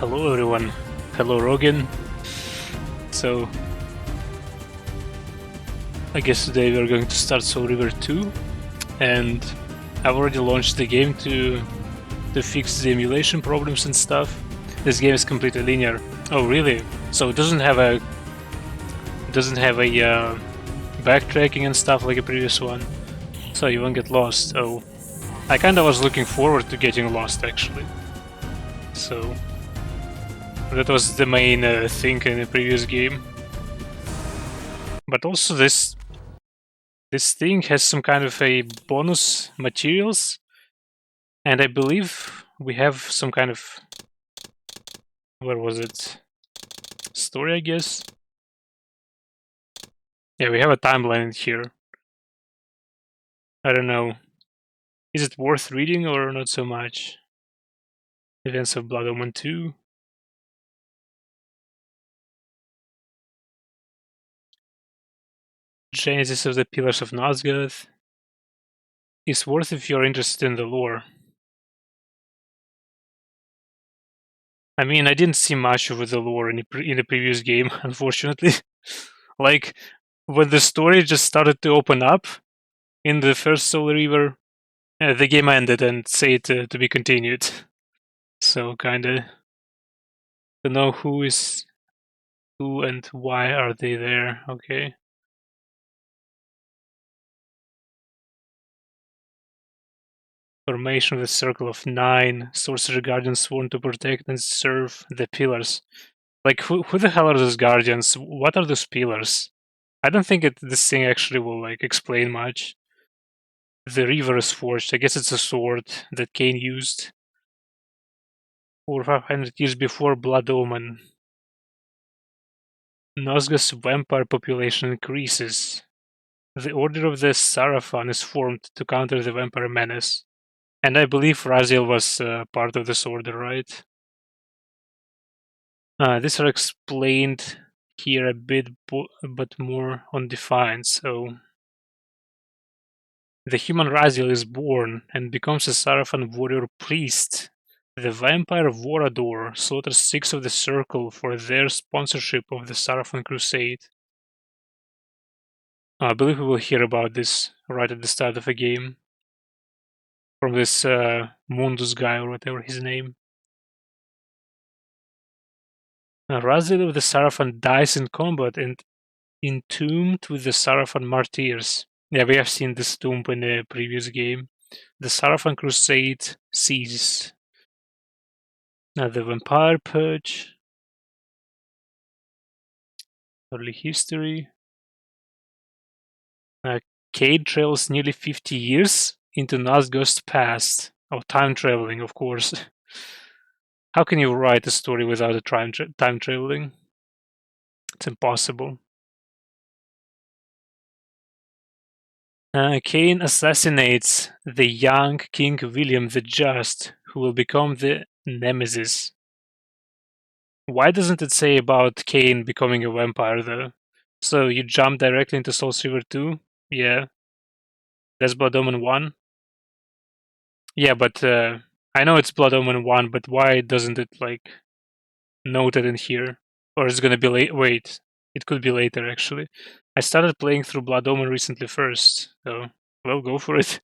Hello everyone, hello Rauguen. So, I guess today we're going to start Soul Reaver 2, and I've already launched the game to fix the emulation problems and stuff. This game is completely linear. Oh really? So it doesn't have a backtracking and stuff like a previous one, so you won't get lost. Oh, I kinda was looking forward to getting lost actually. So that was the main thing in the previous game. But also this thing has some kind of a bonus materials, and I believe we have some kind of, where was it? Story, I guess. Yeah, we have a timeline here. I don't know. Is it worth reading or not so much? Events of Blood Omen 2. Genesis of the Pillars of Nosgoth. It's worth if you're interested in the lore. I mean, I didn't see much of the lore in the previous game, unfortunately. Like, when the story just started to open up in the first Soul Reaver, the game ended and said to be continued. So, kinda to know who is who and why are they there, okay. Formation of the Circle of Nine, Sorcerer Guardians sworn to protect and serve the Pillars. Like, who the hell are those Guardians? What are those Pillars? I don't think this thing actually will, like, explain much. The Reaver is forged. I guess it's a sword that Cain used 400 or 500 years before Blood Omen. Nosgoth's vampire population increases. The Order of the Sarafan is formed to counter the vampire menace. And I believe Raziel was part of this order, right? These are explained here a bit, but more undefined. So, the human Raziel is born and becomes a Sarafan warrior priest. The vampire Vorador slaughters 6 of the Circle for their sponsorship of the Sarafan Crusade. I believe we will hear about this right at the start of the game from this Mundus guy or whatever his name. Raziel of the Sarafan dies in combat and entombed with the Sarafan martyrs. Yeah, we have seen this tomb in the previous game. The Sarafan Crusade ceases. Now the Vampire Purge. Early history. Cade travels nearly 50 years into Nosgoth's past. Oh, time traveling, of course. How can you write a story without a time traveling? It's impossible. Cain assassinates the young King William the Just, who will become the Nemesis. Why doesn't it say about Cain becoming a vampire, though? So you jump directly into Soul Reaver 2? Yeah. That's Blood Omen 1? Yeah, but I know it's Blood Omen 1, but why doesn't it, like, note it in here? Or it's gonna be late? Wait, it could be later, actually. I started playing through Blood Omen recently first, so, well, go for it.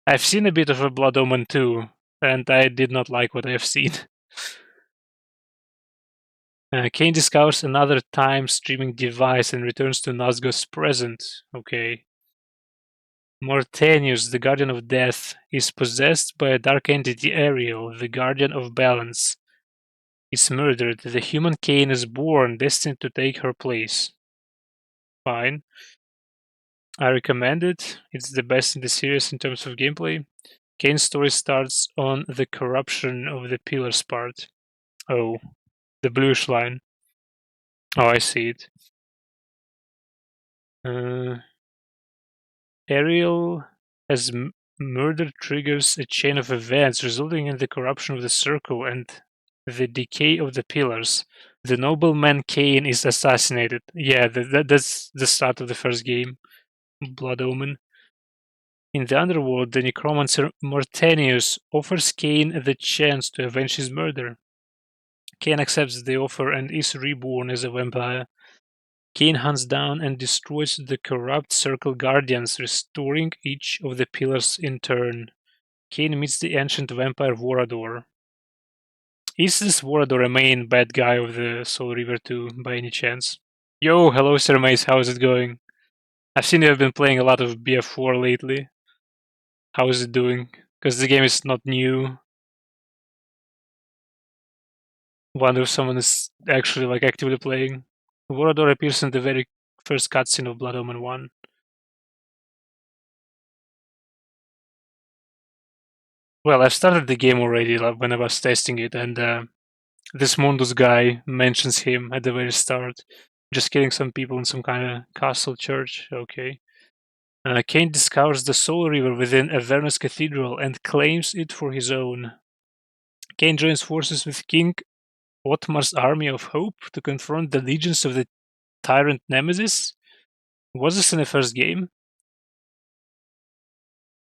I've seen a bit of a Blood Omen 2, and I did not like what I have seen. Cain discovers another time streaming device and returns to Nosgoth's present. Okay. Mortenius, the Guardian of Death, is possessed by a dark entity Ariel, the Guardian of Balance. Is murdered. The human Cain is born, destined to take her place. Fine. I recommend it. It's the best in the series in terms of gameplay. Cain's story starts on the corruption of the Pillars part. Oh, the bluish line. Oh, I see it. Ariel as murder triggers a chain of events resulting in the corruption of the Circle and the decay of the Pillars. The nobleman Cain is assassinated. Yeah, that's the start of the first game, Blood Omen. In the underworld, the necromancer Mortenius offers Cain the chance to avenge his murder. Kane accepts the offer and is reborn as a vampire. Kane hunts down and destroys the corrupt Circle Guardians, restoring each of the pillars in turn. Kane meets the ancient vampire Vorador. Is this Vorador a main bad guy of the Soul Reaver 2 by any chance? Yo, hello Sir Mace, how's it going? I've seen you have been playing a lot of BF4 lately. How is it doing? Because the game is not new. Wonder if someone is actually like actively playing. Vorador appears in the very first cutscene of Blood Omen 1. Well, I've started the game already like, when I was testing it, and this Mundus guy mentions him at the very start. Just killing some people in some kind of castle church. Okay. Kane discovers the Soul Reaver within Avernus Cathedral and claims it for his own. Kane joins forces with King Otmar's army of hope to confront the legions of the tyrant Nemesis. Was this in the first game?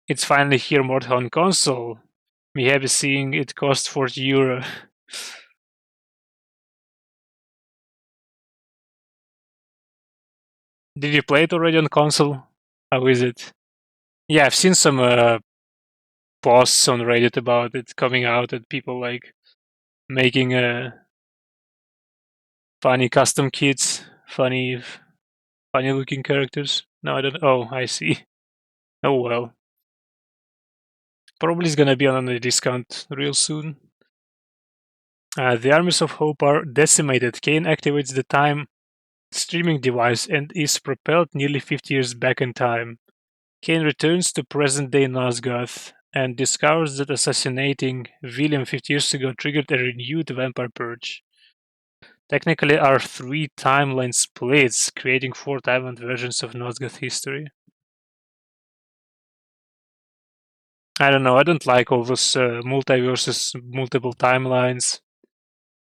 It's finally here, Mortal on console. Me happy seeing it cost €40. Did you play it already on console? How is it? Yeah, I've seen some posts on Reddit about it coming out and people like making funny custom kits, funny looking characters. No, I don't. Oh, I see. Oh well. Probably is gonna be on a discount real soon. The armies of hope are decimated. Kane activates the time streaming device and is propelled nearly 50 years back in time. Kane returns to present-day Nosgoth and discovers that assassinating William 50 years ago triggered a renewed vampire purge. Technically, are 3 timeline splits, creating 4 timeline versions of Nosgoth history. I don't know, I don't like all those multiverses, multiple timelines.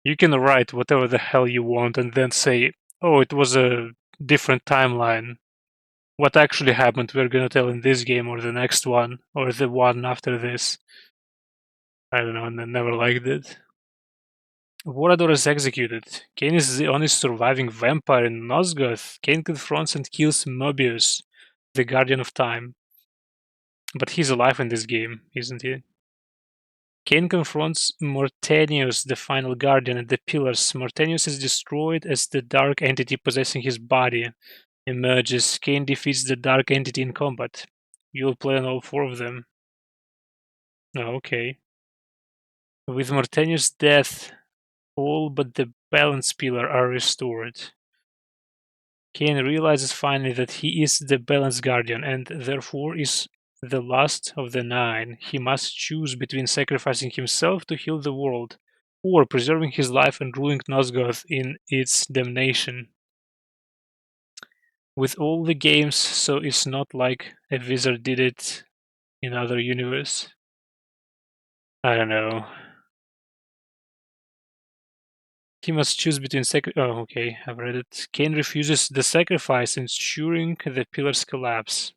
You can write whatever the hell you want and then say, oh, it was a different timeline. What actually happened, we're gonna tell in this game or the next one, or the one after this. I don't know, and I never liked it. Vorador is executed. Kane is the only surviving vampire in Nosgoth. Kane confronts and kills Mobius, the Guardian of Time. But he's alive in this game, isn't he? Kane confronts Mortenius, the final Guardian, at the Pillars. Mortenius is destroyed as the dark entity possessing his body emerges. Kane defeats the dark entity in combat. You'll play on all 4 of them. Oh, okay. With Mortenius' death, all but the balance pillar are restored. Kane realizes finally that he is the balance guardian and therefore is the last of the 9. He must choose between sacrificing himself to heal the world or preserving his life and ruling Nosgoth in its damnation. With all the games, so it's not like a wizard did it in other universe. I don't know. He must choose between oh, okay, I've read it. Kane refuses the sacrifice, ensuring the pillars collapse.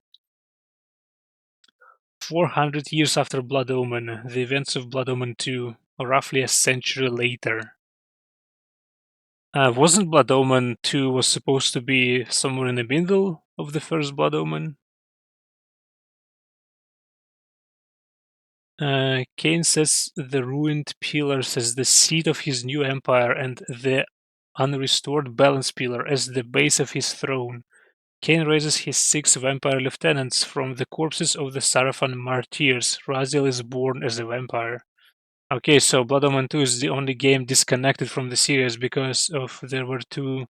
400 years after Blood Omen, the events of Blood Omen 2, roughly a century later. Wasn't Blood Omen 2 was supposed to be somewhere in the middle of the first Blood Omen? Kane says the ruined pillars as the seat of his new empire and the unrestored balance pillar as the base of his throne. Kane raises his 6 vampire lieutenants from the corpses of the Sarafan martyrs. Raziel is born as a vampire. Okay, so Blood Omen 2 is the only game disconnected from the series because of there were 2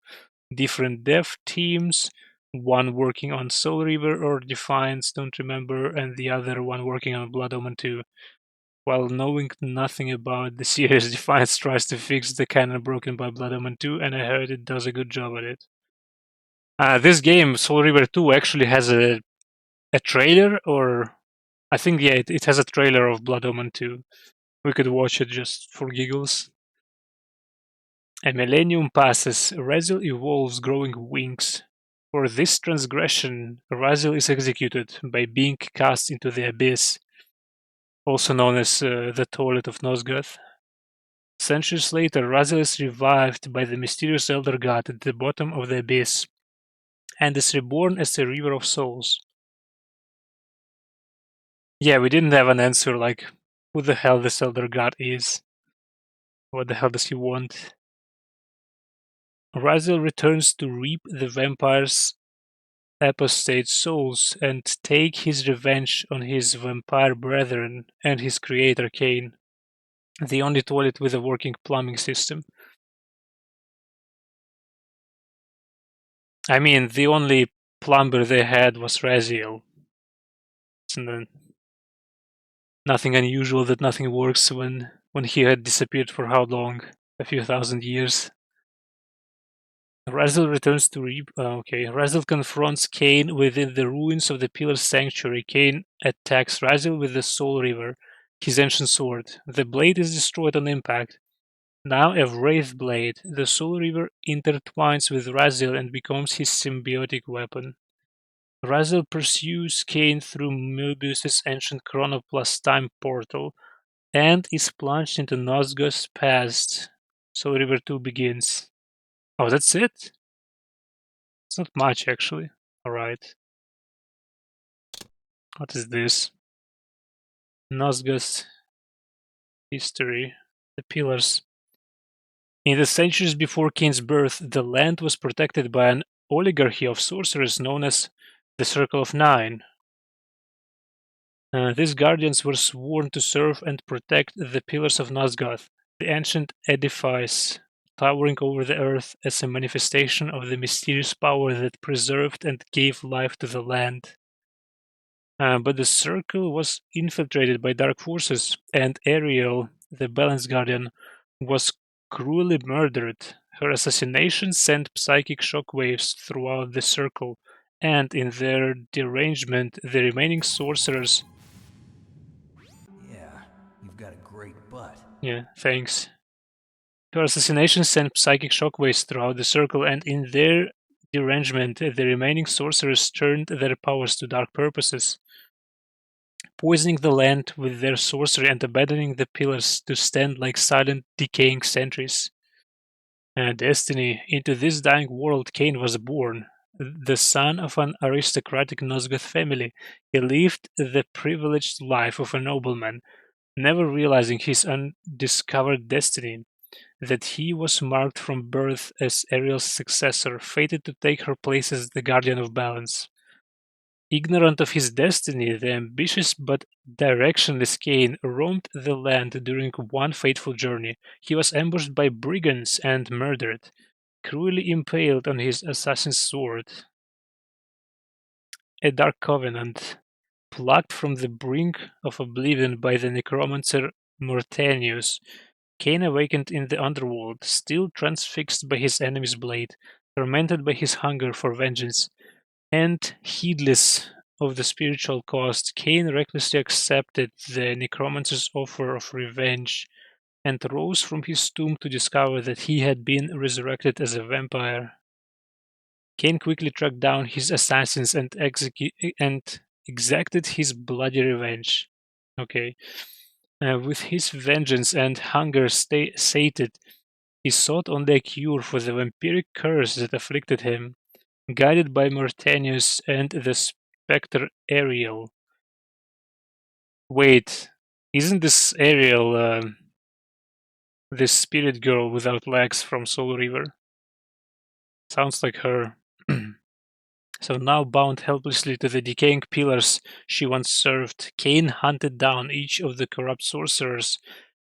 different dev teams, one working on Soul Reaver or Defiance, don't remember, and the other one working on Blood Omen 2. While knowing nothing about the series, Defiance tries to fix the canon broken by Blood Omen 2, and I heard it does a good job at it. This game, Soul Reaver 2, actually has a trailer, or I think, yeah, it has a trailer of Blood Omen 2. We could watch it just for giggles. A millennium passes, Raziel evolves, growing wings. For this transgression, Raziel is executed by being cast into the abyss, also known as the Toilet of Nosgoth. Centuries later, Raziel is revived by the mysterious elder god at the bottom of the abyss, and is reborn as the Reaver of Souls. Yeah, we didn't have an answer, like, who the hell this elder god is. What the hell does he want? Raziel returns to reap the vampire's apostate souls and take his revenge on his vampire brethren and his creator Cain, the only toilet with a working plumbing system. I mean, the only plumber they had was Raziel. Nothing unusual that nothing works when he had disappeared for how long? A few thousand years. Raziel returns to Raziel confronts Cain within the ruins of the Pillar Sanctuary. Cain attacks Raziel with the Soul Reaver, his ancient sword. The blade is destroyed on impact. Now a Wraith Blade, the Soul Reaver intertwines with Raziel and becomes his symbiotic weapon. Raziel pursues Cain through Möbius's ancient Chrono plus Time portal and is plunged into Nosgoth's past. Soul Reaver 2 begins. Oh, that's it? It's not much, actually. Alright. What is this? Nosgoth's history. The Pillars. In the centuries before Cain's birth, the land was protected by an oligarchy of sorcerers known as the Circle of Nine. These guardians were sworn to serve and protect the Pillars of Nosgoth, the ancient edifice towering over the earth as a manifestation of the mysterious power that preserved and gave life to the land. But the circle was infiltrated by dark forces, and Ariel, the Balance Guardian, was cruelly murdered. Her assassination sent psychic shockwaves throughout the circle, and in their derangement, the remaining sorcerers. Yeah, you've got a great butt. Yeah, thanks. Her assassination sent psychic shockwaves throughout the circle, and in their derangement, the remaining sorcerers turned their powers to dark purposes, poisoning the land with their sorcery and abandoning the pillars to stand like silent, decaying sentries. Destiny. Into this dying world Cain was born. The son of an aristocratic Nosgoth family, he lived the privileged life of a nobleman, never realizing his undiscovered destiny, that he was marked from birth as Ariel's successor, fated to take her place as the guardian of balance. Ignorant of his destiny, the ambitious but directionless Cain roamed the land during one fateful journey. He was ambushed by brigands and murdered, cruelly impaled on his assassin's sword. A dark covenant, plucked from the brink of oblivion by the necromancer Mortanius, Cain awakened in the underworld, still transfixed by his enemy's blade, tormented by his hunger for vengeance, and heedless of the spiritual cost. Cain recklessly accepted the necromancer's offer of revenge and rose from his tomb to discover that he had been resurrected as a vampire. Cain quickly tracked down his assassins and exacted his bloody revenge. Okay. With his vengeance and hunger sated, he sought only a cure for the vampiric curse that afflicted him. Guided by Mortanius and the specter Ariel. Wait, isn't this Ariel this spirit girl without legs from Soul Reaver? Sounds like her. So now bound helplessly to the decaying pillars she once served, Cain hunted down each of the corrupt sorcerers,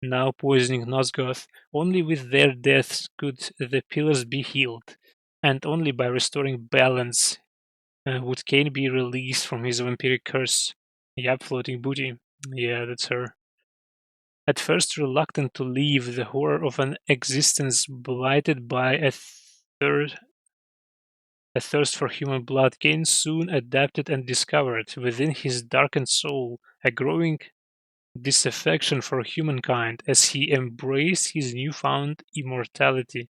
now poisoning Nosgoth. Only with their deaths could the pillars be healed, and only by restoring balance would Cain be released from his vampiric curse. Yep, floating booty. Yeah, that's her. At first reluctant to leave the horror of an existence blighted by a thirst for human blood, Cain soon adapted and discovered within his darkened soul a growing disaffection for humankind as he embraced his newfound immortality.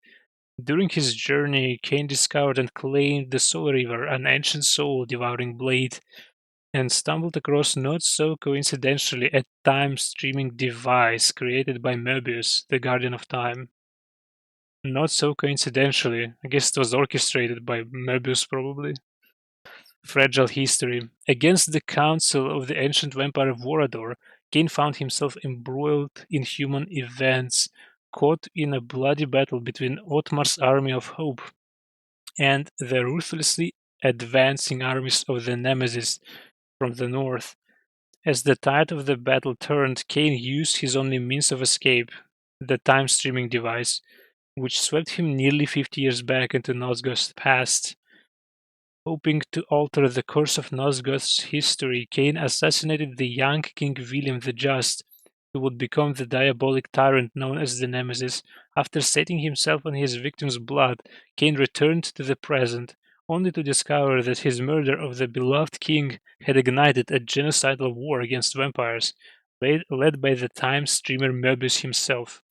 During his journey, Cain discovered and claimed the Soul Reaver, an ancient soul-devouring blade, and stumbled across, not so coincidentally, a time-streaming device created by Möbius, the Guardian of Time. Not so coincidentally, I guess it was orchestrated by Möbius probably. Fragile history. Against the council of the ancient vampire Vorador, Kane found himself embroiled in human events, caught in a bloody battle between Otmar's army of hope and the ruthlessly advancing armies of the Nemesis from the north. As the tide of the battle turned, Kane used his only means of escape, the time-streaming device, which swept him nearly 50 years back into Nosgoth's past. Hoping to alter the course of Nosgoth's history, Kane assassinated the young King William the Just, who would become the diabolic tyrant known as the Nemesis. After setting himself on his victim's blood, Kane returned to the present, only to discover that his murder of the beloved king had ignited a genocidal war against vampires, led by the time streamer Möbius himself.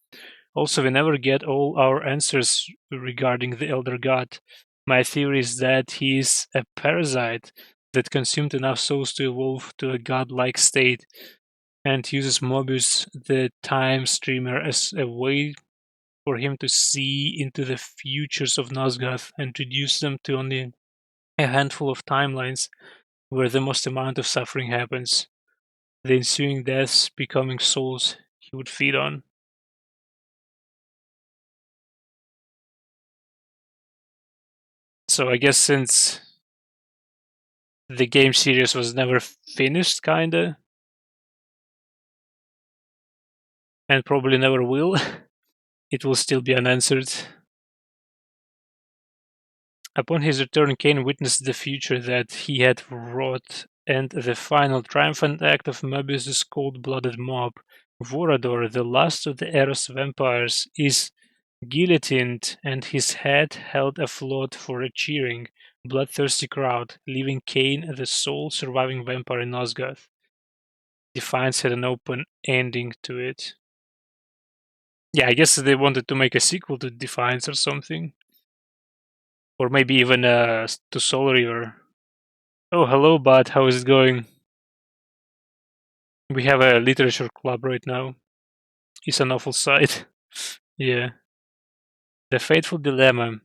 Also, we never get all our answers regarding the Elder God. My theory is that he is a parasite that consumed enough souls to evolve to a godlike state and uses Mobius, the time streamer, as a way for him to see into the futures of Nosgoth and reduce them to only a handful of timelines where the most amount of suffering happens, the ensuing deaths becoming souls he would feed on. So I guess since the game series was never finished, kinda, and probably never will, it will still be unanswered. Upon his return, Kane witnessed the future that he had wrought, and the final triumphant act of Möbius's cold-blooded mob. Vorador, the last of the Eros vampires, is guillotined and his head held afloat for a cheering, bloodthirsty crowd, leaving Kane the sole surviving vampire in Nosgoth. Defiance had an open ending to it. Yeah, I guess they wanted to make a sequel to Defiance or something. Or maybe even to Soul Reaver. Oh, hello, bud. How is it going? We have a literature club right now. It's an awful sight. Yeah. The Fateful Dilemma.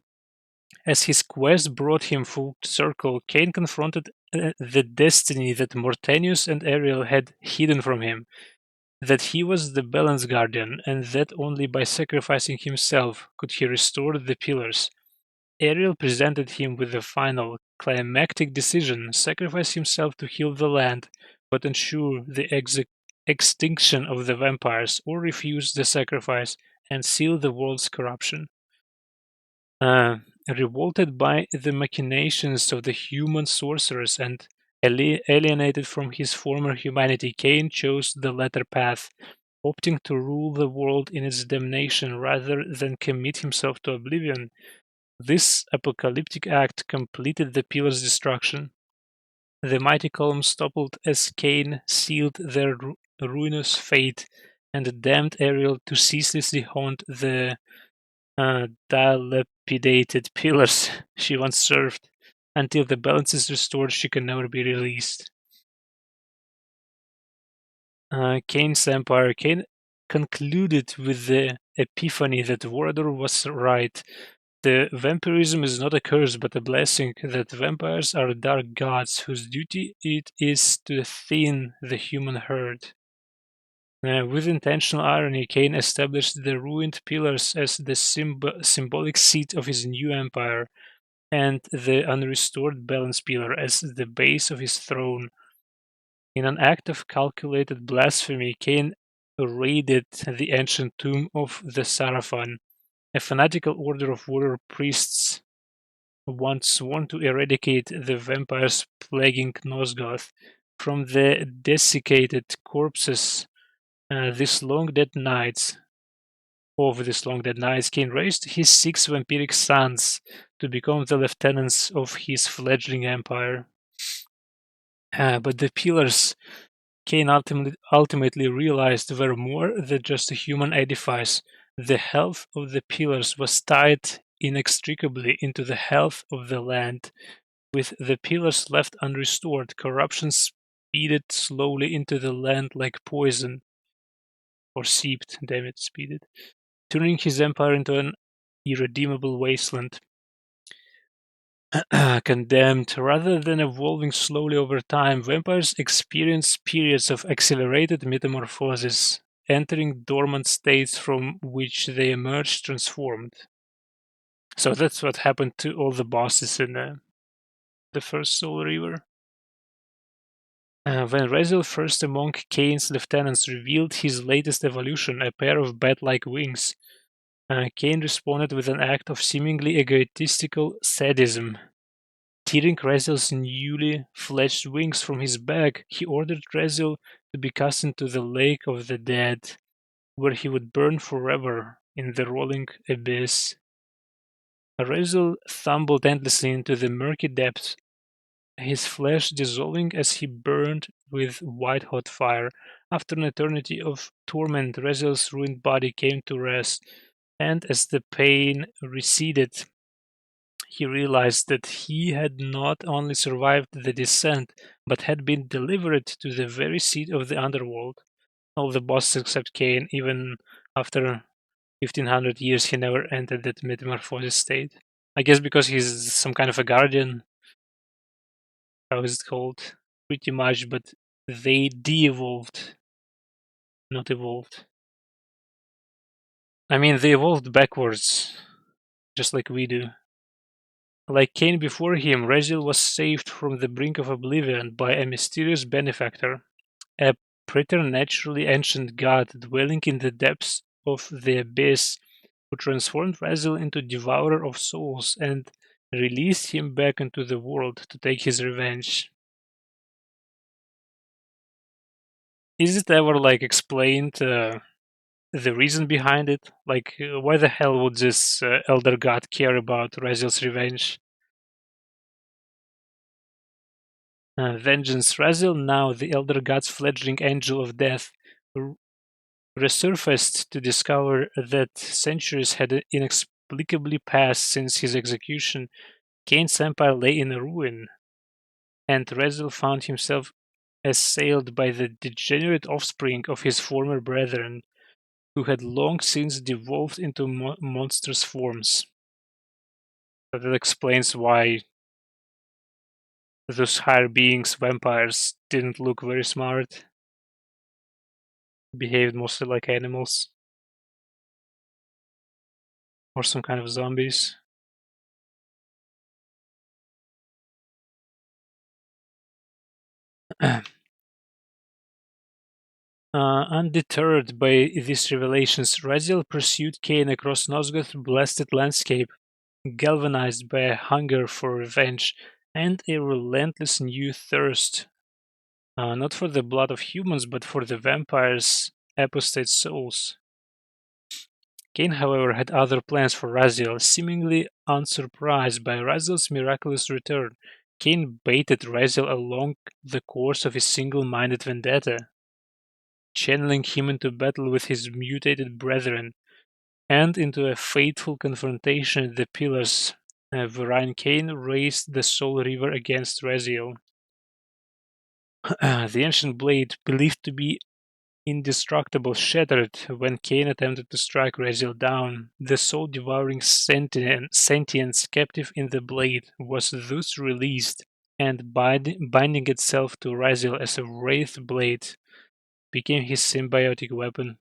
As his quest brought him full circle, Kane confronted the destiny that Mortenius and Ariel had hidden from him. That he was the Balance Guardian, and that only by sacrificing himself could he restore the pillars. Ariel presented him with the final, climactic decision: sacrifice himself to heal the land, but ensure the extinction of the vampires, or refuse the sacrifice and seal the world's corruption. Revolted by the machinations of the human sorcerers and alienated from his former humanity, Kane chose the latter path, opting to rule the world in its damnation rather than commit himself to oblivion. This apocalyptic act completed the Pillar's destruction. The mighty columns toppled as Kane sealed their ruinous fate and damned Ariel to ceaselessly haunt the dilapidated pillars she once served. Until the balance is restored, she can never be released. Kane's empire. Kane concluded with the epiphany that Vorador was right. The vampirism is not a curse but a blessing, that vampires are dark gods whose duty it is to thin the human herd. With intentional irony, Kane established the ruined pillars as the symbolic seat of his new empire, and the unrestored balance pillar as the base of his throne. In an act of calculated blasphemy, Kane raided the ancient tomb of the Sarafan, a fanatical order of warrior priests once sworn to eradicate the vampires plaguing Nosgoth. From the desiccated corpses this long dead knights, Kane raised his 6 vampiric sons to become the lieutenants of his fledgling empire. But the pillars Kane ultimately realized were more than just a human edifice. The health of the pillars was tied inextricably into the health of the land. With the pillars left unrestored, corruption speeded slowly into the land like poison. Or seeped, damn it, speeded. Turning his empire into an irredeemable wasteland. Condemned. Rather than evolving slowly over time, vampires experience periods of accelerated metamorphosis, entering dormant states from which they emerge transformed. So that's what happened to all the bosses in the first Soul Reaver. When Raziel, first among Kane's lieutenants, revealed his latest evolution, a pair of bat-like wings, Kane responded with an act of seemingly egotistical sadism. Tearing Raziel's newly fledged wings from his back, he ordered Raziel to be cast into the Lake of the Dead, where he would burn forever in the rolling abyss. Raziel tumbled endlessly into the murky depths, his flesh dissolving as he burned with white-hot fire. After an eternity of torment, Raziel's ruined body came to rest, and as the pain receded, he realized that he had not only survived the descent, but had been delivered to the very seat of the underworld. All the bosses except Cain, even after 1500 years, he never entered that metamorphosis state. I guess because he's some kind of a guardian. How is it called? Pretty much, but they de-evolved, not evolved. I mean, they evolved backwards, just like we do. Like Cain before him, Raziel was saved from the brink of oblivion by a mysterious benefactor, a preternaturally ancient god dwelling in the depths of the abyss, who transformed Raziel into devourer of souls and released him back into the world to take his revenge. Is it ever like explained the reason behind it? Like, why the hell would this elder god care about Raziel's revenge? Vengeance. Raziel, now the elder god's fledgling angel of death, resurfaced to discover that centuries had inexplicably passed since his execution. Kane's empire lay in ruin, and Raziel found himself assailed by the degenerate offspring of his former brethren, who had long since devolved into monstrous forms. So that explains why those higher beings, vampires, didn't look very smart, behaved mostly like animals, or some kind of zombies. Undeterred by these revelations, Raziel pursued Cain across Nosgoth's blasted landscape, galvanized by a hunger for revenge and a relentless new thirst, not for the blood of humans, but for the vampires' apostate souls. Cain, however, had other plans for Raziel. Seemingly unsurprised by Raziel's miraculous return, Cain baited Raziel along the course of his single-minded vendetta, channeling him into battle with his mutated brethren, and into a fateful confrontation at the Pillars, wherein Cain raised the Soul Reaver against Raziel. The ancient blade, believed to be indestructible, shattered when Cain attempted to strike Raziel down. The soul-devouring sentience captive in the blade was thus released, and binding itself to Raziel as a wraith blade became his symbiotic weapon.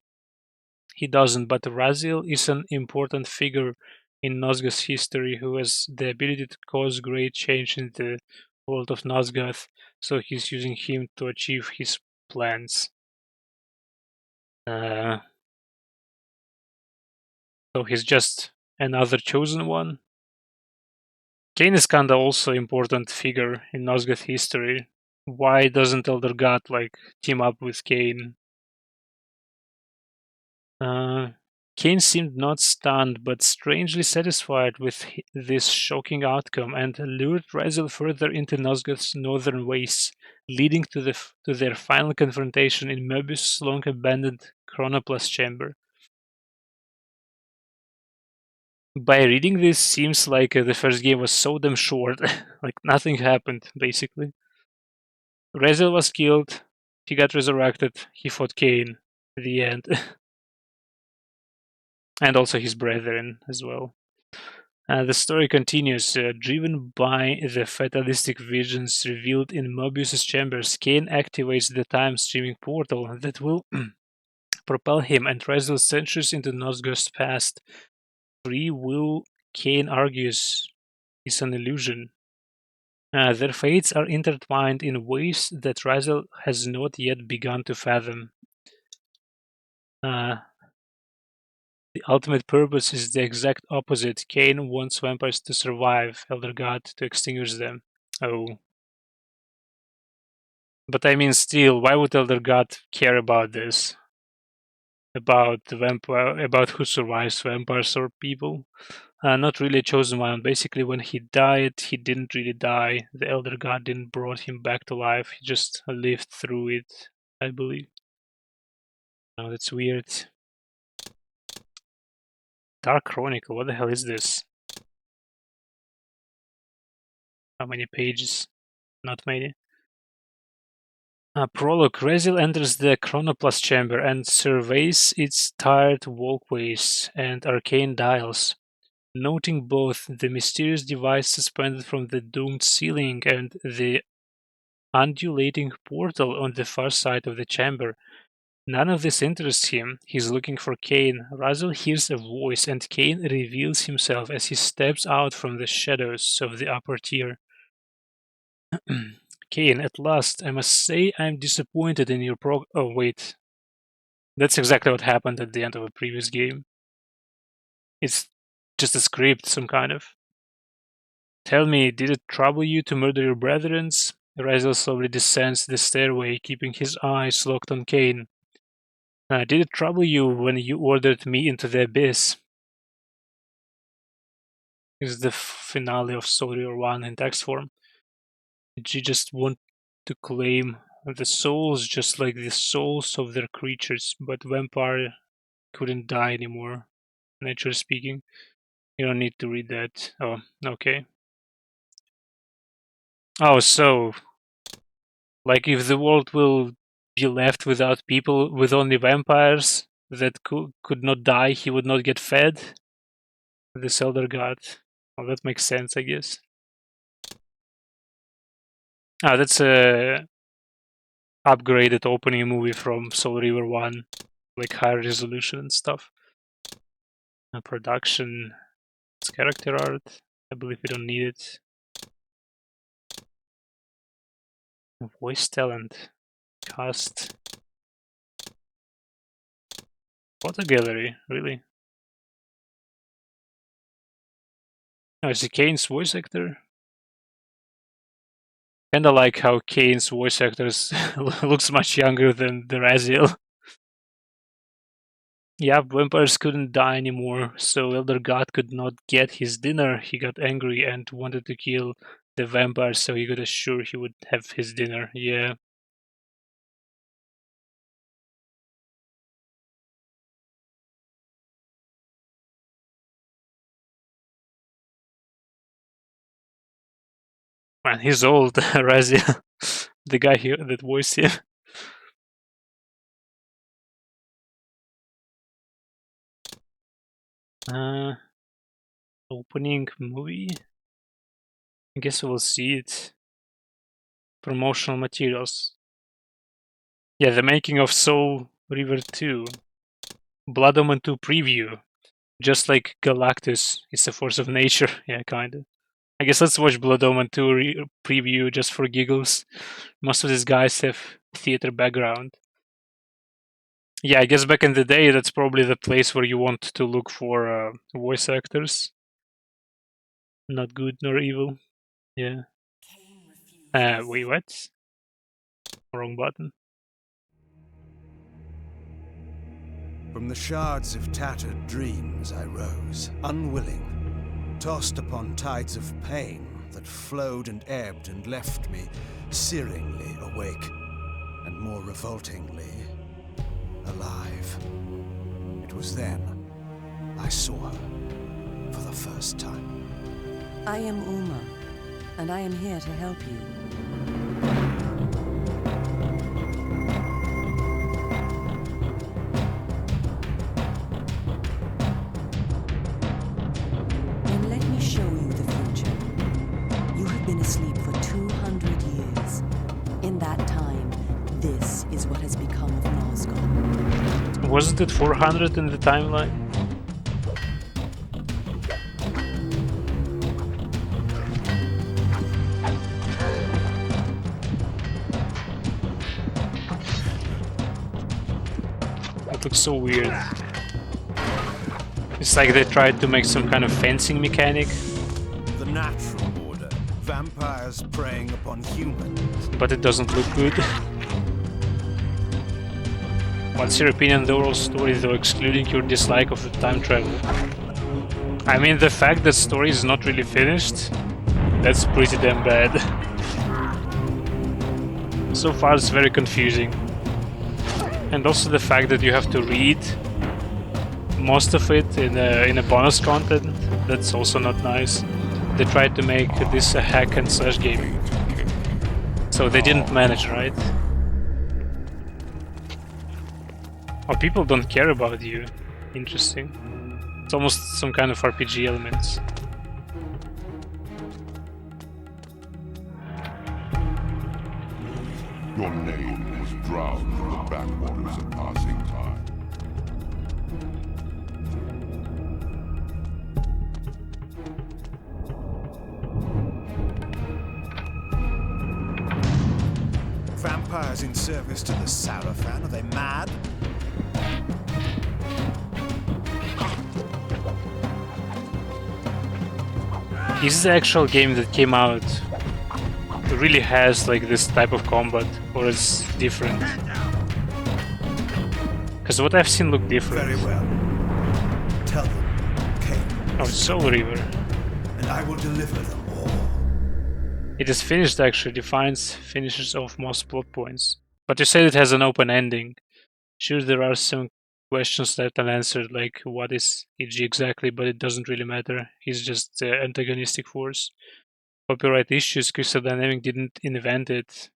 He doesn't, but Raziel is an important figure in Nosgoth's history who has the ability to cause great change in the world of Nosgoth, so he's using him to achieve his plans. So he's just another chosen one. Cain is kinda also important figure in Nosgoth history. Why doesn't Elder God like team up with Cain? Cain seemed not stunned, but strangely satisfied with this shocking outcome, and lured Raziel further into Nosgoth's northern wastes, leading to their final confrontation in Möbius' long-abandoned Chronoplast chamber. By reading this, seems like the first game was so damn short, like nothing happened, basically. Raziel was killed, he got resurrected, he fought Cain. The end. And also his brethren as well. The story continues. Driven by the fatalistic visions revealed in Mobius's chambers, Cain activates the time-streaming portal that will propel him and Raziel centuries into Nosgost's past. Free will, Cain argues, is an illusion. Their fates are intertwined in ways that Raziel has not yet begun to fathom. The ultimate purpose is the exact opposite. Cain wants vampires to survive, Elder God to extinguish them. Oh. But I mean still, why would Elder God care about this? About the vampire, about who survives, vampires or people? Not really a chosen one. Basically, when he died, he didn't really die. The Elder God didn't brought him back to life. He just lived through it, I believe. Oh, that's weird. Dark Chronicle, what the hell is this? How many pages? Not many. Prologue. Raziel enters the Chronoplast chamber and surveys its tired walkways and arcane dials, noting both the mysterious device suspended from the doomed ceiling and the undulating portal on the far side of the chamber. None of this interests him. He's looking for Cain. Raziel hears a voice, and Cain reveals himself as he steps out from the shadows of the upper tier. Cain, at last, I must say I'm disappointed in your Oh, wait. That's exactly what happened at the end of a previous game. It's just a script, some kind of. Tell me, did it trouble you to murder your brethrens? Raziel slowly descends the stairway, keeping his eyes locked on Cain. Did it trouble you when you ordered me into the abyss? This is the finale of Soul Reaver 1 in text form. Did you just want to claim the souls just like the souls of their creatures, but vampire couldn't die anymore, naturally speaking? You don't need to read that. Oh, okay. Oh, so, like if the world will be left without people, with only vampires that could not die, he would not get fed? This Elder God. Well, that makes sense, I guess. That's a upgraded opening movie from Soul Reaver 1, like higher resolution and stuff. Production, it's character art. I believe we don't need it. Voice talent, cast, photo gallery, really? Oh, is it Kane's voice actor? Kinda like how Kane's voice actors looks much younger than the Raziel. Yeah, vampires couldn't die anymore, so Elder God could not get his dinner. He got angry and wanted to kill the vampires so he could assure he would have his dinner. Yeah. Man, he's old, Raziel. The guy here that voiced him. Opening movie? I guess we'll see it. Promotional materials. Yeah, the making of Soul Reaver 2. Blood Omen 2 preview. Just like Galactus, it's a force of nature. Yeah, kinda. I guess let's watch Blood Omen 2 preview just for giggles. Most of these guys have theater background. Yeah, I guess back in the day, that's probably the place where you want to look for voice actors. Not good nor evil. Yeah. Wait, what? Wrong button. From the shards of tattered dreams I rose, unwilling, tossed upon tides of pain that flowed and ebbed and left me searingly awake, and more revoltingly alive. It was then I saw her for the first time. I am Uma, and I am here to help you. Wasn't it 400 in the timeline? It looks so weird. It's like they tried to make some kind of fencing mechanic. The natural order. Vampires preying upon humans. But it doesn't look good. What's your opinion on the overall story, though, excluding your dislike of the time travel? I mean, the fact that story is not really finished, that's pretty damn bad. So far it's very confusing. And also the fact that you have to read most of it in a bonus content, that's also not nice. They tried to make this a hack and slash game. So they didn't manage, right? Oh, people don't care about you. Interesting. It's almost some kind of RPG elements. Your name was drowned in the backwaters of passing time. Vampires in service to the Sarafan, are they mad? Is the actual game that came out really has like this type of combat, or it's different? Because what I've seen look different. Very well. Tell them, Cain. Oh, it's Soul Reaver. And I will deliver them all. It is finished actually, defines finishes off most plot points. But you said it has an open ending. Sure, there are some questions left unanswered, like what is EG exactly, but it doesn't really matter. He's just the antagonistic force. Copyright issues, Crystal Dynamics didn't invent it.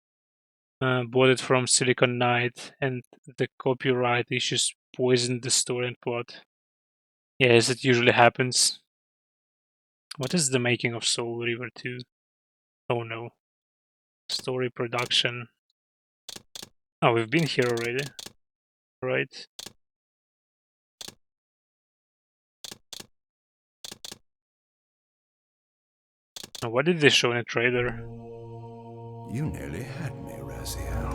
Bought it from Silicon Knight, and the copyright issues poisoned the story and plot. Yeah, as it usually happens. What is the making of Soul Reaver 2? Oh no. Story production. Oh, we've been here already. Right. Now, what did they show in a trailer? You nearly had me, Raziel.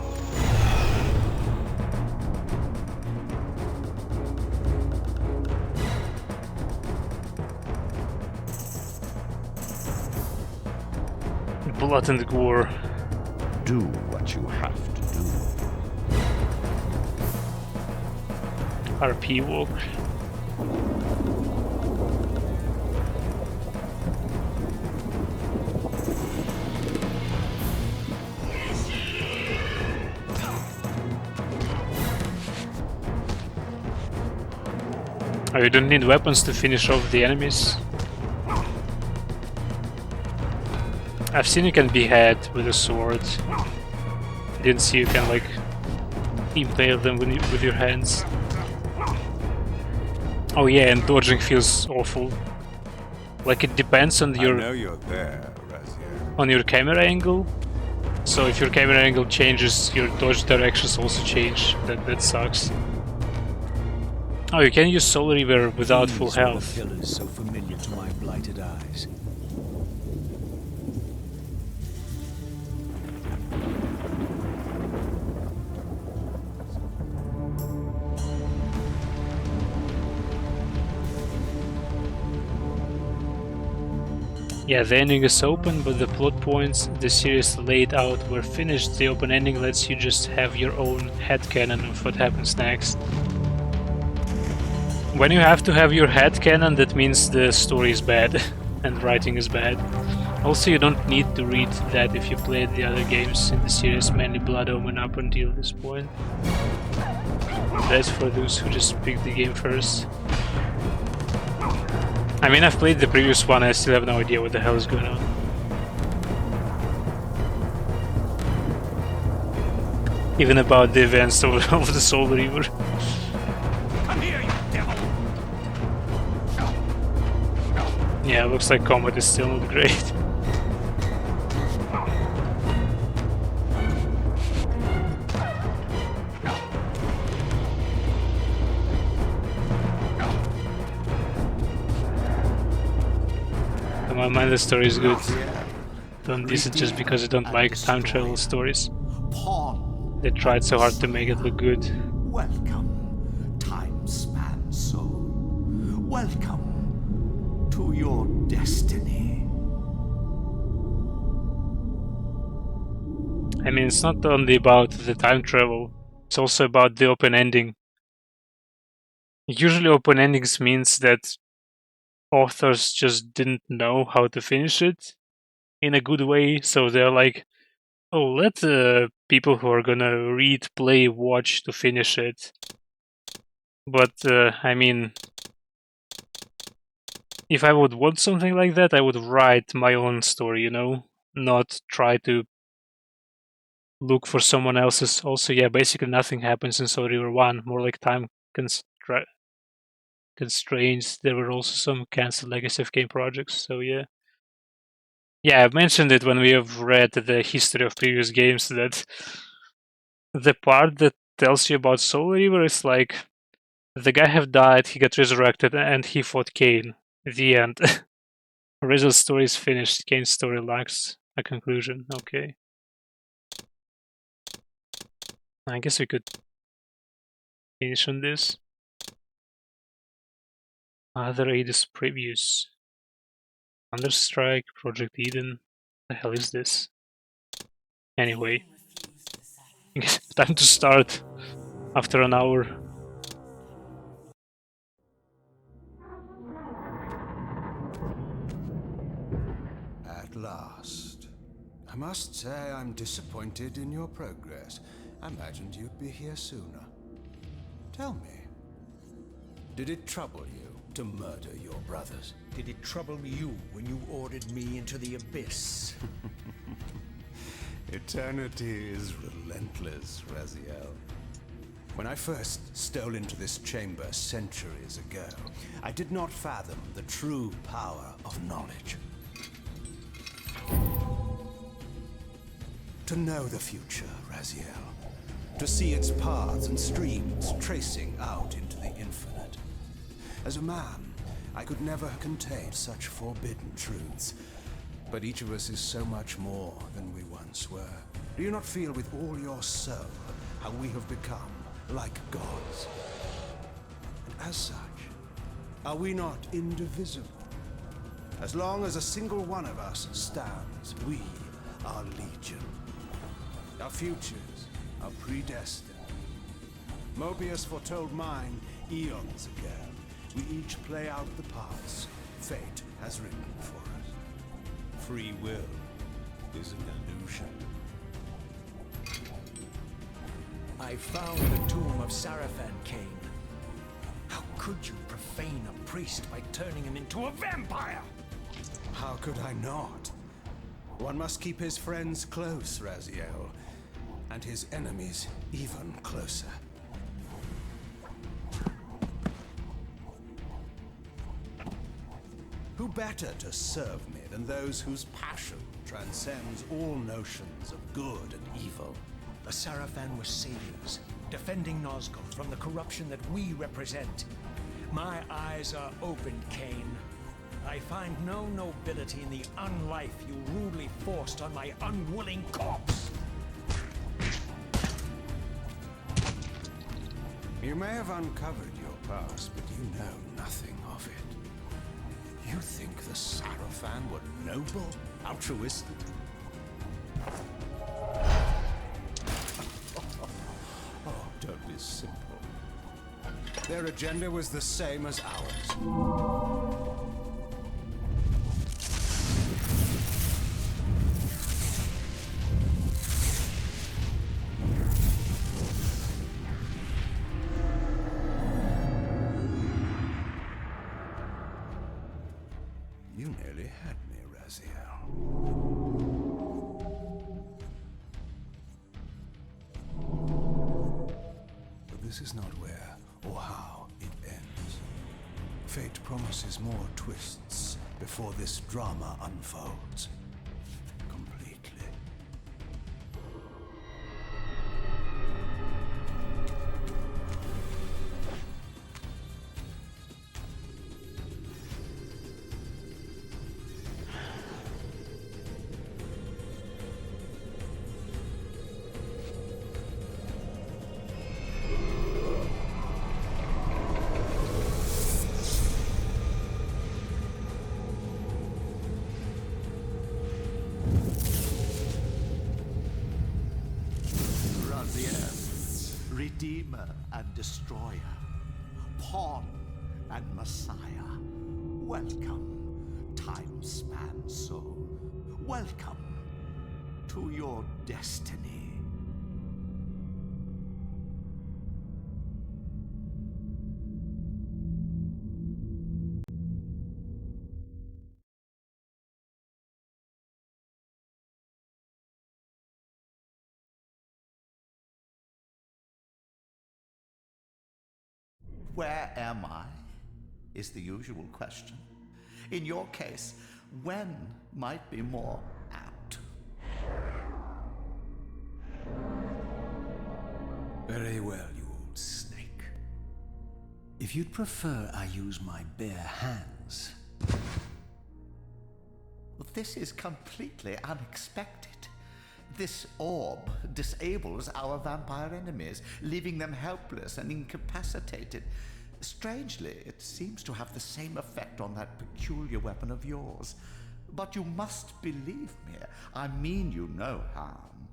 Blood and gore. Do what you have to do. RP walk. Oh, you don't need weapons to finish off the enemies. I've seen you can behead with a sword. Didn't see you can like impale them with your hands. Oh yeah, and dodging feels awful. Like it depends on I your know you're there, Raziel. on your camera angle. So if your camera angle changes, your dodge directions also change. That sucks. Oh, you can use Soul Reaver without full health. These were the pillars so familiar to my blighted eyes. Yeah, the ending is open, but the plot points the series laid out were finished. The open ending lets you just have your own headcanon of what happens next. When you have to have your headcanon, that means the story is bad and writing is bad. Also, you don't need to read that if you played the other games in the series, mainly Blood Omen up until this point. That's for those who just picked the game first. I mean, I've played the previous one, I still have no idea what the hell is going on. Even about the events of the Soul Reaver. Come here, you devil! Yeah, looks like combat is still not great. Come on, man, the story is good. Raziel, Don't diss it just because you don't Redeemer like and time travel Destroyer. stories. Pawn They tried and so hard to make it Messiah. look good. Welcome, time-span soul. Welcome to your destiny. I mean, it's not only about the time travel, it's also about the open ending. Usually open endings means that authors just didn't know how to finish it in a good way, so they're like, oh, let the people who are gonna read, play, watch to finish it. But, I mean, if I would want something like that, I would write my own story, you know? Not try to look for someone else's. Also, yeah, basically nothing happens in Soul Reaver 1, more like time constraints. There were also some cancelled Legacy of Kain projects, so yeah. Yeah, I've mentioned it when we have read the history of previous games that the part that tells you about Soul Reaver is like the guy have died, he got resurrected, and he fought Kain. The end. Raziel's story is finished. Kain's story lacks a conclusion. Okay. I guess we could finish on this. Other Aidis previews. Thunderstrike, Project Eden. The hell is this? Anyway, I guess time to start after an hour. At last. I must say I'm disappointed in your progress. I imagined you'd be here sooner. Tell me, did it trouble you to murder your brothers? Did it trouble you when you ordered me into the abyss? Eternity is relentless, Raziel. When I first stole into this chamber centuries ago, I did not fathom the true power of knowledge. To know the future, Raziel. To see its paths and streams tracing out into the infinite. As a man, I could never contain such forbidden truths. But each of us is so much more than we once were. Do you not feel with all your soul how we have become like gods? And as such, are we not indivisible? As long as a single one of us stands, we are legion. Our futures are predestined. Mobius foretold mine eons ago. We each play out the parts fate has written for us. Free will is an illusion. I found the tomb of Sarafan Cain. How could you profane a priest by turning him into a vampire? How could I not? One must keep his friends close, Raziel, and his enemies even closer. Who better to serve me than those whose passion transcends all notions of good and evil? The Sarafan were saviors, defending Nazgûl from the corruption that we represent. My eyes are opened, Cain. I find no nobility in the unlife you rudely forced on my unwilling corpse. You may have uncovered your past, but you know nothing of it. You think the Sarafan were noble, altruistic? Oh, don't be simple. Their agenda was the same as ours. You nearly had me, Raziel. But this is not where or how it ends. Fate promises more twists before this drama unfolds completely. Raziel, Redeemer and Destroyer, Pawn and Messiah. Welcome, time-span soul. Welcome to your destiny. Where am I? Is the usual question. In your case, when might be more apt. Very well, you old snake. If you'd prefer I use my bare hands. This is completely unexpected. This orb disables our vampire enemies, leaving them helpless and incapacitated. Strangely, it seems to have the same effect on that peculiar weapon of yours. But you must believe me. I mean you no harm.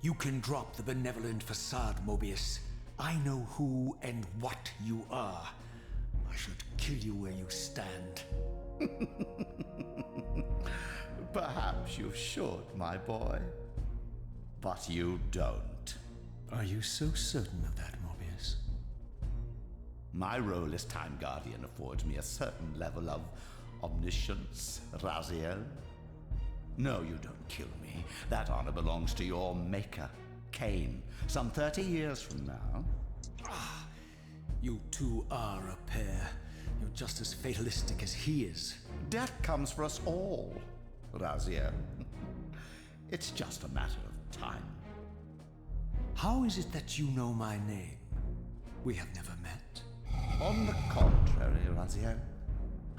You can drop the benevolent facade, Mobius. I know who and what you are. I should kill you where you stand. Perhaps you should, my boy. But you don't. Are you so certain of that, Mobius? My role as Time Guardian affords me a certain level of omniscience, Raziel. No, you don't kill me. That honor belongs to your maker, Cain, some 30 years from now. You two are a pair. You're just as fatalistic as he is. Death comes for us all, Raziel. It's just a matter of time. How is it that you know my name? We have never met. On the contrary, Raziel,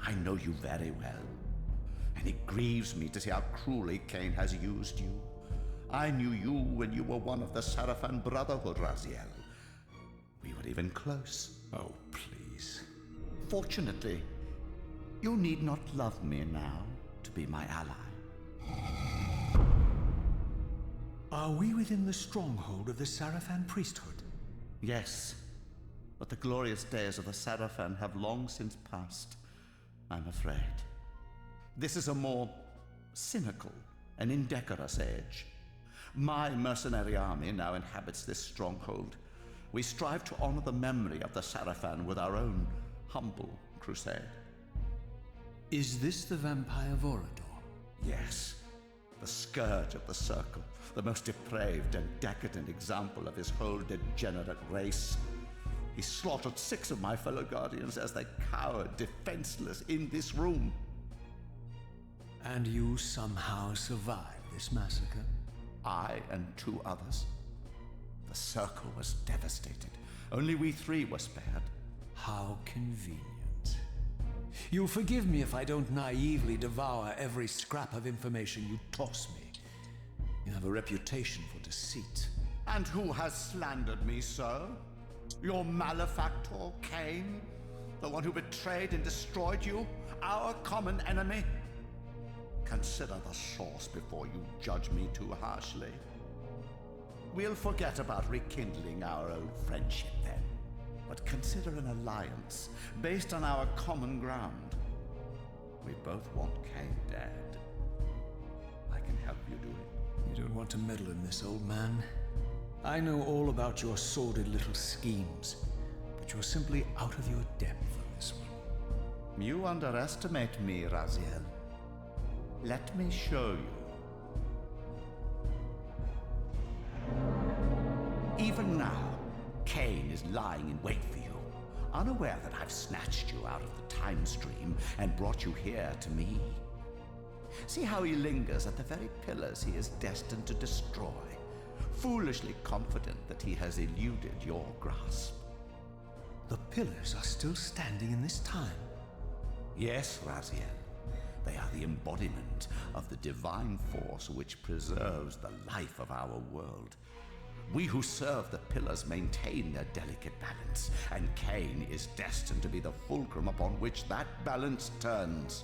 I know you very well. And it grieves me to see how cruelly Cain has used you. I knew you when you were one of the Sarafan Brotherhood, Raziel. We were even close. Oh, please. Fortunately, you need not love me now to be my ally. Are we within the stronghold of the Sarafan priesthood? Yes, but the glorious days of the Sarafan have long since passed, I'm afraid. This is a more cynical and indecorous age. My mercenary army now inhabits this stronghold. We strive to honor the memory of the Sarafan with our own humble crusade. Is this the vampire Vorador? Yes, the scourge of the Circle, the most depraved and decadent example of his whole degenerate race. He slaughtered 6 of my fellow Guardians as they cowered defenseless in this room. And you somehow survived this massacre? I and 2 others. The Circle was devastated. Only we 3 were spared. How convenient. You'll forgive me if I don't naively devour every scrap of information you toss me. You have a reputation for deceit. And who has slandered me so? Your malefactor, Cain? The one who betrayed and destroyed you? Our common enemy? Consider the source before you judge me too harshly. We'll forget about rekindling our old friendship then, but consider an alliance based on our common ground. We both want Cain dead. I can help you do it. You don't want to meddle in this, old man. I know all about your sordid little schemes, but you're simply out of your depth on this one. You underestimate me, Raziel. Let me show you. Even now, Cain is lying in wait for you, unaware that I've snatched you out of the time stream and brought you here to me. See how he lingers at the very pillars he is destined to destroy, foolishly confident that he has eluded your grasp. The pillars are still standing in this time. Yes, Raziel. They are the embodiment of the divine force which preserves the life of our world. We who serve the pillars maintain their delicate balance, and Cain is destined to be the fulcrum upon which that balance turns.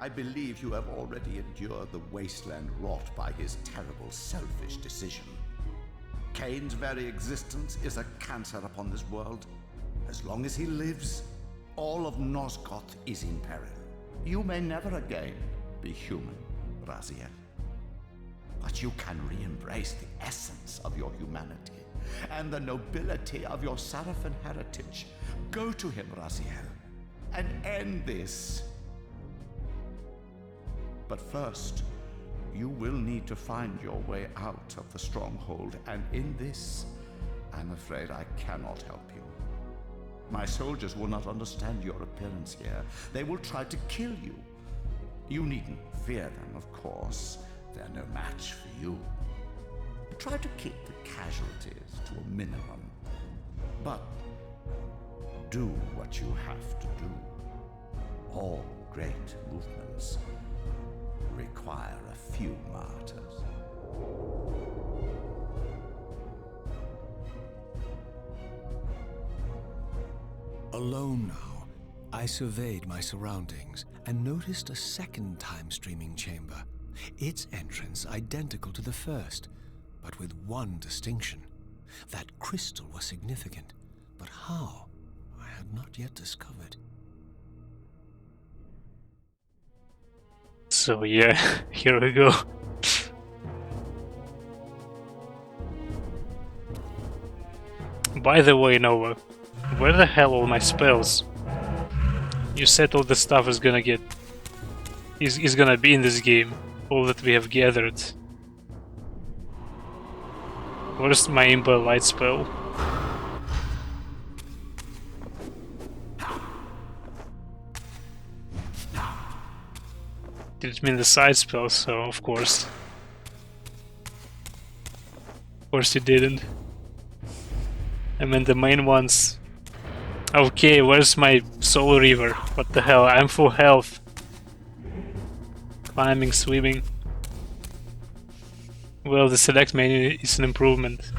I believe you have already endured the wasteland wrought by his terrible, selfish decision. Kain's very existence is a cancer upon this world. As long as he lives, all of Nosgoth is in peril. You may never again be human, Raziel. But you can re-embrace the essence of your humanity and the nobility of your Sarafan heritage. Go to him, Raziel, and end this. But first, you will need to find your way out of the stronghold, and in this, I'm afraid I cannot help you. My soldiers will not understand your appearance here. They will try to kill you. You needn't fear them, of course. They're no match for you. Try to keep the casualties to a minimum. But do what you have to do. All great movements require a few martyrs. Alone now, I surveyed my surroundings and noticed a second time-streaming chamber. Its entrance identical to the first, but with one distinction. That crystal was significant, but how, I had not yet discovered. So yeah, here we go. By the way, Nova, where the hell are all my spells? You said all the stuff is gonna be in this game, all that we have gathered. Where's my Imber light spell? Didn't mean the side spell, so of course. Of course you didn't. I meant the main ones. Okay, where's my Soul Reaver? What the hell? I'm full health. Climbing, swimming. Well, the select menu is an improvement.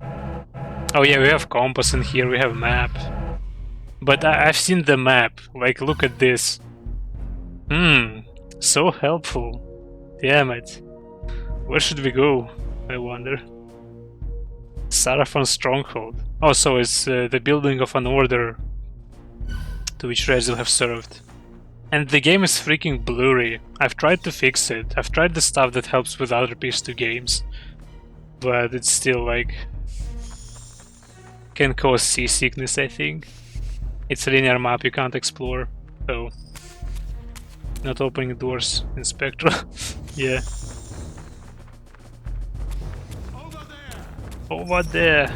Oh yeah, we have compass in here, we have map. But I've seen the map. Like, look at this. So helpful. Damn it. Where should we go, I wonder? Sarafan Stronghold. Oh, so it's the building of an order to which Raziel have served. And the game is freaking blurry. I've tried to fix it. I've tried the stuff that helps with other PS2 games. But it's still like... can cause seasickness, I think. It's a linear map you can't explore. So... not opening doors in Spectra. Yeah. Over there!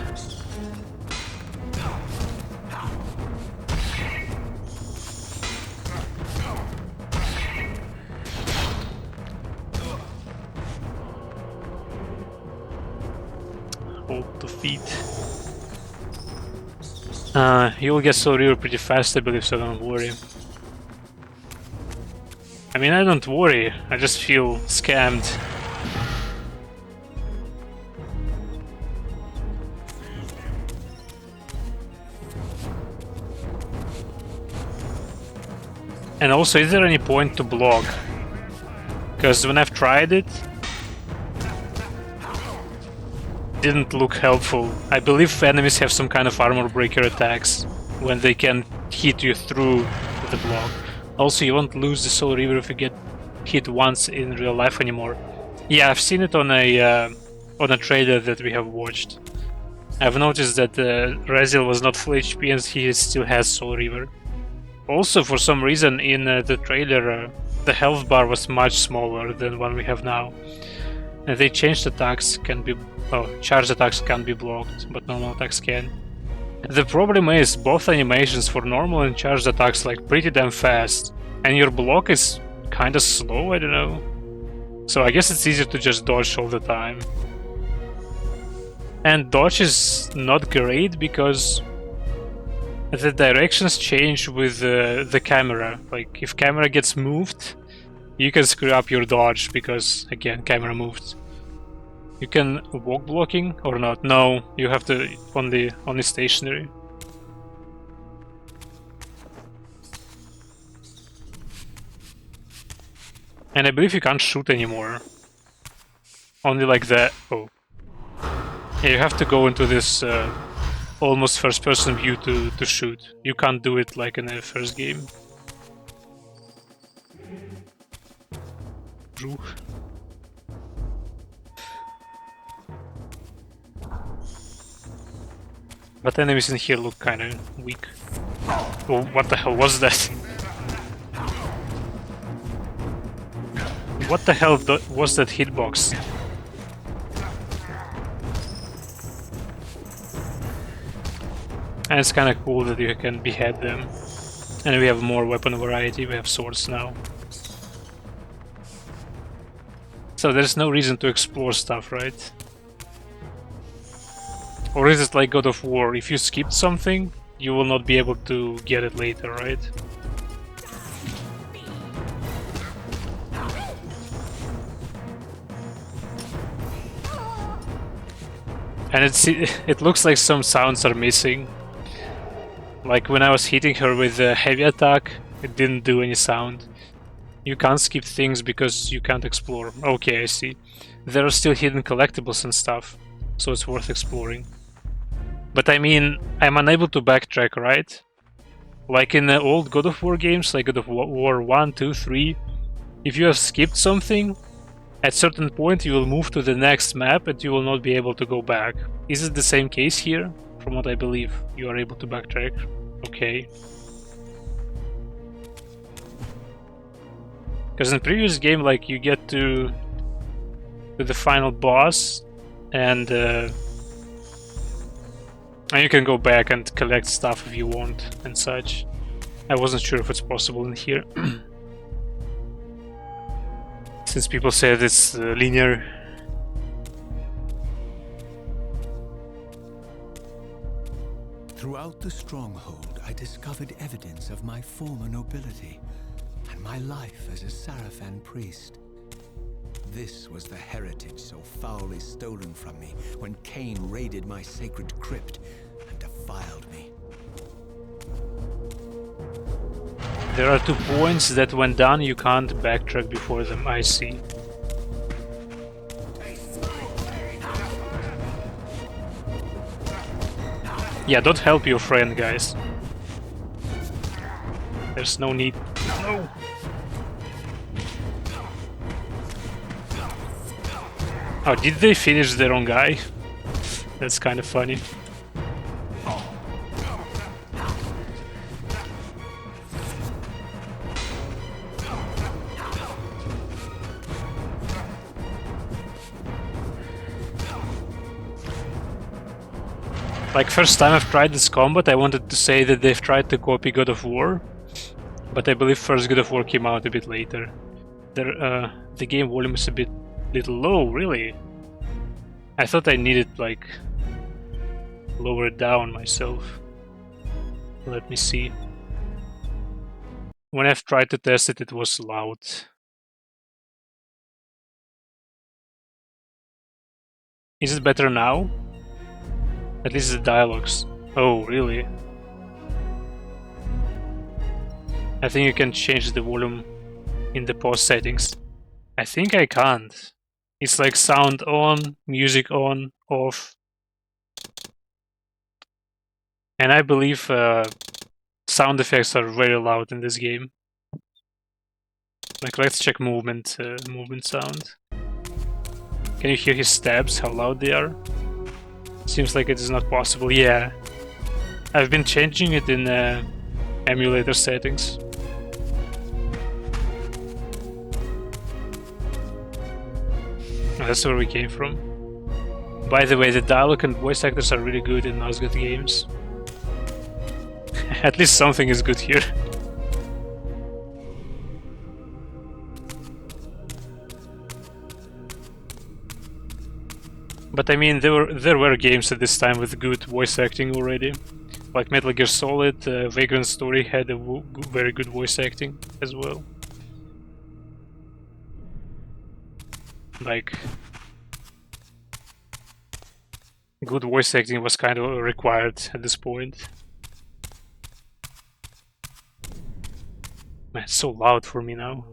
Hold the feet. You'll get Soul Reaver pretty fast, I believe, so don't worry. I mean, I don't worry, I just feel scammed. And also, is there any point to block? Because when I've tried it, didn't look helpful. I believe enemies have some kind of armor breaker attacks when they can hit you through the block. Also, you won't lose the Soul Reaver if you get hit once in real life anymore. Yeah, I've seen it on a trailer that we have watched. I've noticed that Raziel was not full HP and he still has Soul Reaver. Also, for some reason, in the trailer, the health bar was much smaller than one we have now. And they changed attacks can be... oh, charged attacks can be blocked, but normal attacks can. The problem is, both animations for normal and charged attacks like pretty damn fast, and your block is kinda slow, I don't know. So I guess it's easier to just dodge all the time. And dodge is not great because the directions change with the camera. Like, if camera gets moved, you can screw up your dodge because, again, camera moved. You can walk blocking or not? No, you have to only stationary. And I believe you can't shoot anymore. Only like that. Oh. Yeah, you have to go into this almost first-person view to shoot. You can't do it like in the first game. But enemies in here look kinda weak. Oh, what the hell was that? What the hell was that hitbox? And it's kinda cool that you can behead them. And we have more weapon variety, we have swords now. So there's no reason to explore stuff, right? Or is it like God of War? If you skipped something, you will not be able to get it later, right? And it looks like some sounds are missing. Like when I was hitting her with a heavy attack, it didn't do any sound. You can't skip things because you can't explore. Okay, I see. There are still hidden collectibles and stuff, so it's worth exploring. But I mean, I'm unable to backtrack, right? Like in the old God of War games, like God of War 1, 2, 3, if you have skipped something, at certain point you will move to the next map and you will not be able to go back. Is it the same case here? From what I believe, you are able to backtrack. Okay. Because in previous game, like, you get to the final boss and you can go back and collect stuff if you want and such. I wasn't sure if it's possible in here. Since people said it's linear. Throughout the stronghold, I discovered evidence of my former nobility and my life as a Sarafan priest. This was the heritage so foully stolen from me when Cain raided my sacred crypt and defiled me. There are 2 points that when done you can't backtrack before them, I see. Yeah, don't help your friend, guys. There's no need. No! Oh, did they finish their own guy? That's kind of funny. Like, first time I've tried this combat, I wanted to say that they've tried to copy God of War, but I believe first God of War came out a bit later. The game volume is a little low, really. I thought I needed, like, lower it down myself. Let me see. When I've tried to test it, it was loud. Is it better now? At least the dialogues. Oh, really? I think you can change the volume in the pause settings. I think I can't. It's like sound on, music on, off. And I believe sound effects are very loud in this game. Like, let's check movement sound. Can you hear his stabs, how loud they are? Seems like it is not possible. Yeah, I've been changing it in emulator settings. That's where we came from. By the way, the dialogue and voice actors are really good in Nosgood games. At least something is good here. But I mean, there were games at this time with good voice acting already. Like Metal Gear Solid, Vagrant Story had a very good voice acting as well. Like, good voice acting was kind of required at this point. Man, it's so loud for me now.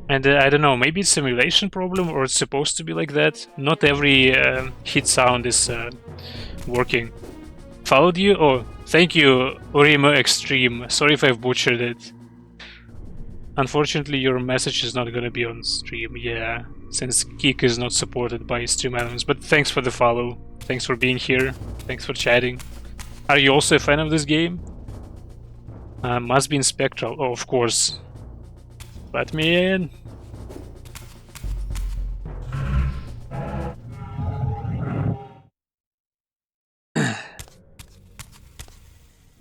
And I don't know, maybe it's a simulation problem or it's supposed to be like that. Not every hit sound is working. Followed you? Oh, thank you, Orima Extreme. Sorry if I've butchered it. Unfortunately, your message is not gonna be on stream, yeah, since Geek is not supported by stream elements. But thanks for the follow. Thanks for being here. Thanks for chatting. Are you also a fan of this game? Must be in Spectral. Oh, of course. Let me in.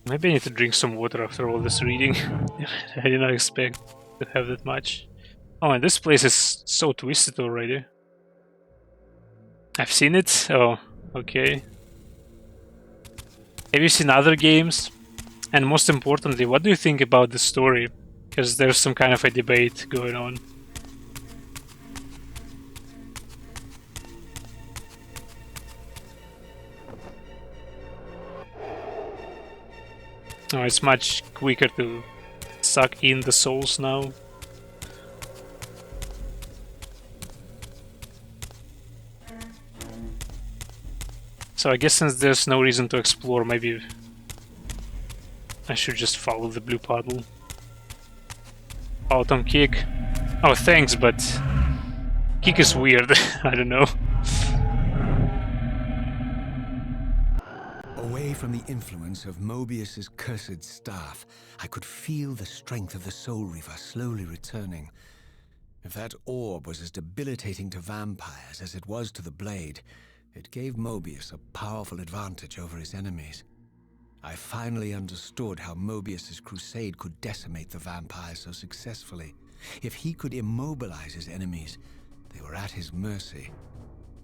Maybe I need to drink some water after all this reading. I did not expect to have that much. Oh, and this place is so twisted already. I've seen it? Oh, okay. Have you seen other games? And most importantly, what do you think about the story? Because there's some kind of a debate going on. Oh, it's much quicker to suck in the souls now. So I guess since there's no reason to explore, maybe I should just follow the blue puddle. Out on Kick. Oh, thanks, but Kick is weird. I don't know. Away from the influence of Mobius's cursed staff, I could feel the strength of the Soul Reaver slowly returning. If that orb was as debilitating to vampires as it was to the blade, it gave Mobius a powerful advantage over his enemies. I finally understood how Mobius's crusade could decimate the vampires so successfully. If he could immobilize his enemies, they were at his mercy.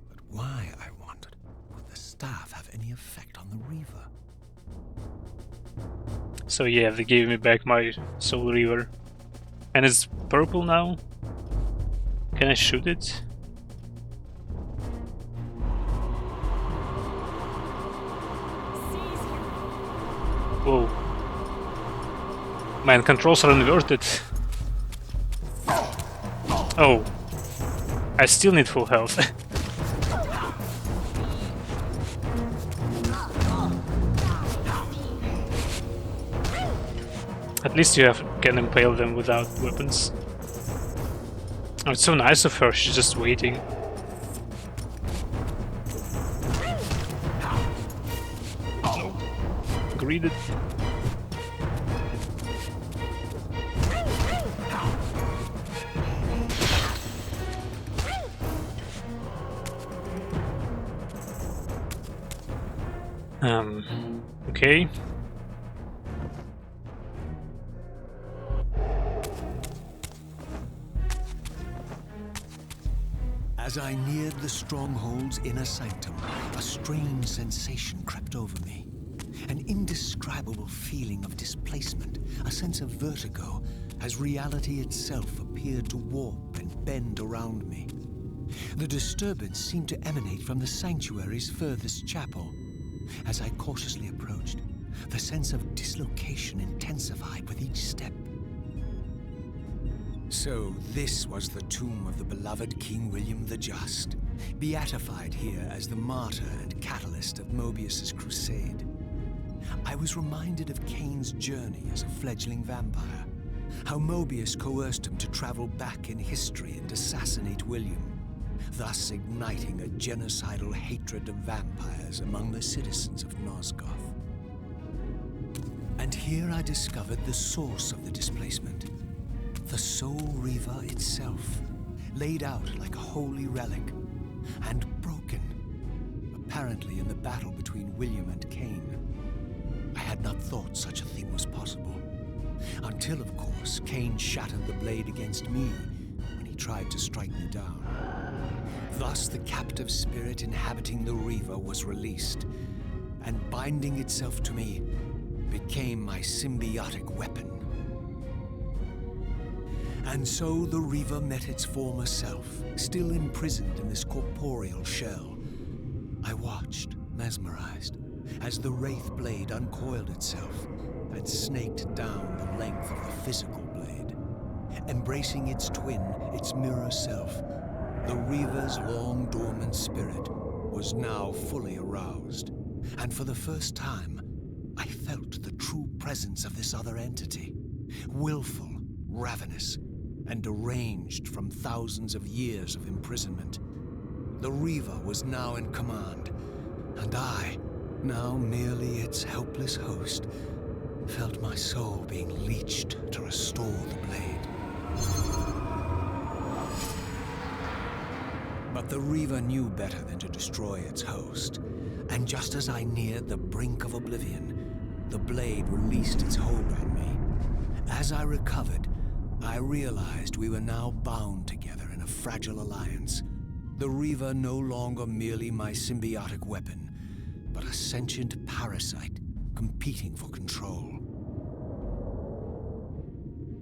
But why, I wondered, would the staff have any effect on the Reaver? So yeah, they gave me back my Soul Reaver. And it's purple now? Can I shoot it? Whoa. Man, controls are inverted. Oh. I still need full health. At least you can impale them without weapons. Oh, it's so nice of her, she's just waiting. No. Greeted. Okay. As I neared the Stronghold's inner sanctum, a strange sensation crept over me. An indescribable feeling of displacement, a sense of vertigo, as reality itself appeared to warp and bend around me. The disturbance seemed to emanate from the sanctuary's furthest chapel. As I cautiously approached, the sense of dislocation intensified with each step. So this was the tomb of the beloved King William the Just, beatified here as the martyr and catalyst of Mobius's crusade. I was reminded of Cain's journey as a fledgling vampire, how Mobius coerced him to travel back in history and assassinate William, thus igniting a genocidal hatred of vampires among the citizens of Nosgoth. And here I discovered the source of the displacement. The Soul Reaver itself, laid out like a holy relic, and broken, apparently in the battle between William and Cain. I had not thought such a thing was possible, until, of course, Cain shattered the blade against me when he tried to strike me down. Thus, the captive spirit inhabiting the Reaver was released, and binding itself to me became my symbiotic weapon. And so the Reaver met its former self, still imprisoned in this corporeal shell. I watched, mesmerized, as the Wraith blade uncoiled itself and snaked down the length of the physical blade. embracing its twin, its mirror self. The Reaver's long dormant spirit was now fully aroused, and for the first time, I felt the true presence of this other entity, willful, ravenous, and deranged from thousands of years of imprisonment. The Reaver was now in command, and I, now merely its helpless host, felt my soul being leeched to restore the blade. But the Reaver knew better than to destroy its host, and just as I neared the brink of oblivion, the blade released its hold on me. As I recovered, I realized we were now bound together in a fragile alliance. The Reaver no longer merely my symbiotic weapon, but a sentient parasite competing for control.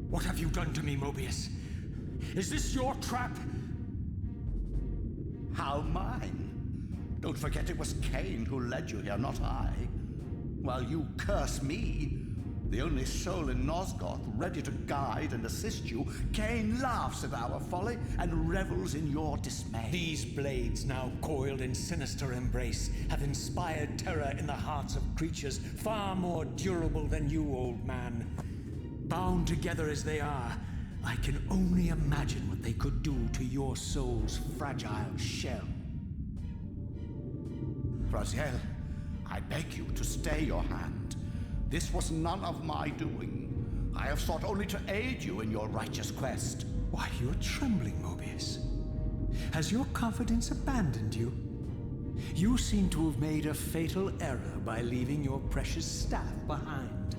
What have you done to me, Mobius? Is this your trap? How mine? Don't forget it was Cain who led you here, not I. While you curse me, the only soul in Nosgoth ready to guide and assist you, Cain laughs at our folly and revels in your dismay. These blades, now coiled in sinister embrace, have inspired terror in the hearts of creatures far more durable than you, old man. Bound together as they are, I can only imagine what they could do to your soul's fragile shell. Raziel, I beg you to stay your hand. This was none of my doing. I have sought only to aid you in your righteous quest. Why, you're trembling, Mobius. Has your confidence abandoned you? You seem to have made a fatal error by leaving your precious staff behind.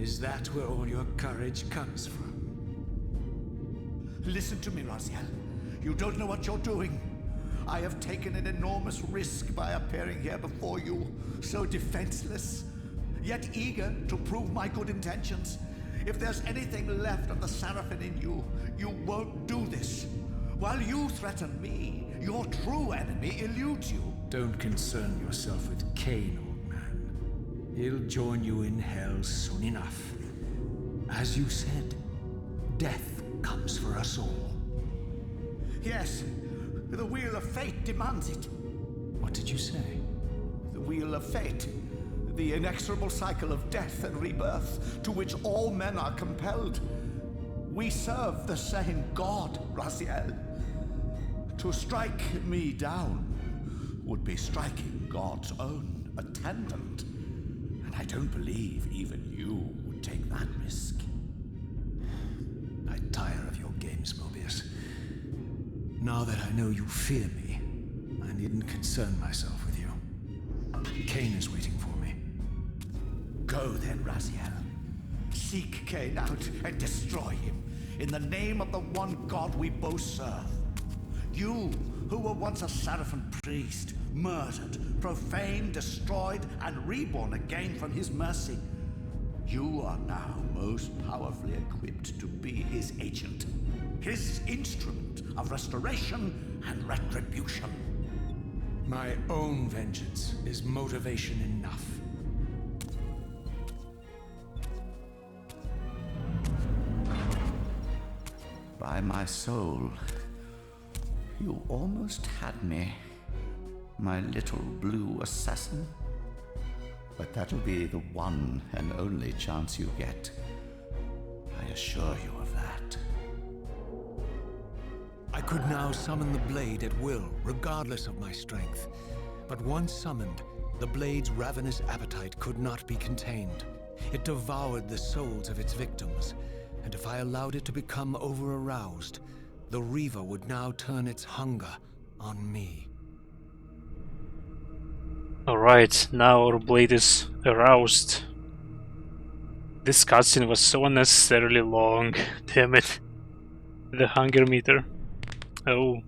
Is that where all your courage comes from? Listen to me, Raziel. You don't know what you're doing. I have taken an enormous risk by appearing here before you, so defenseless, yet eager to prove my good intentions. If there's anything left of the Sarafan in you, you won't do this. While you threaten me, your true enemy eludes you. Don't concern yourself with Cain, old man. He'll join you in hell soon enough. As you said, death comes for us all. Yes, the wheel of fate demands it. What did you say? The wheel of fate. The inexorable cycle of death and rebirth to which all men are compelled. We serve the same God, Raziel. To strike me down would be striking God's own attendant. And I don't believe even you would take that risk. I tire of your games, Mobius. Now that I know you fear me, I needn't concern myself with you. Cain is waiting for me. Go then, Raziel. Seek Cain out and destroy him in the name of the one God we both serve. You, who were once a Sarafan priest, murdered, profaned, destroyed, and reborn again from his mercy. You are now most powerfully equipped to be his agent, his instrument of restoration and retribution. My own vengeance is motivation enough. By my soul, you almost had me, my little blue assassin. But that'll be the one and only chance you get. I assure you of that. I could now summon the blade at will, regardless of my strength. But once summoned, the blade's ravenous appetite could not be contained. It devoured the souls of its victims, and if I allowed it to become over-aroused, the Reaver would now turn its hunger on me. Alright, now our blade is aroused. This cutscene was so unnecessarily long. Damn it. The hunger meter. Oh.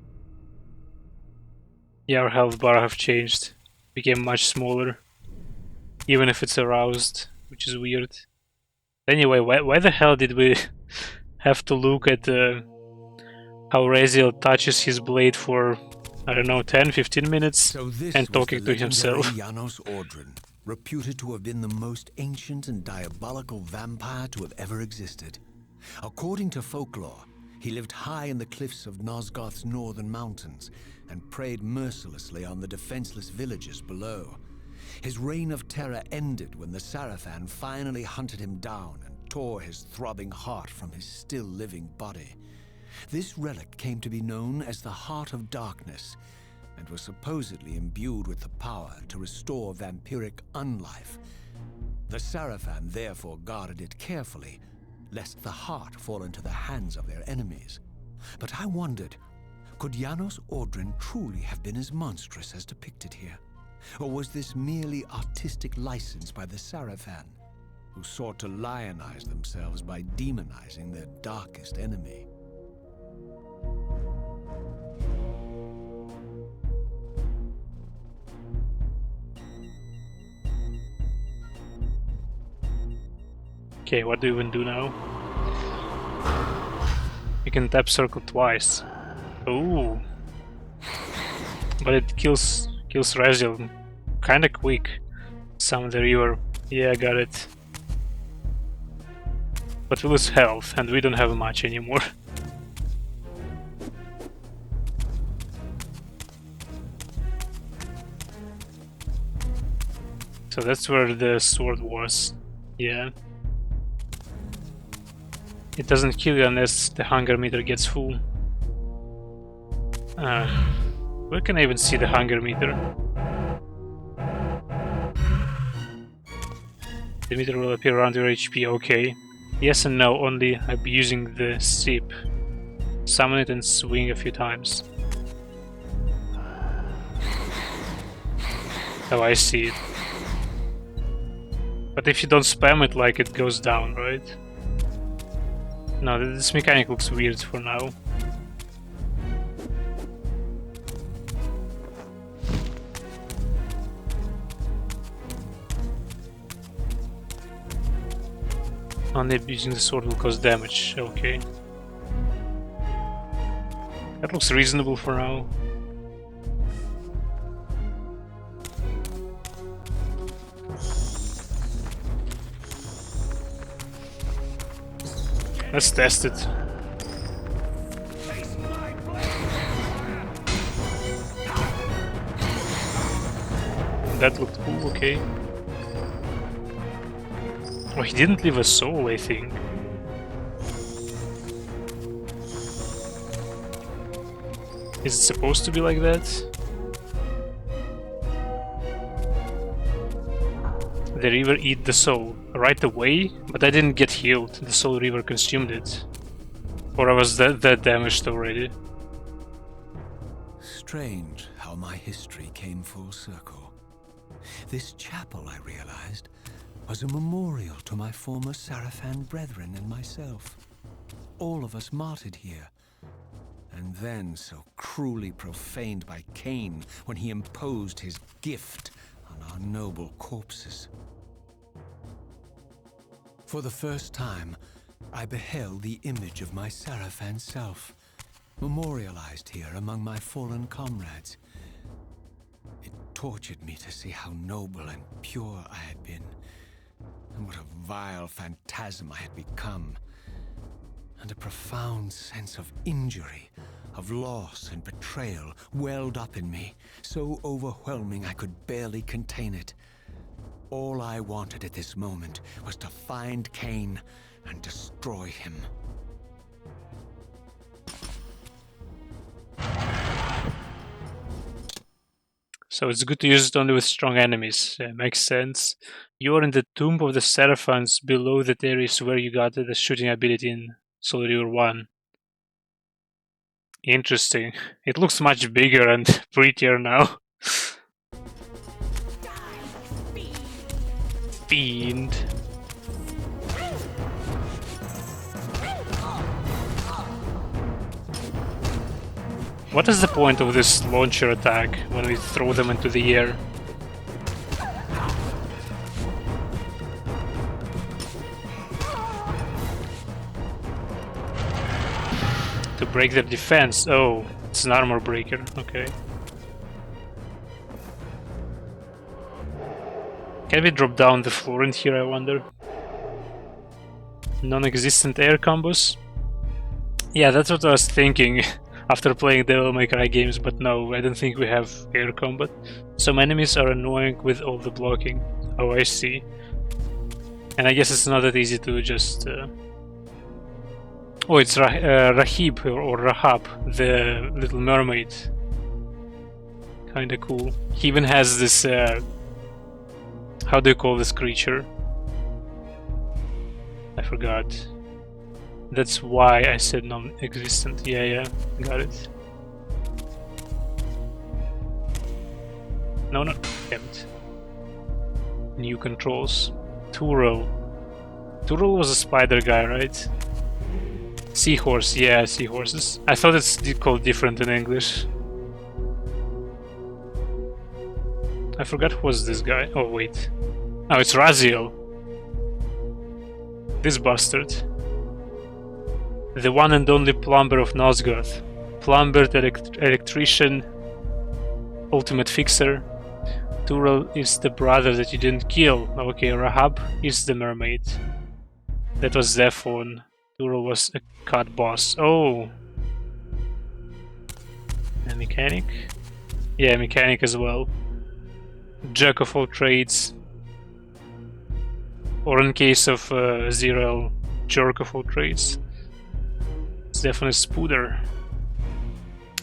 Yeah, our health bar have changed. Became much smaller. Even if it's aroused, which is weird. Anyway, why the hell did we have to look at how Raziel touches his blade for, I don't know, 10-15 minutes and talking to himself? Janos Ordrin, reputed to have been the most ancient and diabolical vampire to have ever existed. According to folklore, he lived high in the cliffs of Nosgoth's northern mountains and preyed mercilessly on the defenseless villages below. His reign of terror ended when the Sarafan finally hunted him down and tore his throbbing heart from his still-living body. This relic came to be known as the Heart of Darkness, and was supposedly imbued with the power to restore vampiric unlife. The Sarafan therefore guarded it carefully, lest the heart fall into the hands of their enemies. But I wondered, could Janos Ordrin truly have been as monstrous as depicted here? Or was this merely artistic license by the Sarafan, who sought to lionize themselves by demonizing their darkest enemy? Okay, what do you even do now? You can tap circle twice. Ooh. But it kills Raziel kinda quick. Summon the Reaver. Yeah, I got it. But we lose health, and we don't have much anymore. So that's where the sword was. Yeah. It doesn't kill you unless the hunger meter gets full. Where can I even see the hunger meter? The meter will appear around your HP, okay. Yes and no, only abusing the sip. Summon it and swing a few times. Oh, I see it. But if you don't spam it, like, it goes down, right? No, this mechanic looks weird for now. Only abusing the sword will cause damage, okay. That looks reasonable for now. Let's test it. That looked cool, okay. Oh, he didn't leave a soul, I think. Is it supposed to be like that? The Reaver eat the soul right away, but I didn't get healed. The Soul Reaver consumed it. Or I was that damaged already. Strange how my history came full circle. This chapel, I realized, was a memorial to my former Sarafan brethren and myself. All of us martyred here, and then so cruelly profaned by Cain when he imposed his gift on our noble corpses. For the first time, I beheld the image of my Sarafan self, memorialized here among my fallen comrades. It tortured me to see how noble and pure I had been, and what a vile phantasm I had become, and a profound sense of injury, of loss and betrayal welled up in me, so overwhelming I could barely contain it. All I wanted at this moment was to find Cain and destroy him. So it's good to use it only with strong enemies. Makes sense. You are in the Tomb of the Seraphans, below the terrace where you got the shooting ability in Soul Reaver 1. Interesting. It looks much bigger and prettier now. Fiend. What is the point of this launcher attack when we throw them into the air? To break their defense. Oh, it's an armor breaker. Okay. Can we drop down the floor in here, I wonder? Non-existent air combos. Yeah, that's what I was thinking after playing Devil May Cry games, but no, I don't think we have air combat. Some enemies are annoying with all the blocking. Oh, I see. And I guess it's not that easy to just... Oh, it's Rahib or Rahab, the little mermaid. Kinda cool. He even has this... how do you call this creature? I forgot. That's why I said non-existent. Yeah, got it. No, damn it. New controls. Turel. Turel was a spider guy, right? Seahorse, yeah, seahorses. I thought it's called different in English. I forgot who was this guy. Oh, wait. Oh, it's Raziel. This bastard. The one and only plumber of Nosgoth. Plumber, electrician, ultimate fixer. Turel is the brother that you didn't kill. Okay, Rahab is the mermaid. That was Zephon. Turel was a cut boss. Oh! A mechanic? Yeah, mechanic as well. Jack of all trades. Or in case of Zero, jerk of all trades. It's definitely Spooder.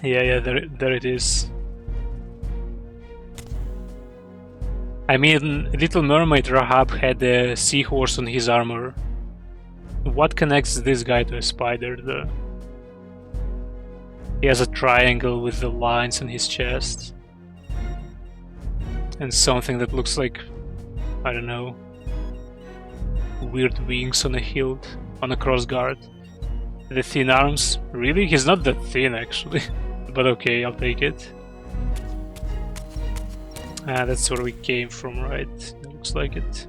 Yeah, there it is. I mean, Little Mermaid Rahab had a seahorse on his armor. What connects this guy to a spider, though? He has a triangle with the lines on his chest. And something that looks like, I don't know, weird wings on a hilt, on a crossguard. The thin arms? Really? He's not that thin, actually. But okay, I'll take it. That's where we came from, right? It looks like it.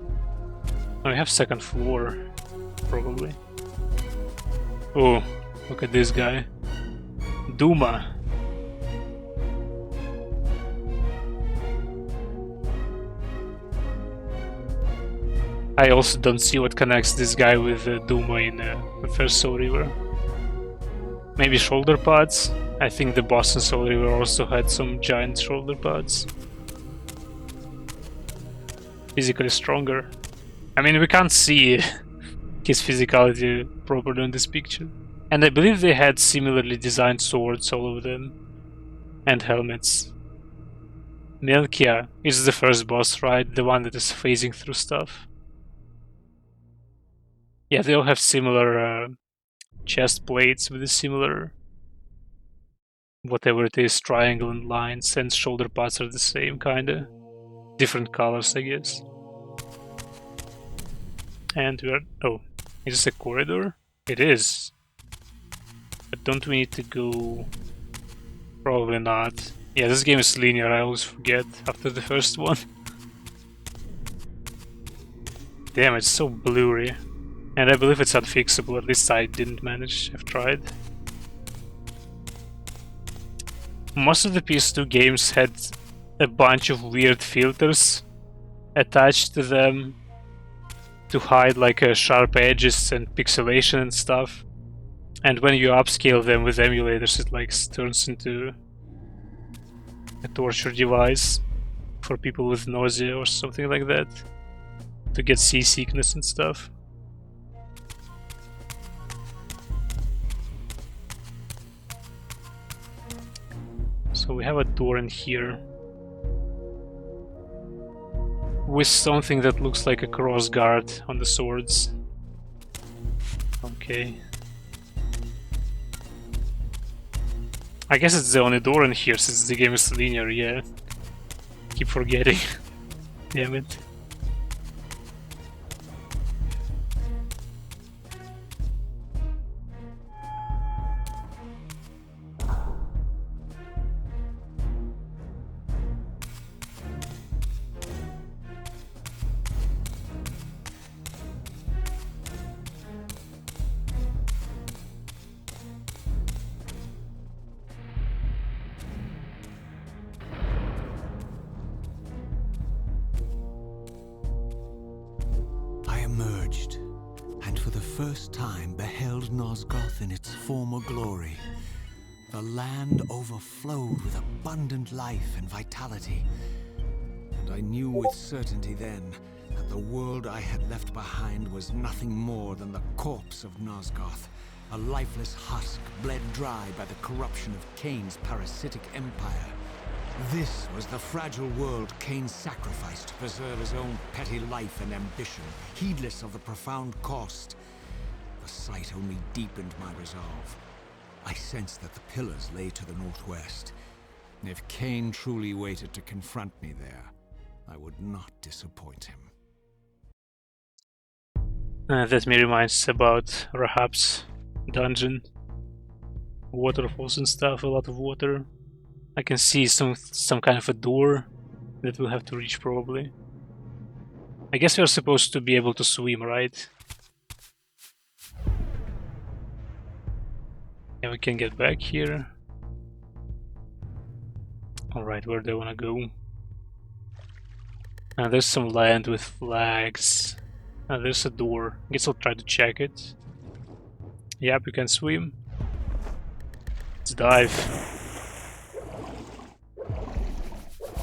Oh, we have second floor, probably. Oh, look at this guy. Duma. I also don't see what connects this guy with Duma in the first Soul Reaver. Maybe shoulder pads? I think the boss in Soul Reaver also had some giant shoulder pads. Physically stronger. I mean, we can't see his physicality properly in this picture. And I believe they had similarly designed swords, all of them. And helmets. Melkia is the first boss, right? The one that is phasing through stuff. Yeah, they all have similar chest plates with a similar... whatever it is, triangle and lines, and shoulder pads are the same, kinda. Different colors, I guess. And we're... oh, is this a corridor? It is. But don't we need to go... probably not. Yeah, this game is linear, I always forget after the first one. Damn, it's so blurry. And I believe it's unfixable, at least I didn't manage, I've tried. Most of the PS2 games had a bunch of weird filters attached to them to hide like sharp edges and pixelation and stuff. And when you upscale them with emulators, it like turns into a torture device for people with nausea or something like that, to get seasickness and stuff. So we have a door in here with something that looks like a cross guard on the swords. Okay. I guess it's the only door in here since the game is linear, yeah. Keep forgetting. Damn it. and for the first time beheld Nosgoth in its former glory. The land overflowed with abundant life and vitality, and I knew with certainty then that the world I had left behind was nothing more than the corpse of Nosgoth, a lifeless husk bled dry by the corruption of Kain's parasitic empire. This was the fragile world Kain sacrificed to preserve his own petty life and ambition, heedless of the profound cost. The sight only deepened my resolve. I sensed that the pillars lay to the northwest. If Kain truly waited to confront me there, I would not disappoint him. That me reminds about Rahab's dungeon. Waterfalls and stuff, a lot of water. I can see some kind of a door that we'll have to reach probably. I guess we're supposed to be able to swim, right? Yeah, we can get back here. Alright, where do I wanna go? There's some land with flags. There's a door. I guess I'll try to check it. Yep, you can swim. Let's dive.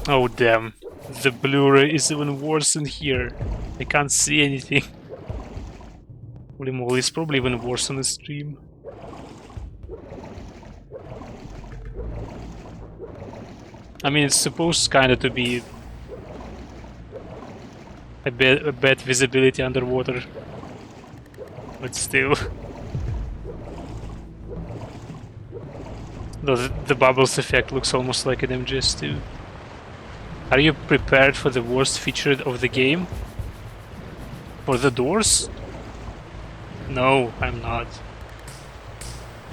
Oh damn, the Blu-ray is even worse in here. I can't see anything. Holy moly, it's probably even worse on the stream. I mean, it's supposed kinda to be a bad visibility underwater, but still. The bubbles effect looks almost like an MGS2. Are you prepared for the worst feature of the game? For the doors? No, I'm not.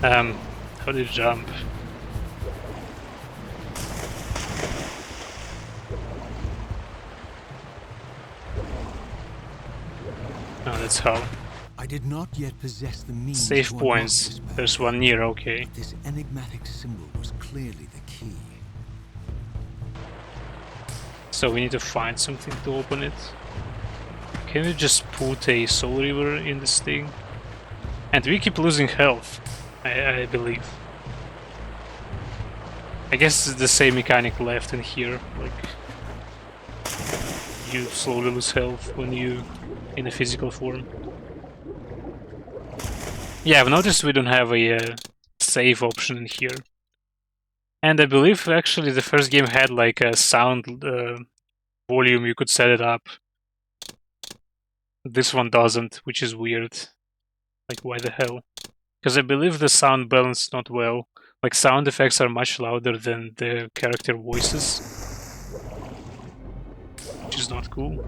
How do you jump? Oh, that's how. I did not yet possess the means Save to points. unlock this There's barrier, one near, okay. but this enigmatic symbol was clearly the key. So we need to find something to open it. Can we just put a Soul Reaver in this thing? And we keep losing health, I believe. I guess it's the same mechanic left in here, like you slowly lose health when you in a physical form. Yeah, I've noticed we don't have a save option in here. And I believe actually the first game had like a sound volume, you could set it up. This one doesn't, which is weird. Like, why the hell? Because I believe the sound balanced not well. Like, sound effects are much louder than the character voices, which is not cool.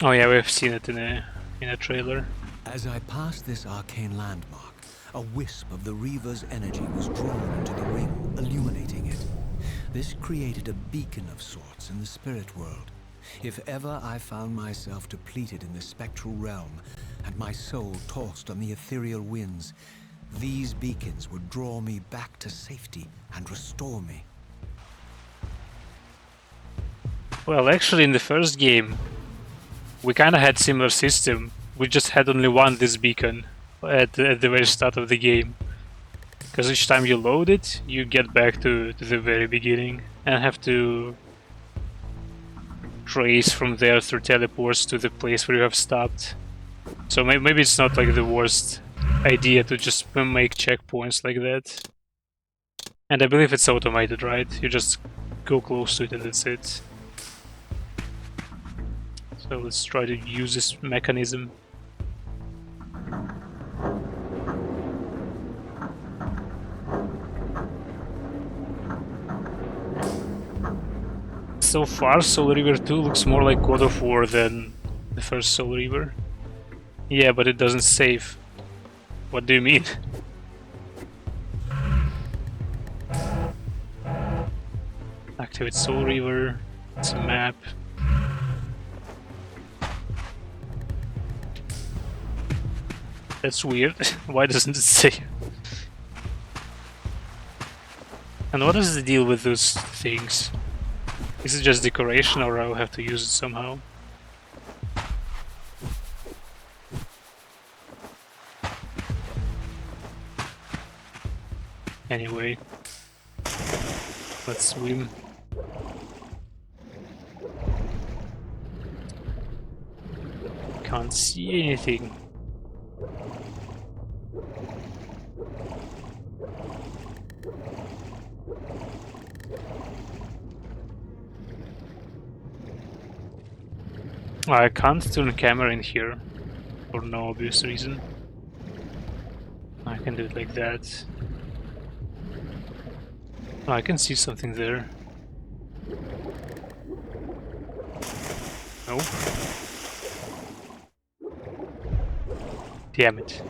Oh yeah, we've seen it in a trailer. As I passed this arcane landmark, a wisp of the Reaver's energy was drawn into the ring, illuminating it. This created a beacon of sorts in the spirit world. If ever I found myself depleted in the spectral realm, and my soul tossed on the ethereal winds, these beacons would draw me back to safety and restore me. Well, actually in the first game, we kinda had similar system. We just had only one this beacon at the very start of the game. Because each time you load it, you get back to the very beginning and have to trace from there through teleports to the place where you have stopped. So maybe it's not like the worst idea to just make checkpoints like that. And I believe it's automated, right? You just go close to it and that's it. So let's try to use this mechanism. So far, Soul Reaver 2 looks more like God of War than the first Soul Reaver. Yeah, but it doesn't save. What do you mean? Activate Soul Reaver. It's a map. That's weird. Why doesn't it save? And what is the deal with those things? Is it just decoration or I'll have to use it somehow? Anyway, let's swim. Can't see anything. I can't turn camera in here for no obvious reason. I can do it like that. Oh, I can see something there. Nope. Damn it.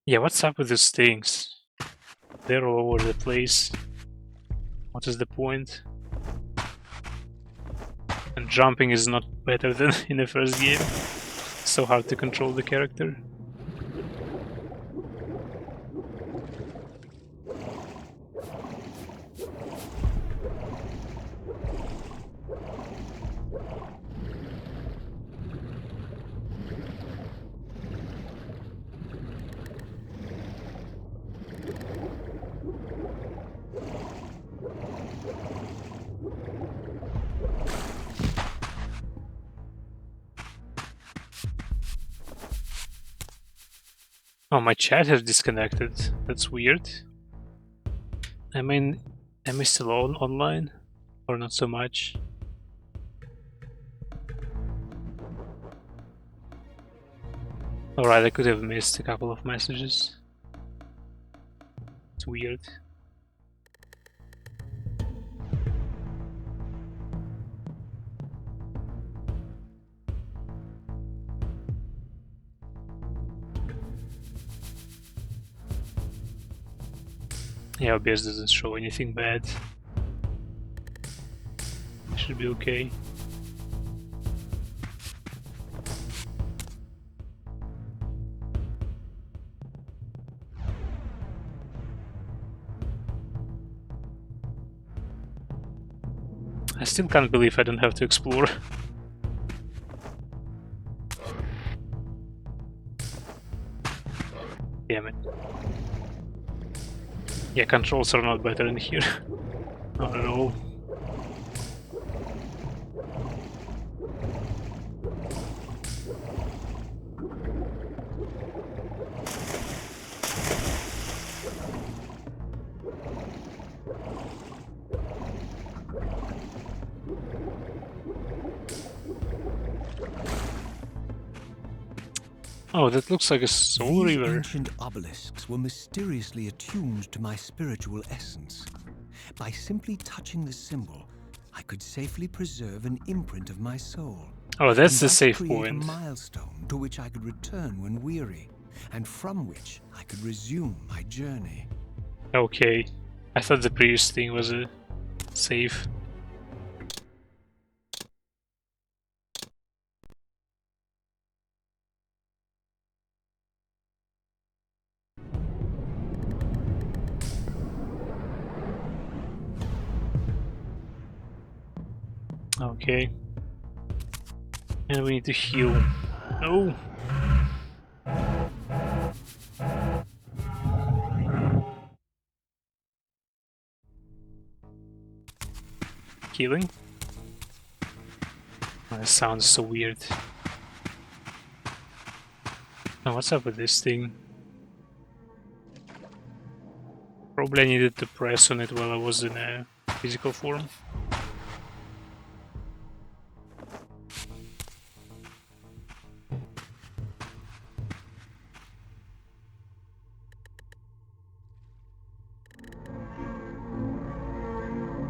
Yeah, what's up with these things? They're all over the place. What is the point? And jumping is not better than in the first game. So hard to control the character. Oh, my chat has disconnected. That's weird. I mean, am I still online? Or not so much? Alright, I could have missed a couple of messages. It's weird. Yeah, OBS doesn't show anything bad. Should be okay. I still can't believe I don't have to explore. Damn it. Yeah, controls are not better in here. Not at all. Oh, that looks like a Soul These Reaver. ancient obelisks were mysteriously attuned to my spiritual essence. By simply touching the symbol, I could safely preserve an imprint of my soul. Oh, that's and the thus safe create point. a milestone to which I could return when weary, and from which I could resume my journey. Okay. I thought the previous thing was a save. Okay. And we need to heal. No! Healing? Oh, that sounds so weird. Now what's up with this thing? Probably I needed to press on it while I was in a physical form.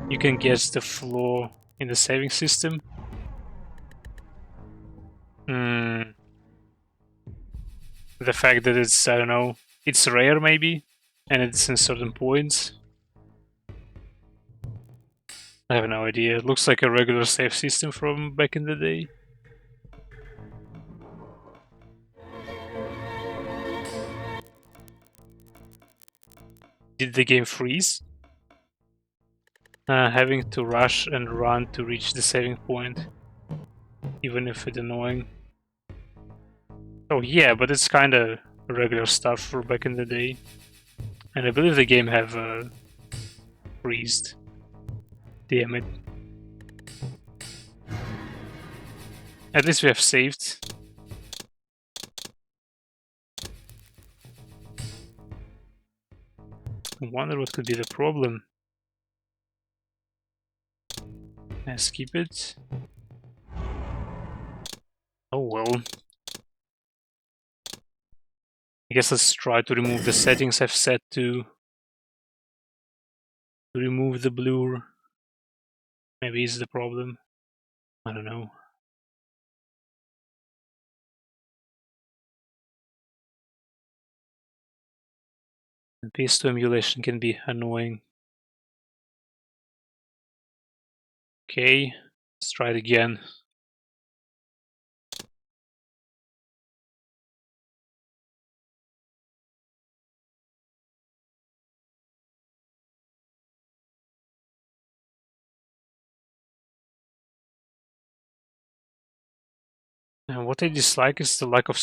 You can guess the flaw in the saving system. The fact that it's, I don't know, it's rare maybe, and it's in certain points. I have no idea. It looks like a regular save system from back in the day. Did the game freeze? Having to rush and run to reach the saving point, even if it's annoying. Oh yeah, but it's kinda regular stuff for back in the day. And I believe the game have freezed. Damn it. At least we have saved. I wonder what could be the problem. Let's skip it. Oh well. I guess let's try to remove the settings I've set to remove the blur. Maybe it's the problem. I don't know. And PS2 emulation can be annoying. Okay, let's try it again. And what I dislike is the lack of...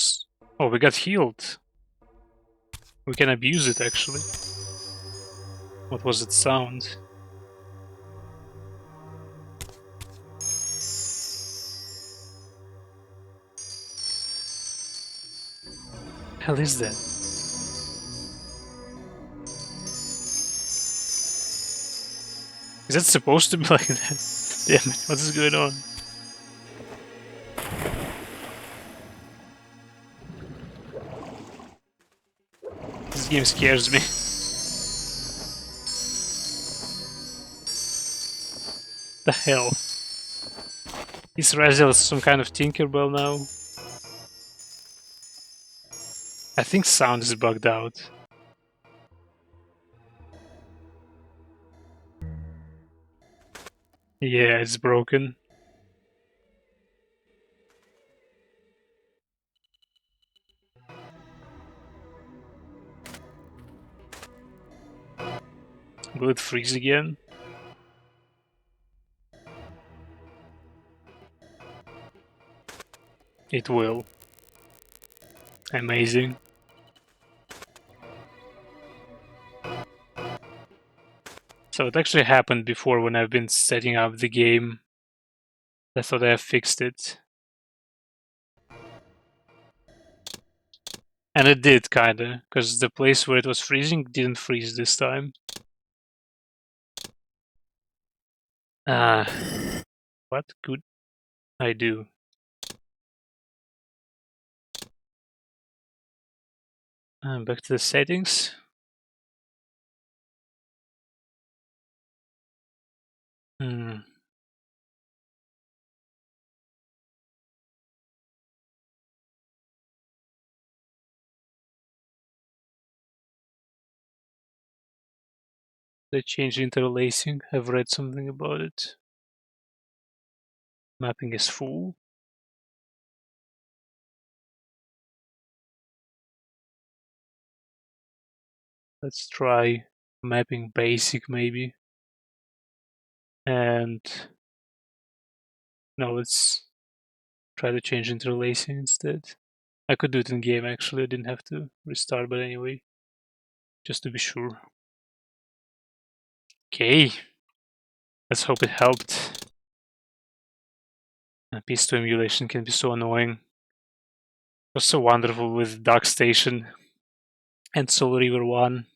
Oh, we got healed. We can abuse it, actually. What was that sound? Hell is that? Is that supposed to be like that? Damn it, what is going on? This game scares me. The hell? Is Raziel some kind of Tinkerbell now? I think sound is bugged out. Yeah, it's broken. Will it freeze again? It will. Amazing. So it actually happened before when I've been setting up the game. I thought I have fixed it. And it did, kinda, because the place where it was freezing didn't freeze this time. What could I do? Back to the settings. The change interlacing, I've read something about it. Mapping is full. Let's try mapping basic maybe. And no, let's try to change interlacing instead. I could do it in game actually, I didn't have to restart, but anyway, just to be sure. Okay, let's hope it helped. PS2 emulation can be so annoying. It was so wonderful with Dark Station and Soul Reaver 1.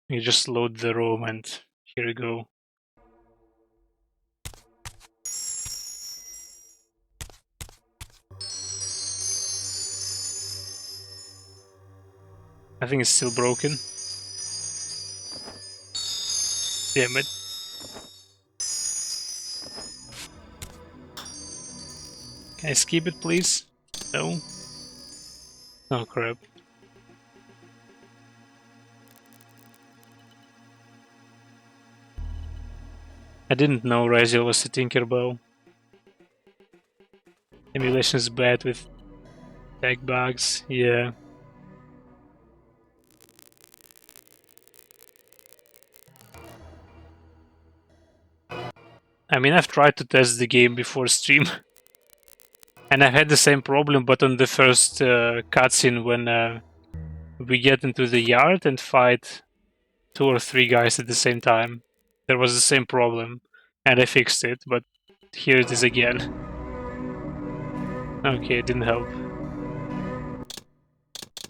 You just load the ROM and here you go. I think it's still broken. Damn it. Can I skip it, please? No? Oh crap. I didn't know Raziel was a Tinkerbell. Emulation is bad with tag bugs, yeah. I mean, I've tried to test the game before stream, and I've had the same problem, but on the first cutscene when we get into the yard and fight 2 or 3 guys at the same time. There was the same problem, and I fixed it, but here it is again. Okay, it didn't help.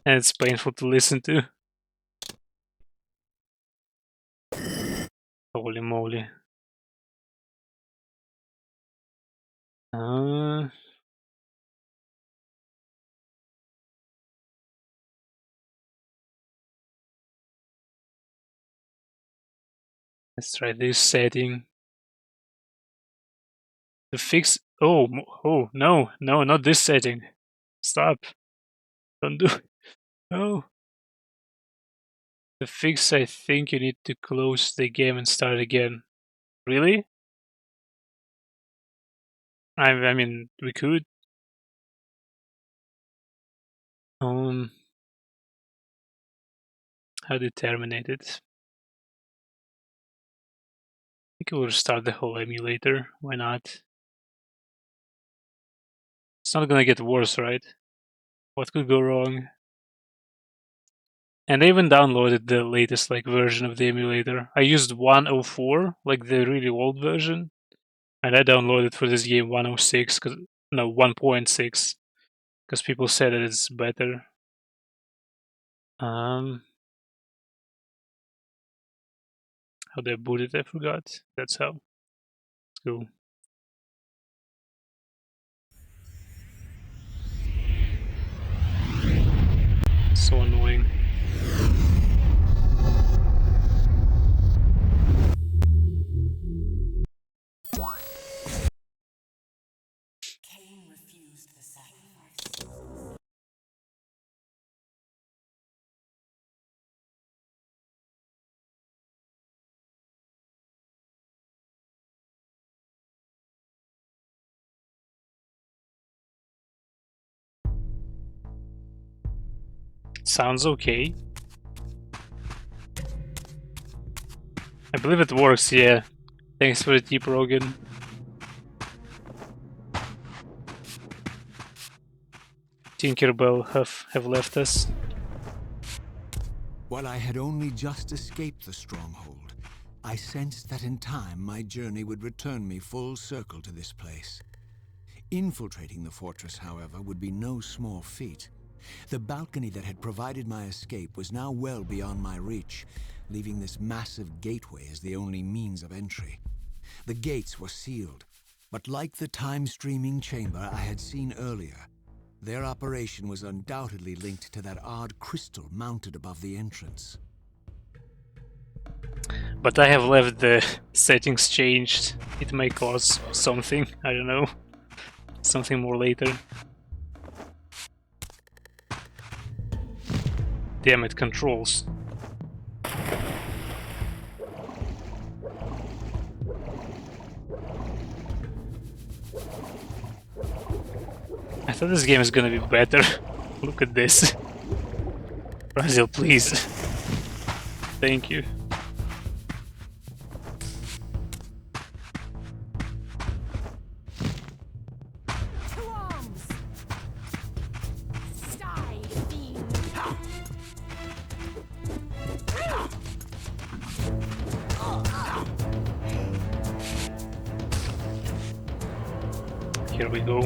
And it's painful to listen to. Holy moly. Let's try this setting. The fix... Oh, no, not this setting. Stop. Don't do it. No. The fix, I think you need to close the game and start again. Really? I mean, we could. How do you terminate it? I think we'll restart the whole emulator. Why not? It's not gonna get worse, right? What could go wrong? And I even downloaded the latest version of the emulator. I used 1.04, like the really old version, and I downloaded for this game 1.06, no 1.6, because people said that it's better. How do I boot it? I forgot. That's how. Let's go. So annoying. Sounds okay. I believe it works, yeah. Thanks for the tip, Rauguen. Tinkerbell have left us. While I had only just escaped the stronghold, I sensed that in time my journey would return me full circle to this place. Infiltrating the fortress, however, would be no small feat. The balcony that had provided my escape was now well beyond my reach, leaving this massive gateway as the only means of entry. The gates were sealed, but like the time-streaming chamber I had seen earlier, their operation was undoubtedly linked to that odd crystal mounted above the entrance. But I have left the settings changed. It may cause something, I don't know. Something more later. Damn it, controls. I thought this game is gonna be better. Look at this. Raziel, please. Thank you. Here we go.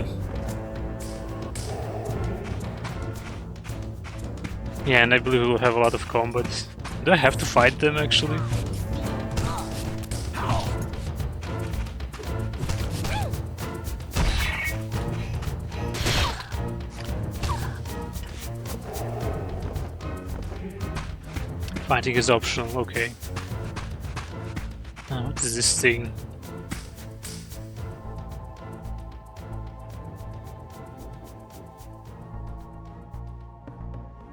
Yeah, and I believe we'll have a lot of combat. Do I have to fight them, actually? Fighting is optional, okay. What is this thing?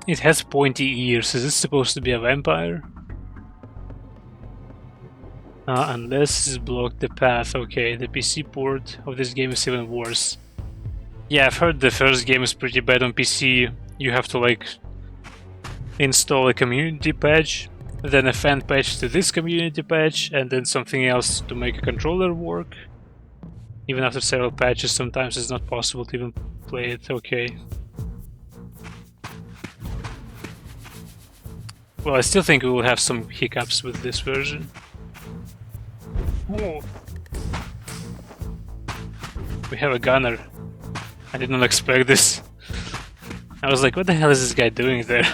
It has pointy ears. Is this supposed to be a vampire? Unless it's blocked the path. Okay, the PC port of this game is even worse. Yeah, I've heard the first game is pretty bad on PC. You have to install a community patch, then a fan patch to this community patch, and then something else to make a controller work. Even after several patches, sometimes it's not possible to even play it. Okay. Well, I still think we will have some hiccups with this version. Whoa. We have a gunner. I did not expect this. I was like, what the hell is this guy doing there?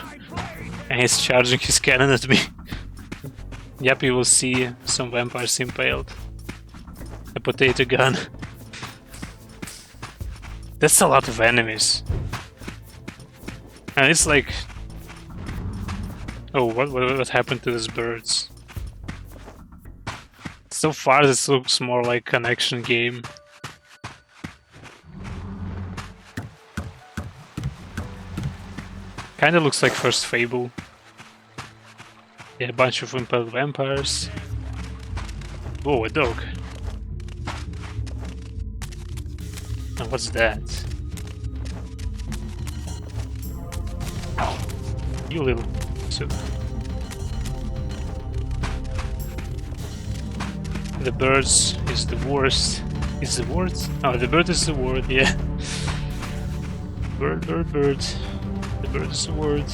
And he's charging his cannon at me. Yep, you will see some vampires impaled. A potato gun. That's a lot of enemies. And it's like... Oh, what happened to these birds? So far this looks more like an action game. Kinda looks like first Fable. Yeah, a bunch of impaled vampires. Whoa, a dog. And what's that? You little... So... The birds is the worst. Is the word? Oh, the bird is the word, yeah. Bird. The bird is the word.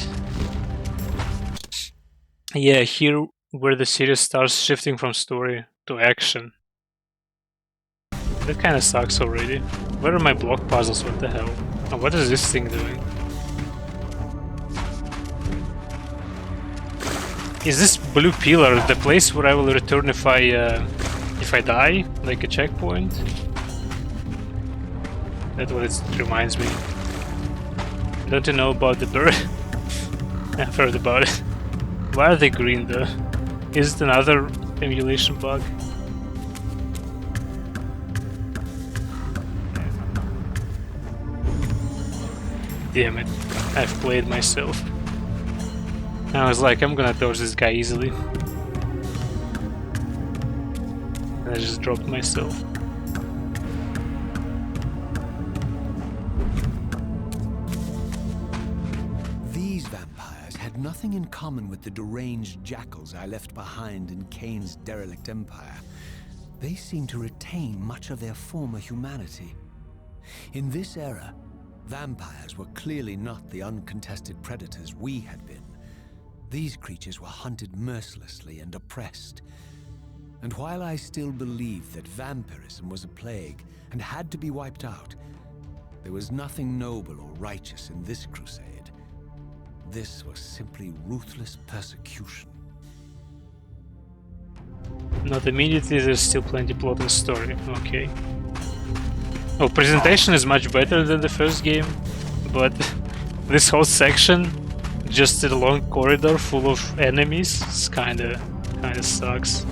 Yeah, here where the series starts shifting from story to action. That kinda sucks already. Where are my block puzzles? What the hell? Oh, what is this thing doing? Is this blue pillar the place where I will return if I die? Like a checkpoint? That's what it reminds me. Don't you know about the bird? I've heard about it. Why are they green though? Is it another emulation bug? Damn it, I've played myself. I was like, I'm gonna dodge this guy easily. And I just dropped myself. These vampires had nothing in common with the deranged jackals I left behind in Kain's derelict empire. They seemed to retain much of their former humanity. In this era, vampires were clearly not the uncontested predators we had been. These creatures were hunted mercilessly and oppressed. And while I still believed that vampirism was a plague and had to be wiped out, there was nothing noble or righteous in this crusade. This was simply ruthless persecution. Not immediately, there's still plenty plot and story. Okay. Oh, presentation is much better than the first game, but this whole section, just a long corridor full of enemies, it's kinda sucks.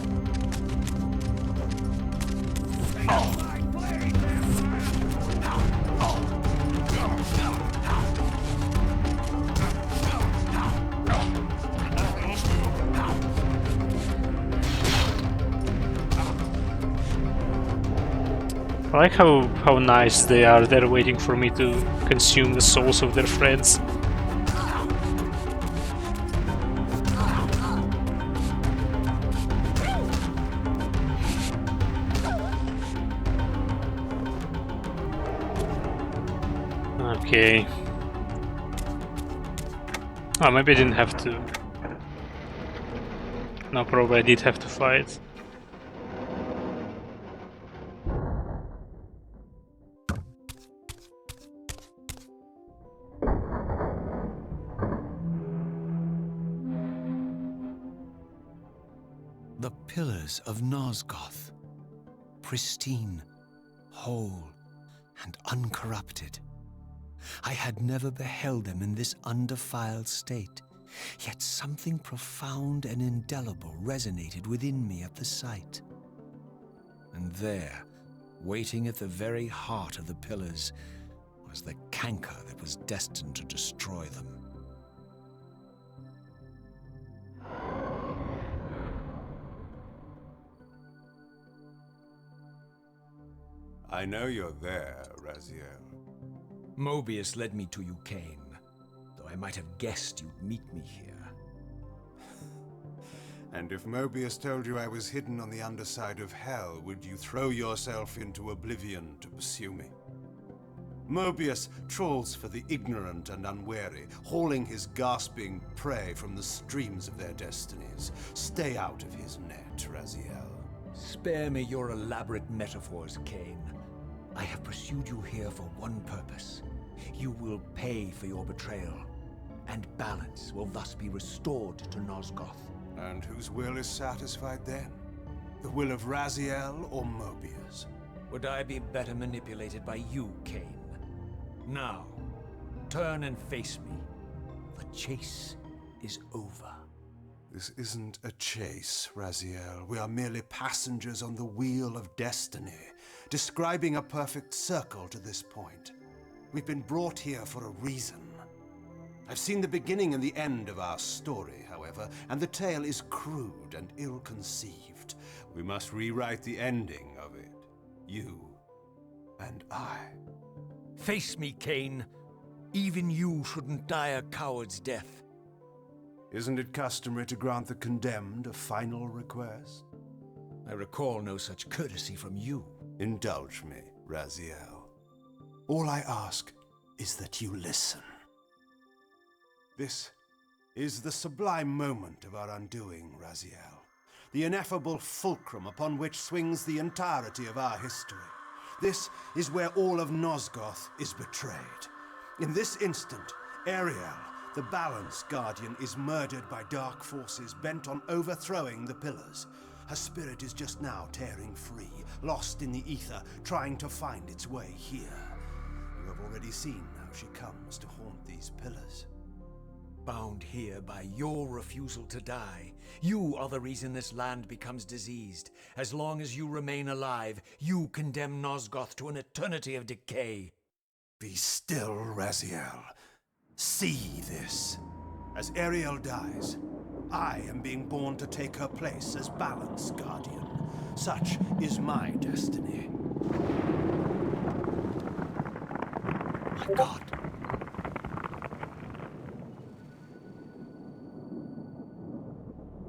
I like how nice they are. They're waiting for me to consume the souls of their friends. Okay. Oh, maybe I didn't have to. No, probably I did have to fight. The pillars of Nosgoth, pristine, whole, and uncorrupted. I had never beheld them in this undefiled state, yet something profound and indelible resonated within me at the sight. And there, waiting at the very heart of the pillars, was the canker that was destined to destroy them. I know you're there, Raziel. Mobius led me to you, Kain, though I might have guessed you'd meet me here. And if Mobius told you I was hidden on the underside of hell, would you throw yourself into oblivion to pursue me? Mobius trawls for the ignorant and unwary, hauling his gasping prey from the streams of their destinies. Stay out of his net, Raziel. Spare me your elaborate metaphors, Cain. I have pursued you here for one purpose. You will pay for your betrayal, and balance will thus be restored to Nosgoth. And whose will is satisfied then? The will of Raziel or Mobius? Would I be better manipulated by you, Cain? Now, turn and face me. The chase is over. This isn't a chase, Raziel. We are merely passengers on the wheel of destiny, describing a perfect circle to this point. We've been brought here for a reason. I've seen the beginning and the end of our story, however, and the tale is crude and ill-conceived. We must rewrite the ending of it. You and I. Face me, Cain. Even you shouldn't die a coward's death. Isn't it customary to grant the condemned a final request? I recall no such courtesy from you. Indulge me, Raziel. All I ask is that you listen. This is the sublime moment of our undoing, Raziel. The ineffable fulcrum upon which swings the entirety of our history. This is where all of Nosgoth is betrayed. In this instant, Ariel, the Balance Guardian, is murdered by dark forces bent on overthrowing the Pillars. Her spirit is just now tearing free, lost in the ether, trying to find its way here. You have already seen how she comes to haunt these Pillars. Bound here by your refusal to die. You are the reason this land becomes diseased. As long as you remain alive, you condemn Nosgoth to an eternity of decay. Be still, Raziel. See this. As Ariel dies, I am being born to take her place as Balance Guardian. Such is my destiny. My God.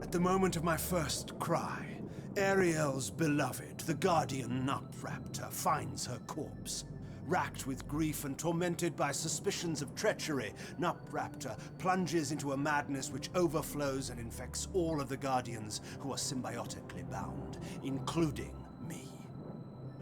At the moment of my first cry, Ariel's beloved, the Guardian Nutraptor, finds her corpse. Racked with grief and tormented by suspicions of treachery, Nutraptor plunges into a madness which overflows and infects all of the Guardians who are symbiotically bound, including me.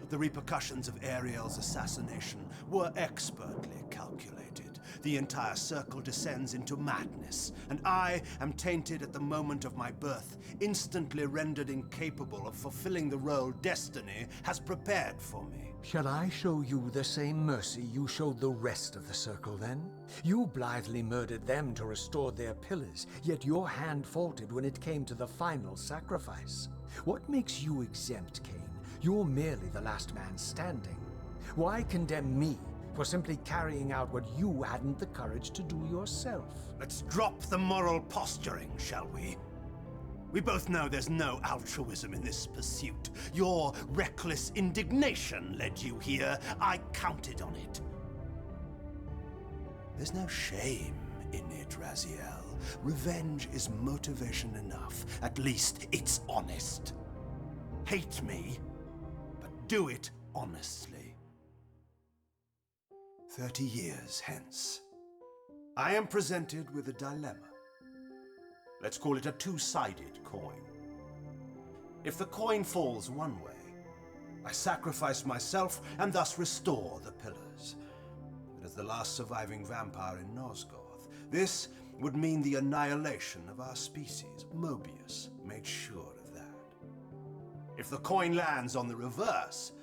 The repercussions of Ariel's assassination were expertly calculated. The entire circle descends into madness, and I am tainted at the moment of my birth, instantly rendered incapable of fulfilling the role destiny has prepared for me. Shall I show you the same mercy you showed the rest of the circle, then? You blithely murdered them to restore their pillars, yet your hand faltered when it came to the final sacrifice. What makes you exempt, Cain? You're merely the last man standing. Why condemn me for simply carrying out what you hadn't the courage to do yourself? Let's drop the moral posturing, shall we? We both know there's no altruism in this pursuit. Your reckless indignation led you here. I counted on it. There's no shame in it, Raziel. Revenge is motivation enough. At least it's honest. Hate me, but do it honestly. 30 years hence, I am presented with a dilemma. Let's call it a two-sided coin. If the coin falls one way, I sacrifice myself and thus restore the pillars. But as the last surviving vampire in Nosgoth, this would mean the annihilation of our species. Mobius made sure of that. If the coin lands on the reverse,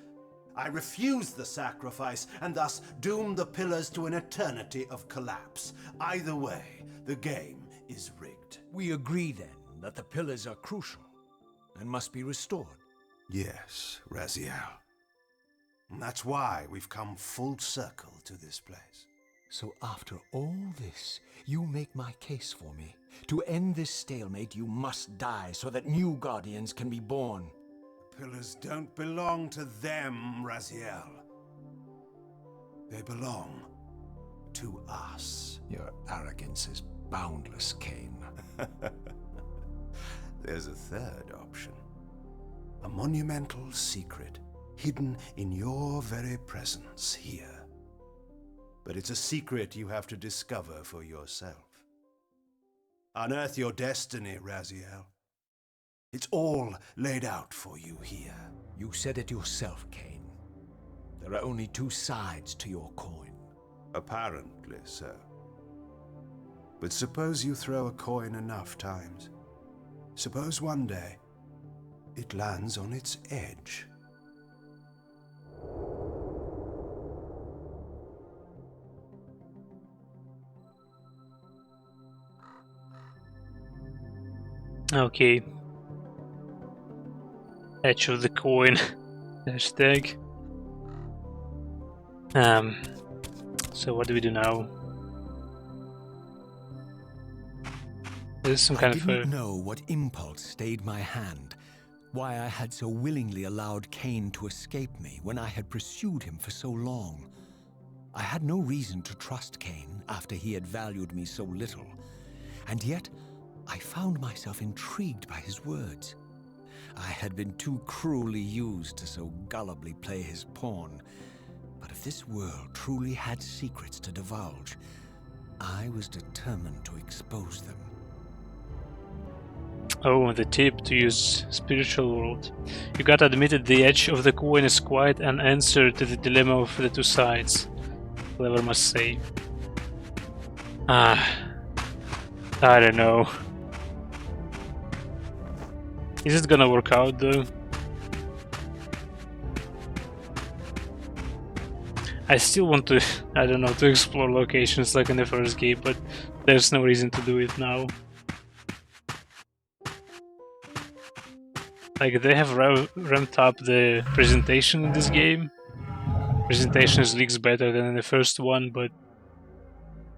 I refuse the sacrifice and thus doom the pillars to an eternity of collapse. Either way, the game is rigged. We agree, then, that the pillars are crucial and must be restored. Yes, Raziel. And that's why we've come full circle to this place. So after all this, you make my case for me. To end this stalemate, you must die so that new guardians can be born. The pillars don't belong to them, Raziel. They belong to us. Your arrogance is boundless, Cain. There's a third option. A monumental secret hidden in your very presence here. But it's a secret you have to discover for yourself. Unearth your destiny, Raziel. It's all laid out for you here. You said it yourself, Cain. There are only two sides to your coin. Apparently so. But suppose you throw a coin enough times. Suppose one day it lands on its edge. Okay. Edge of the coin. Hashtag. So what do we do now? There's some kind of I didn't know what impulse stayed my hand, why I had so willingly allowed Cain to escape me when I had pursued him for so long. I had no reason to trust Cain after he had valued me so little, and yet I found myself intrigued by his words. I had been too cruelly used to so gullibly play his pawn, but if this world truly had secrets to divulge, I was determined to expose them. Oh, the tip to use spiritual world. You gotta admit that the edge of the coin is quite an answer to the dilemma of the two sides. Clever must say. I don't know. Is it gonna work out though? I still want to, I don't know, to explore locations like in the first game, but there's no reason to do it now. Like, they have ramped up the presentation in this game. Presentation is leagues better than in the first one, but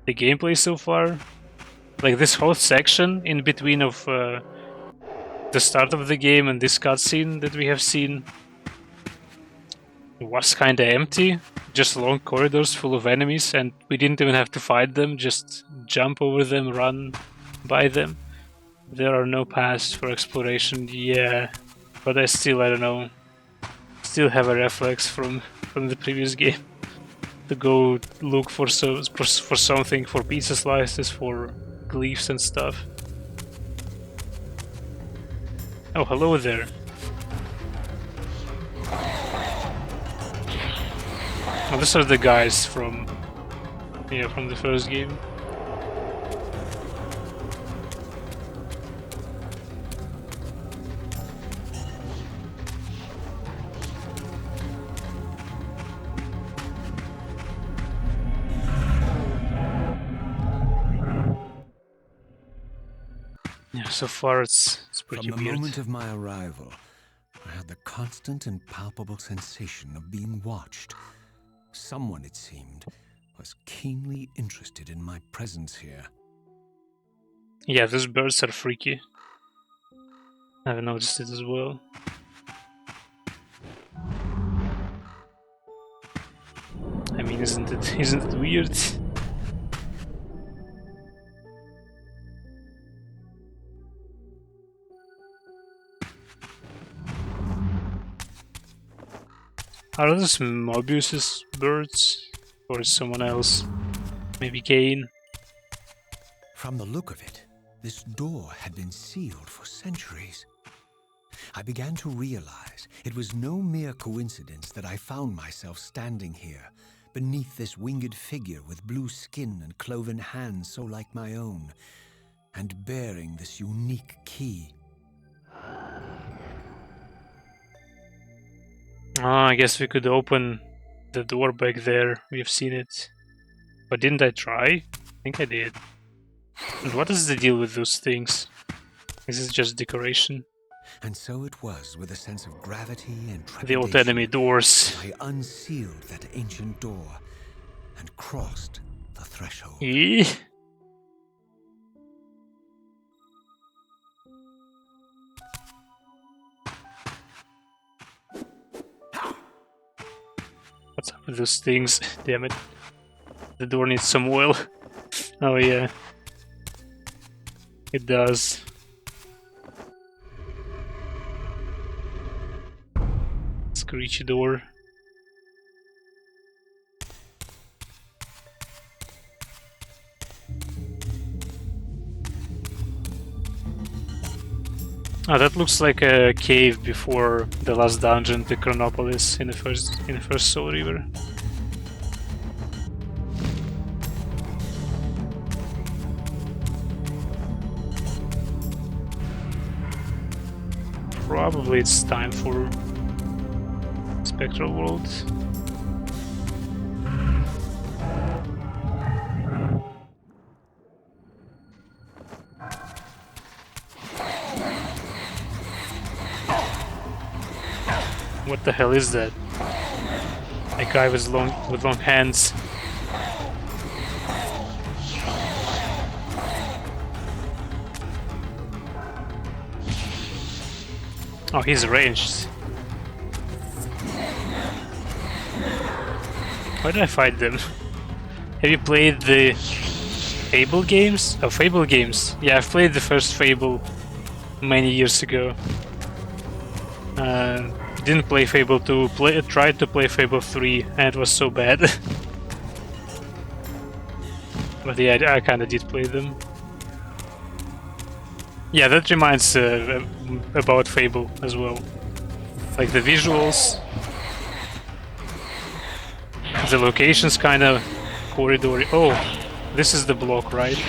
the gameplay so far, like this whole section in between of the start of the game and this cutscene that we have seen was kinda empty. Just long corridors full of enemies, and we didn't even have to fight them, just jump over them, run by them. There are no paths for exploration, yeah, but I don't know, still have a reflex from the previous game to go look for something, for pizza slices, for glyphs and stuff. Oh, hello there. Oh, these are the guys from the first game. Yeah, so far it's pretty From the weird. moment of my arrival, I had the constant and palpable sensation of being watched. Someone, it seemed, was keenly interested in my presence here. Yeah, those birds are freaky. I've noticed it as well. I mean, isn't it weird? Are those Mobius's birds? Or is someone else? Maybe Cain? From the look of it, this door had been sealed for centuries. I began to realize it was no mere coincidence that I found myself standing here, beneath this winged figure with blue skin and cloven hands so like my own, and bearing this unique key. I guess we could open the door back there. We've seen it. But didn't I try? I think I did. And what is the deal with those things? Is this just decoration? And so it was with a sense of gravity and The old trepidation enemy doors. I unsealed that ancient door and crossed the threshold. Eh? What's up with those things? Damn it. The door needs some oil. Oh yeah. It does. Screechy door. Oh, that looks like a cave before the last dungeon, the Chronopolis in the first Soul Reaver. Probably it's time for Spectral World. What the hell is that? A guy with long hands. Oh, he's ranged. Why did I fight them? Have you played the Fable games? Oh, Fable games. Yeah, I've played the first Fable many years ago. Didn't play Fable 2, tried to play Fable 3, and it was so bad. But yeah, I kinda did play them. Yeah, that reminds about Fable as well. Like the visuals, the locations kinda corridory. Oh, this is the block, right?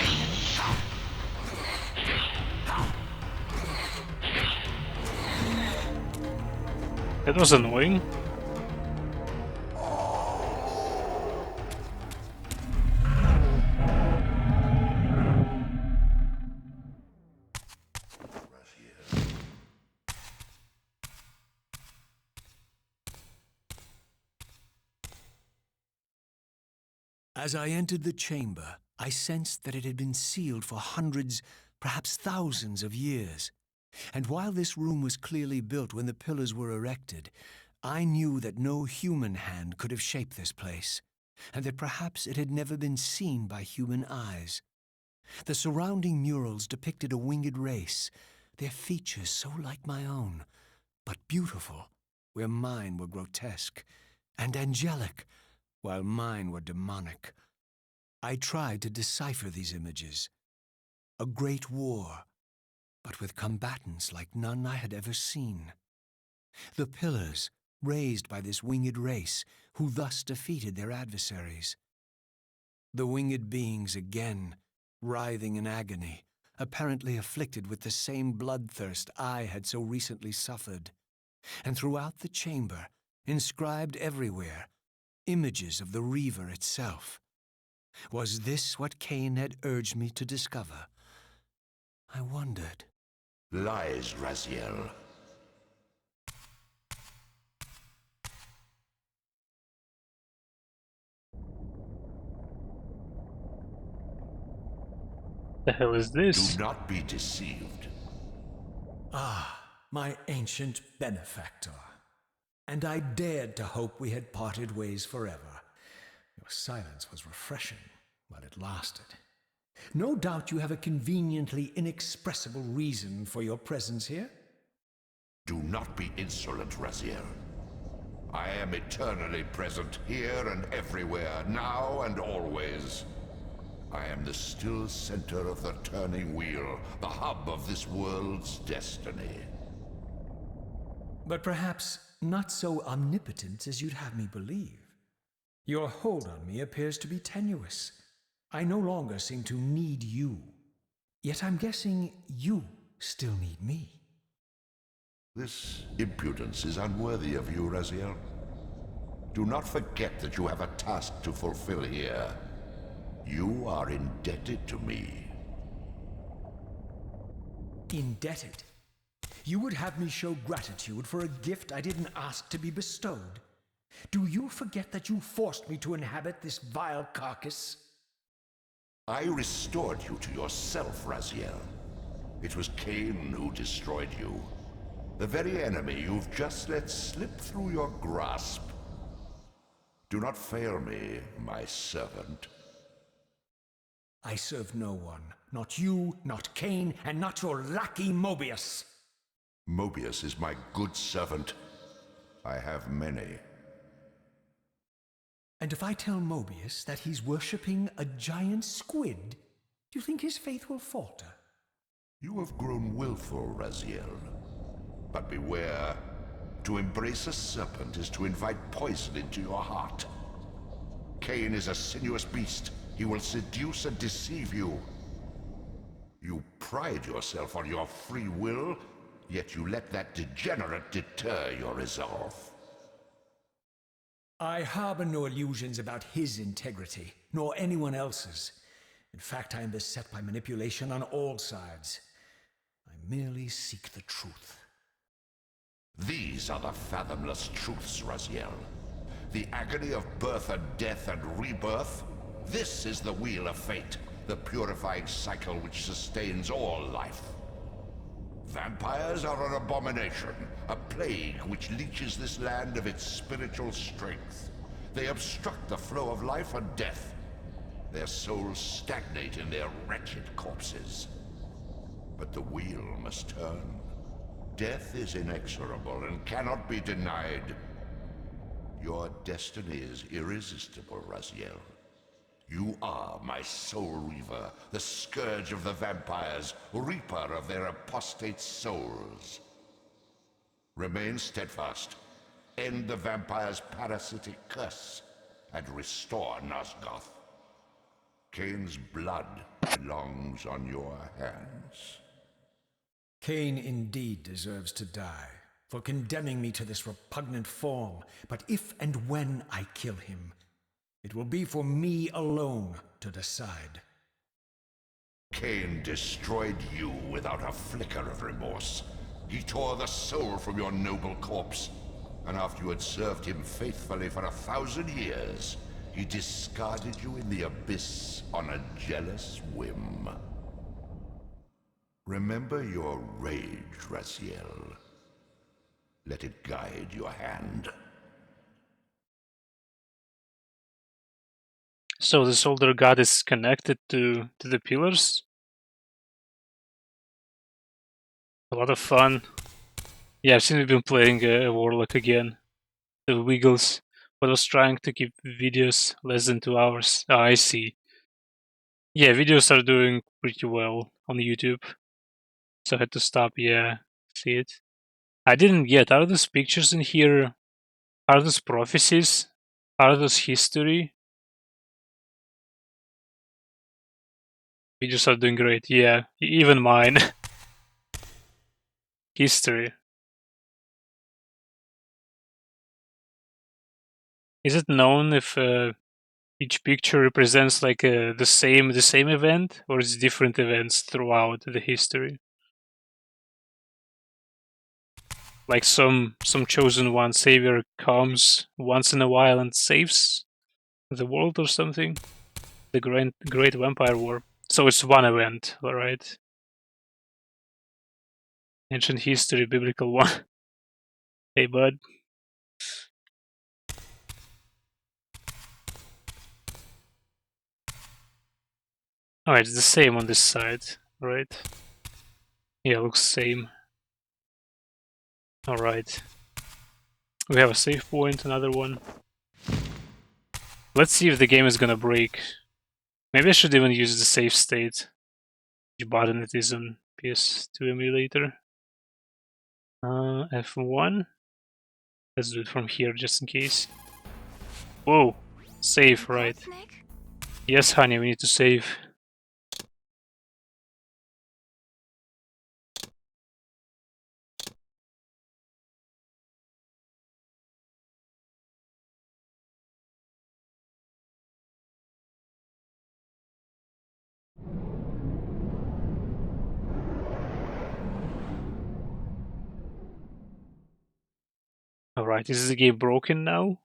That was annoying. As I entered the chamber, I sensed that it had been sealed for hundreds, perhaps thousands of years. And while this room was clearly built when the pillars were erected, I knew that no human hand could have shaped this place, and that perhaps it had never been seen by human eyes. The surrounding murals depicted a winged race, their features so like my own, but beautiful, where mine were grotesque, and angelic, while mine were demonic. I tried to decipher these images. A great war, but with combatants like none I had ever seen. The pillars, raised by this winged race, who thus defeated their adversaries. The winged beings again, writhing in agony, apparently afflicted with the same bloodthirst I had so recently suffered. And throughout the chamber, inscribed everywhere, images of the Reaver itself. Was this what Cain had urged me to discover? I wondered. Lies, Raziel. The hell is this? Do not be deceived. Ah, my ancient benefactor. And I dared to hope we had parted ways forever. Your silence was refreshing while it lasted. No doubt you have a conveniently inexpressible reason for your presence here. Do not be insolent, Raziel. I am eternally present here and everywhere, now and always. I am the still center of the turning wheel, the hub of this world's destiny. But perhaps not so omnipotent as you'd have me believe. Your hold on me appears to be tenuous. I no longer seem to need you. Yet I'm guessing you still need me. This impudence is unworthy of you, Raziel. Do not forget that you have a task to fulfill here. You are indebted to me. Indebted? You would have me show gratitude for a gift I didn't ask to be bestowed? Do you forget that you forced me to inhabit this vile carcass? I restored you to yourself, Raziel. It was Cain who destroyed you. The very enemy you've just let slip through your grasp. Do not fail me, my servant. I serve no one. Not you, not Cain, and not your lackey Mobius. Mobius is my good servant. I have many. And if I tell Mobius that he's worshipping a giant squid, do you think his faith will falter? You have grown willful, Raziel. But beware. To embrace a serpent is to invite poison into your heart. Cain is a sinuous beast. He will seduce and deceive you. You pride yourself on your free will, yet you let that degenerate deter your resolve. I harbor no illusions about his integrity, nor anyone else's. In fact, I am beset by manipulation on all sides. I merely seek the truth. These are the fathomless truths, Raziel. The agony of birth and death and rebirth. This is the wheel of fate, the purifying cycle which sustains all life. Vampires are an abomination, a plague which leeches this land of its spiritual strength. They obstruct the flow of life and death. Their souls stagnate in their wretched corpses. But the wheel must turn. Death is inexorable and cannot be denied. Your destiny is irresistible, Raziel. You are my Soul Reaver, the scourge of the vampires, reaper of their apostate souls. Remain steadfast, end the vampire's parasitic curse, and restore Nosgoth. Cain's blood belongs on your hands. Cain indeed deserves to die for condemning me to this repugnant form, but if and when I kill him, it will be for me alone to decide. Cain destroyed you without a flicker of remorse. He tore the soul from your noble corpse, and after you had served him faithfully for 1,000 years, he discarded you in the abyss on a jealous whim. Remember your rage, Raziel. Let it guide your hand. So this older god is connected to the pillars? A lot of fun. Yeah, I've seen we've been playing a Warlock again. The Wiggles. But I was trying to keep videos less than 2 hours. Oh, I see. Yeah, videos are doing pretty well on YouTube. So I had to stop, yeah, see it. I didn't get, are those pictures in here? Are those prophecies? Are those history? Videos are doing great, yeah, even mine. History. Is it known if each picture represents like the same event, or is it different events throughout the history? Like some chosen one savior comes once in a while and saves the world or something? The Great Vampire War. So it's one event, alright? Ancient history, biblical one. Hey, bud. Oh, it's the same on this side, right? Yeah, looks same. Alright. We have a save point, another one. Let's see if the game is gonna break. Maybe I should even use the save state. Which button it is on PS2 emulator. F1. Let's do it from here just in case. Whoa! Save, right. Yes, honey, we need to save. Alright, is the game broken now?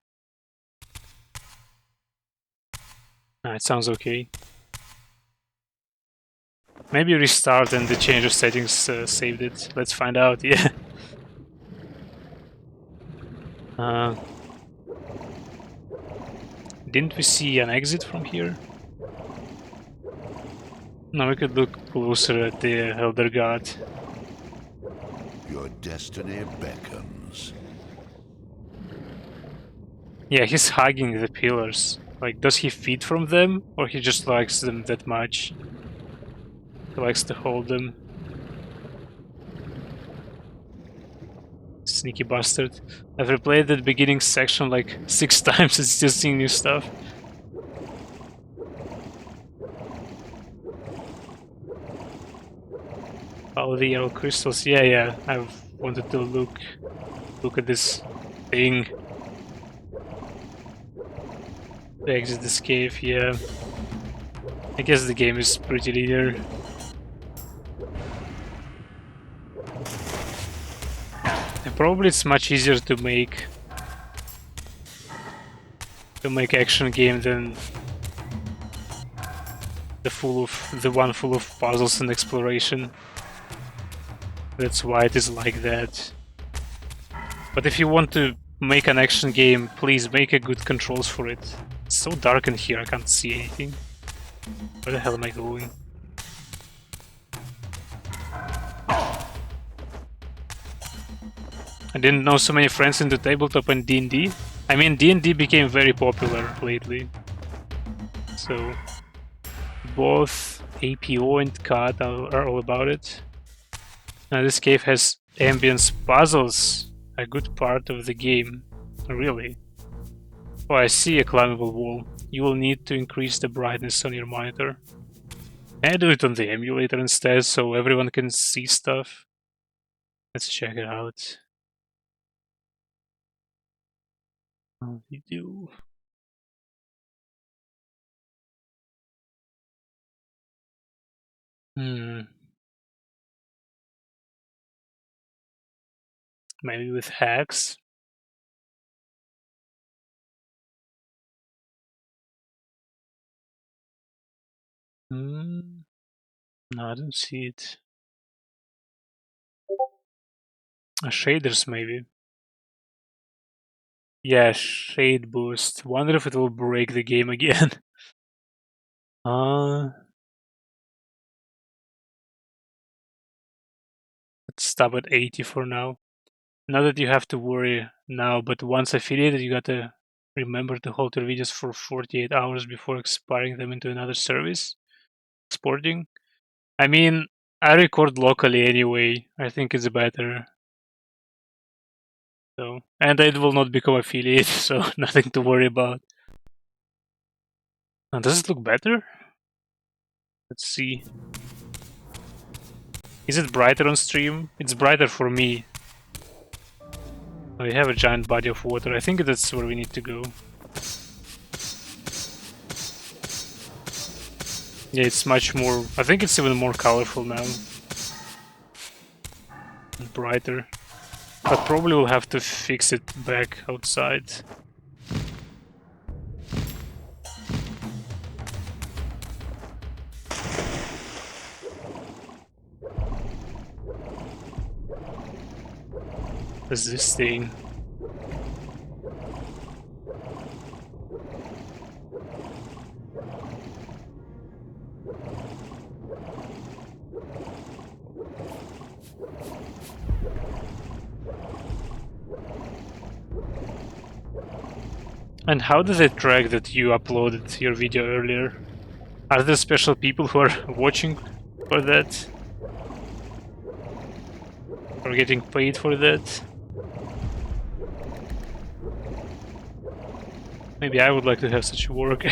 Nah, it sounds okay. Maybe restart and the change of settings saved it. Let's find out, yeah. Didn't we see an exit from here? No, we could look closer at the Elder God. Your destiny beckons. Yeah, he's hugging the pillars. Like, does he feed from them, or he just likes them that much? He likes to hold them. Sneaky bastard. I've replayed the beginning section like 6 times and still seeing new stuff. Oh, the yellow crystals. Yeah. I've wanted to look at this thing. To exit this cave, yeah. I guess the game is pretty linear. And probably it's much easier to make action game than the one full of puzzles and exploration. That's why it is like that. But if you want to make an action game, please make a good controls for it. It's so dark in here, I can't see anything. Where the hell am I going? I didn't know so many friends into tabletop and D&D. I mean, D&D became very popular lately. So, both APO and CAD are all about it. Now this cave has ambience puzzles, a good part of the game. Really? Oh, I see a climbable wall. You will need to increase the brightness on your monitor. I do it on the emulator instead, so everyone can see stuff. Let's check it out. How do you do? Maybe with hacks? No, I don't see it. Shaders, maybe. Yeah, shade boost. Wonder if it will break the game again. Let's stop at 80 for now. Not that you have to worry now, but once affiliated, you gotta remember to hold your videos for 48 hours before expiring them into another service. Exporting. I mean, I record locally anyway. I think it's better. So, and I will not become affiliate, so nothing to worry about. Now, does it look better? Let's see. Is it brighter on stream? It's brighter for me. We have a giant body of water. I think that's where we need to go. Yeah, it's much more... I think it's even more colorful now. And brighter. But probably we'll have to fix it back outside. What's this thing? And how does it track that you uploaded your video earlier? Are there special people who are watching for that? Or getting paid for that? Maybe I would like to have such work.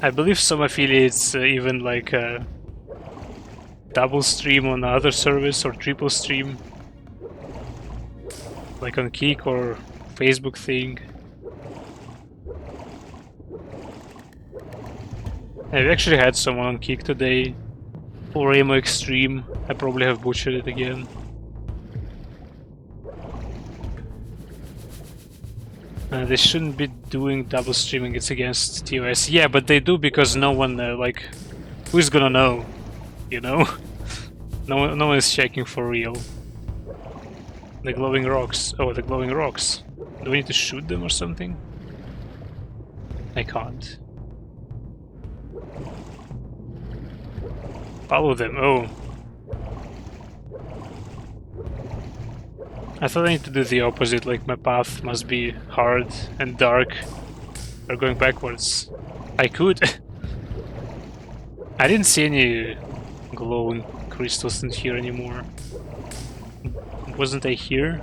I believe some affiliates even like double stream on other service or triple stream, like on Kick or Facebook thing. I've actually had someone on Kick today, or Emo Extreme. I probably have butchered it again. They shouldn't be doing double streaming, it's against TOS. Yeah, but they do because no one, like, who's gonna know, you know? No one is checking for real. The glowing rocks. Oh, the glowing rocks. Do we need to shoot them or something? I can't. Follow them, oh. I thought I need to do the opposite, like my path must be hard and dark, or going backwards. I could. I didn't see any glowing crystals in here anymore. Wasn't I here?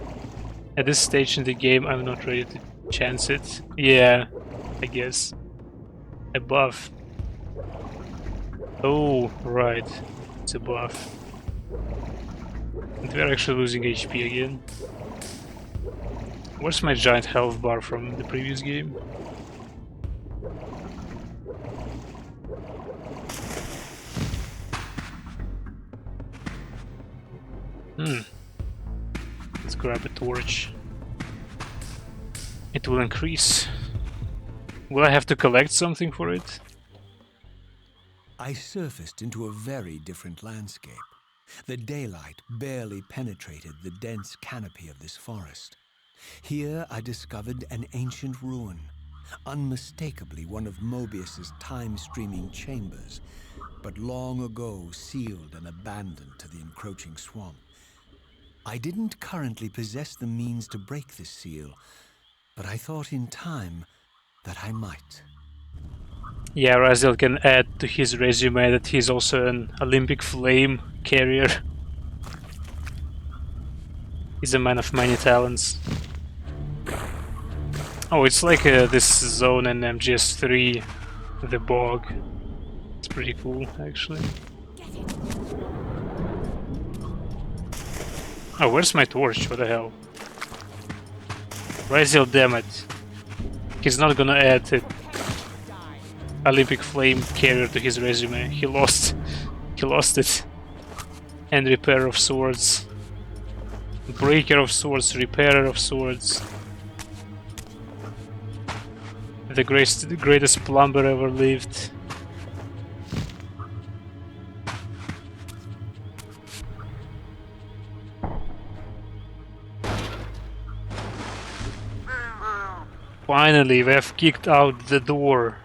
At this stage in the game, I'm not ready to chance it. Yeah, I guess. Above. Oh, right. It's above. And we're actually losing HP again. Where's my giant health bar from the previous game? Let's grab a torch. It will increase. Will I have to collect something for it? I surfaced into a very different landscape. The daylight barely penetrated the dense canopy of this forest. Here I discovered an ancient ruin, unmistakably one of Mobius's time-streaming chambers, but long ago sealed and abandoned to the encroaching swamp. I didn't currently possess the means to break this seal, but I thought in time that I might. Yeah, Raziel can add to his resume that he's also an Olympic flame carrier. He's a man of many talents. Oh, it's like this zone in MGS3, the bog. It's pretty cool, actually. Oh, where's my torch? What the hell? Raziel, damn it. He's not gonna add it. Olympic flame carrier to his resume. He lost it. And repairer of swords. Breaker of swords, repairer of swords. The greatest plumber ever lived. Finally, we have kicked out the door.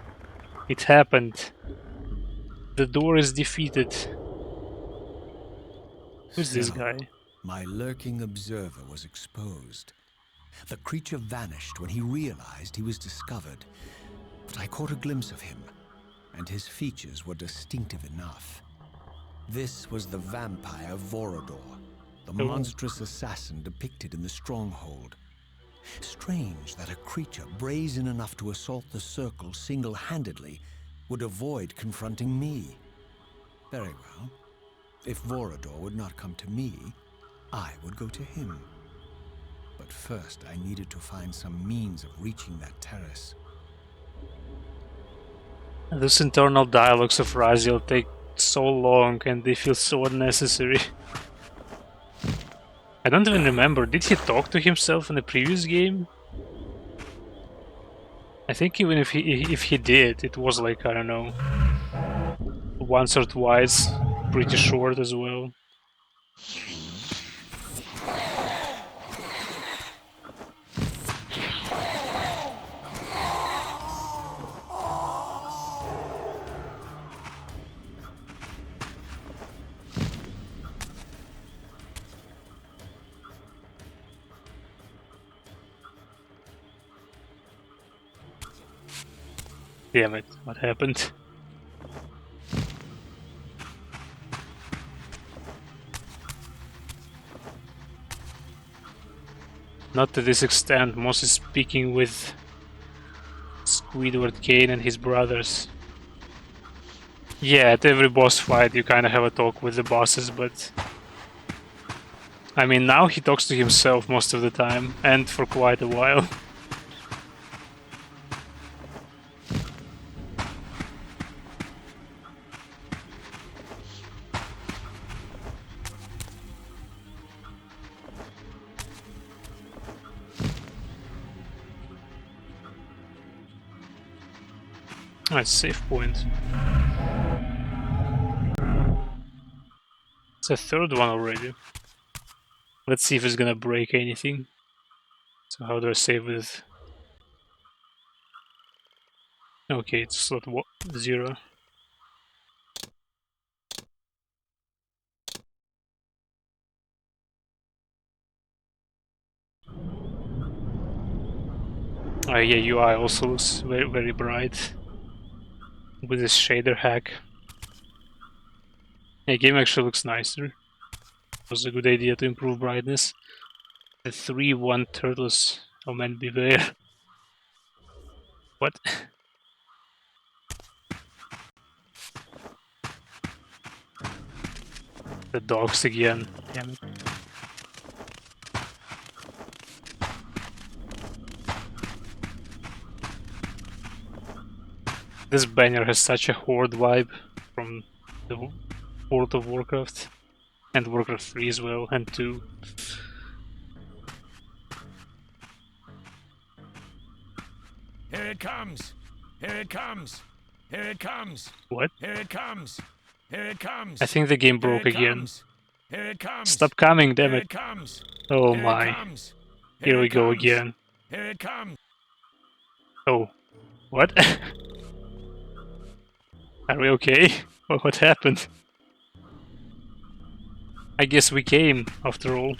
It happened. The door is defeated. Who's this guy? My lurking observer was exposed. The creature vanished when he realized he was discovered, but I caught a glimpse of him, and his features were distinctive enough. This was the vampire Vorador, the monstrous assassin depicted in the Stronghold. Strange that a creature brazen enough to assault the Circle single-handedly would avoid confronting me. Very well. If Vorador would not come to me, I would go to him. But first, I needed to find some means of reaching that terrace. Those internal dialogues of Raziel take so long and they feel so unnecessary. I don't even remember, did he talk to himself in the previous game? I think even if he did, it was like, I don't know, once or twice, pretty short as well. Damn it, what happened? Not to this extent, Moss is speaking with Squidward Kane and his brothers. Yeah, at every boss fight you kinda have a talk with the bosses, but... I mean, now he talks to himself most of the time, and for quite a while. Nice save point. It's a third one already. Let's see if it's gonna break anything. So how do I save with? Okay, it's slot 0. Oh yeah, UI also looks very, very bright with this shader hack. Yeah, game actually looks nicer. It was a good idea to improve brightness. The 3-1 turtles. Oh man, beware. What? The dogs again. Damn it. This banner has such a horde vibe from the World of Warcraft. And Warcraft 3 as well, and 2. Here it comes! Here it comes! Here it comes! What? Here it comes! Here it comes! I think the game Here broke it again. comes. Here it comes! Stop coming, damn Here it. it comes! Oh Here it my. comes! Here we it go comes. again. Here it comes! Oh. What? Are we okay? What happened? I guess we came, after all.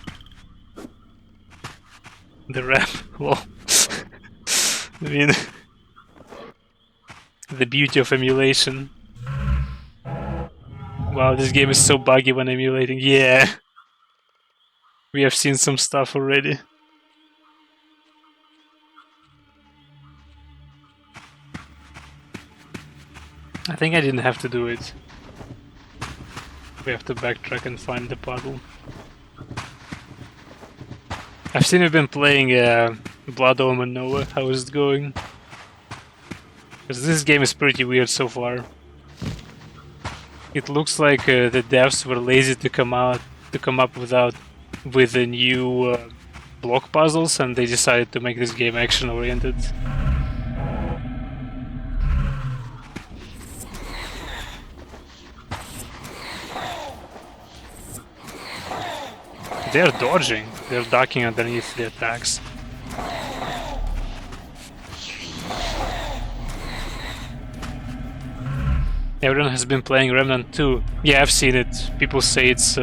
The rap. Well, I mean, the beauty of emulation. Wow, this game is so buggy when emulating. Yeah. We have seen some stuff already. I think I didn't have to do it. We have to backtrack and find the puddle. I've seen you've been playing Blood Omen Nova. How is it going? Because this game is pretty weird so far. It looks like the devs were lazy to come up with the new block puzzles, and they decided to make this game action oriented. They're dodging. They're ducking underneath the attacks. Everyone has been playing Remnant 2. Yeah, I've seen it. People say it's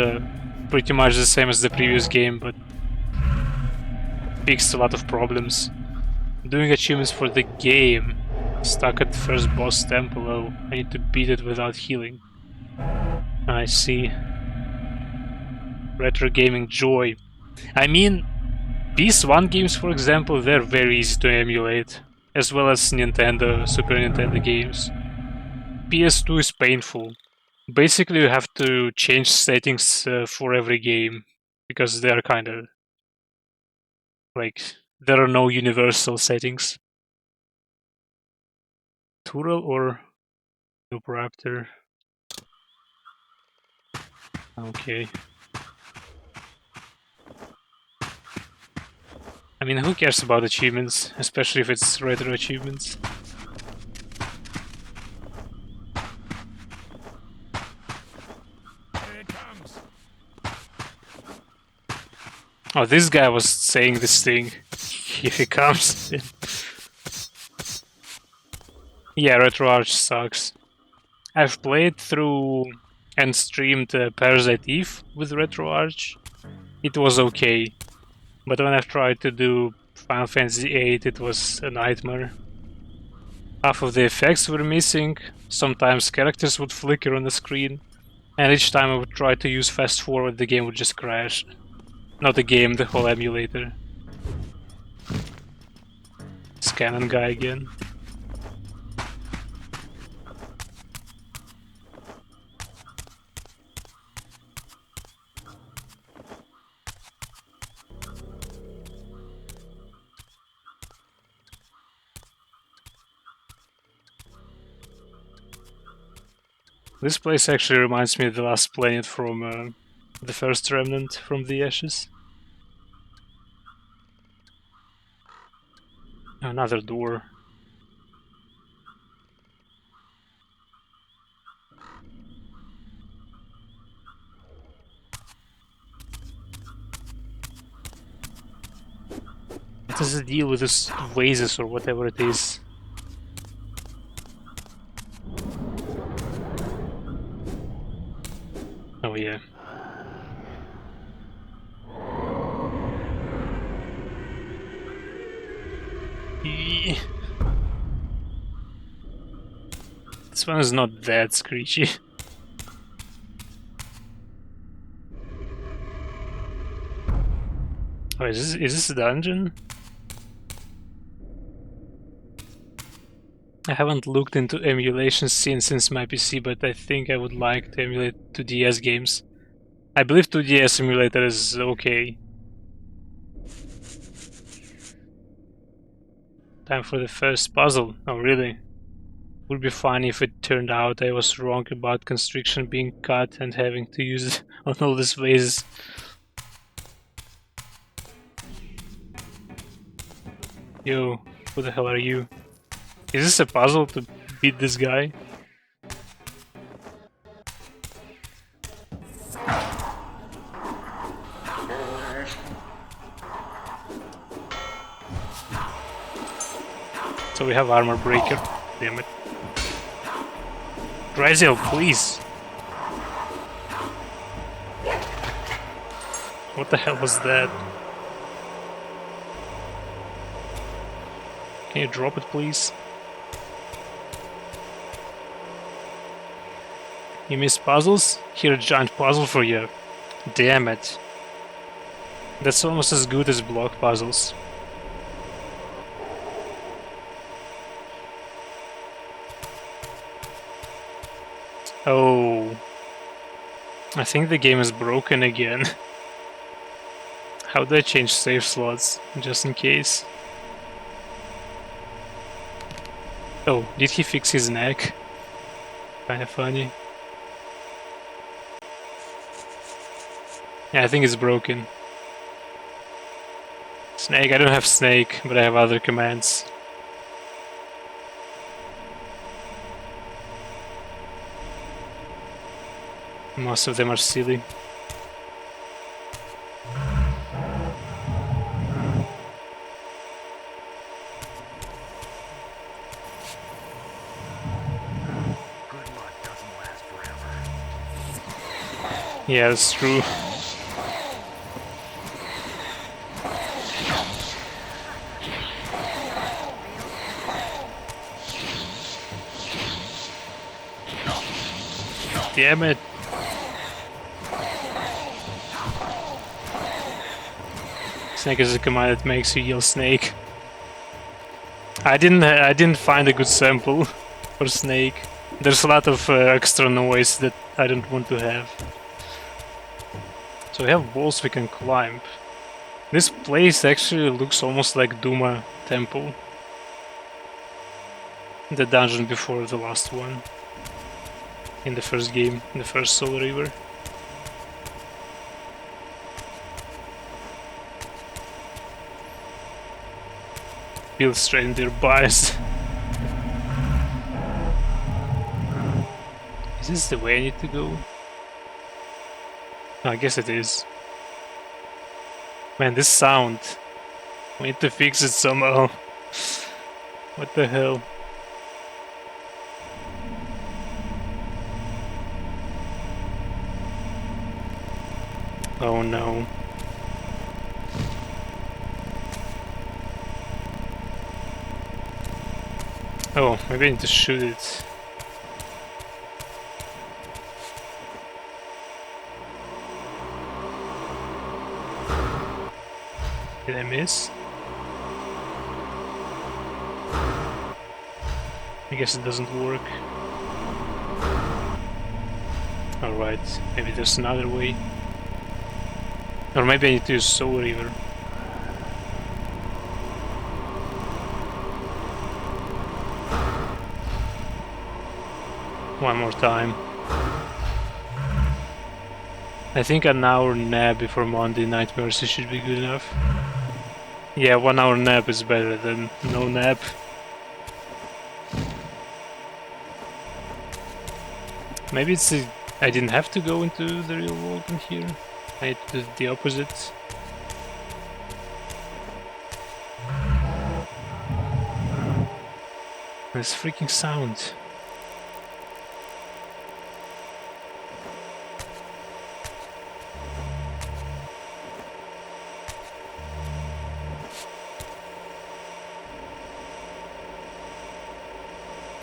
pretty much the same as the previous game, but fixed a lot of problems. Doing achievements for the game. Stuck at first boss temple. Oh, I need to beat it without healing. I see. Retro gaming joy. I mean, PS1 games, for example, they're very easy to emulate, as well as Nintendo, Super Nintendo games. PS2 is painful. Basically, you have to change settings for every game, because they're kind of like, there are no universal settings. Tural or Noob Raptor? Okay. I mean, who cares about achievements, especially if it's retro achievements? Here it comes! Oh, this guy was saying this thing. Here he comes. Yeah, RetroArch sucks. I've played through and streamed Parasite Eve with RetroArch. It was okay. But when I've tried to do Final Fantasy VIII, it was a nightmare. Half of the effects were missing, sometimes characters would flicker on the screen, and each time I would try to use fast forward, the game would just crash. Not the game, the whole emulator. Scannon guy again. This place actually reminds me of the last planet from the first Remnant from the Ashes. Another door. What does it deal with this vases or whatever it is? Oh yeah. This one is not that screechy. Oh, is this a dungeon? I haven't looked into emulation since my PC, but I think I would like to emulate 2DS games. I believe 2DS emulator is okay. Time for the first puzzle. Oh, really? Would be funny if it turned out I was wrong about constriction being cut and having to use it on all these phases. Yo, who the hell are you? Is this a puzzle to beat this guy? So we have armor breaker. Damn it. Raziel, please! What the hell was that? Can you drop it, please? You miss puzzles? Here a giant puzzle for you. Damn it. That's almost as good as block puzzles. Oh. I think the game is broken again. How do I change save slots, just in case? Oh, did he fix his neck? Kinda funny. Yeah, I think it's broken. Snake, I don't have snake, but I have other commands. Most of them are silly. Good luck doesn't last forever. Yeah, that's true. Damn it. Snake is a command that makes you yell snake. I didn't find a good sample for snake. There's a lot of extra noise that I don't want to have. So we have walls we can climb. This place actually looks almost like Duma Temple. The dungeon before the last one. In the first game, in the first Soul Reaver. Build straight in their bias. Is this the way I need to go? I guess it is. Man, this sound. We need to fix it somehow. What the hell? Oh no. Oh, maybe I need to shoot it. Did I miss? I guess it doesn't work. Alright, maybe there's another way. Or maybe I need to use Soul Reaver. One more time. I think an hour nap before Monday Night Mercy should be good enough. Yeah, 1 hour nap is better than no nap. Maybe it's I didn't have to go into the real world in here. I did the opposite. This freaking sound.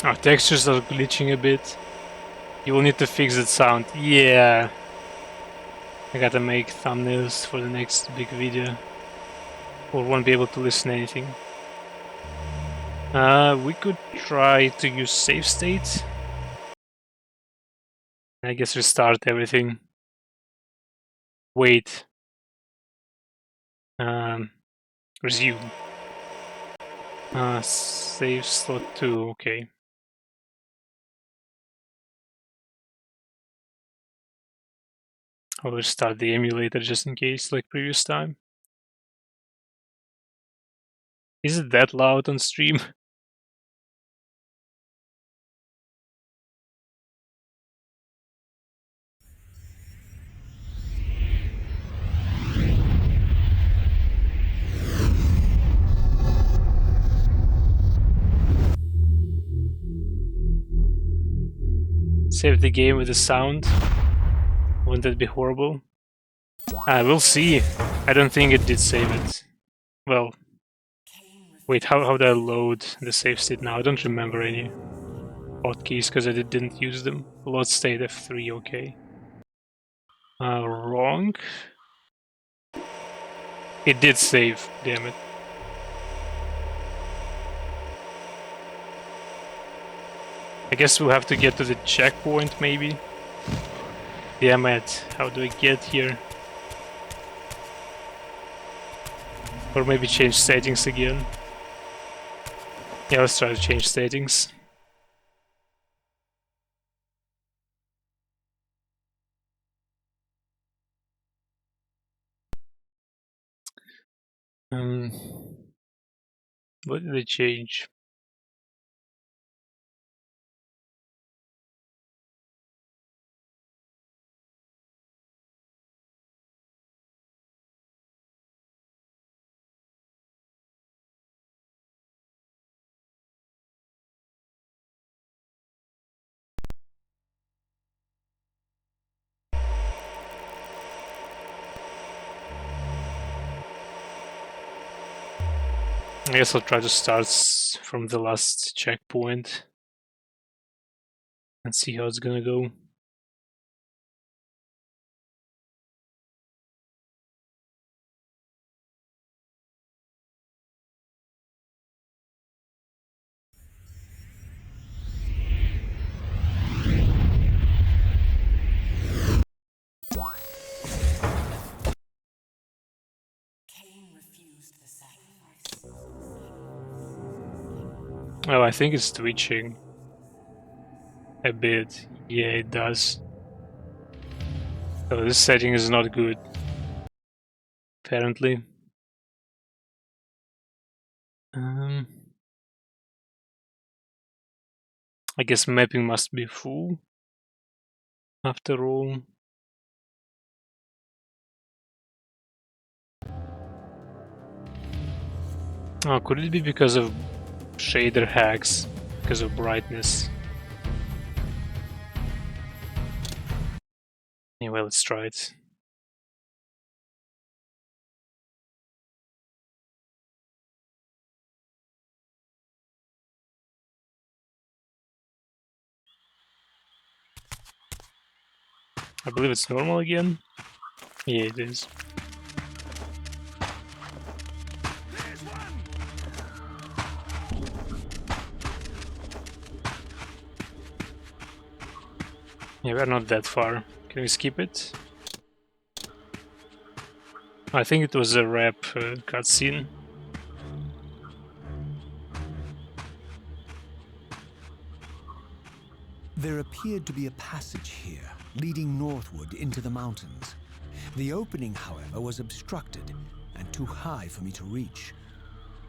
Our textures are glitching a bit. You will need to fix that sound. Yeah. I gotta make thumbnails for the next big video. Or won't be able to listen to anything. We could try to use save state. I guess restart everything. Wait. Resume. Save slot 2, okay. I'll restart the emulator just in case, like previous time. Is it that loud on stream? Save the game with the sound. Wouldn't that be horrible? We'll see. I don't think it did save it. Well, wait, how do I load the save state now? I don't remember any hotkeys because I didn't use them. Load state F3, okay. Wrong. It did save, damn it. I guess we'll have to get to the checkpoint, maybe. Damn it, how do I get here? Or maybe change settings again. Yeah, let's try to change settings. What did I change? I guess I'll try to start from the last checkpoint and see how it's gonna go. Oh, I think it's twitching a bit. Yeah, it does. So this setting is not good, apparently. I guess mapping must be full, after all. Oh, could it be because of shader hacks, because of brightness? Anyway, let's try it. I believe it's normal again. Yeah, it is. Yeah, we're not that far. Can we skip it? I think it was a rap cutscene. There appeared to be a passage here, leading northward into the mountains. The opening, however, was obstructed and too high for me to reach.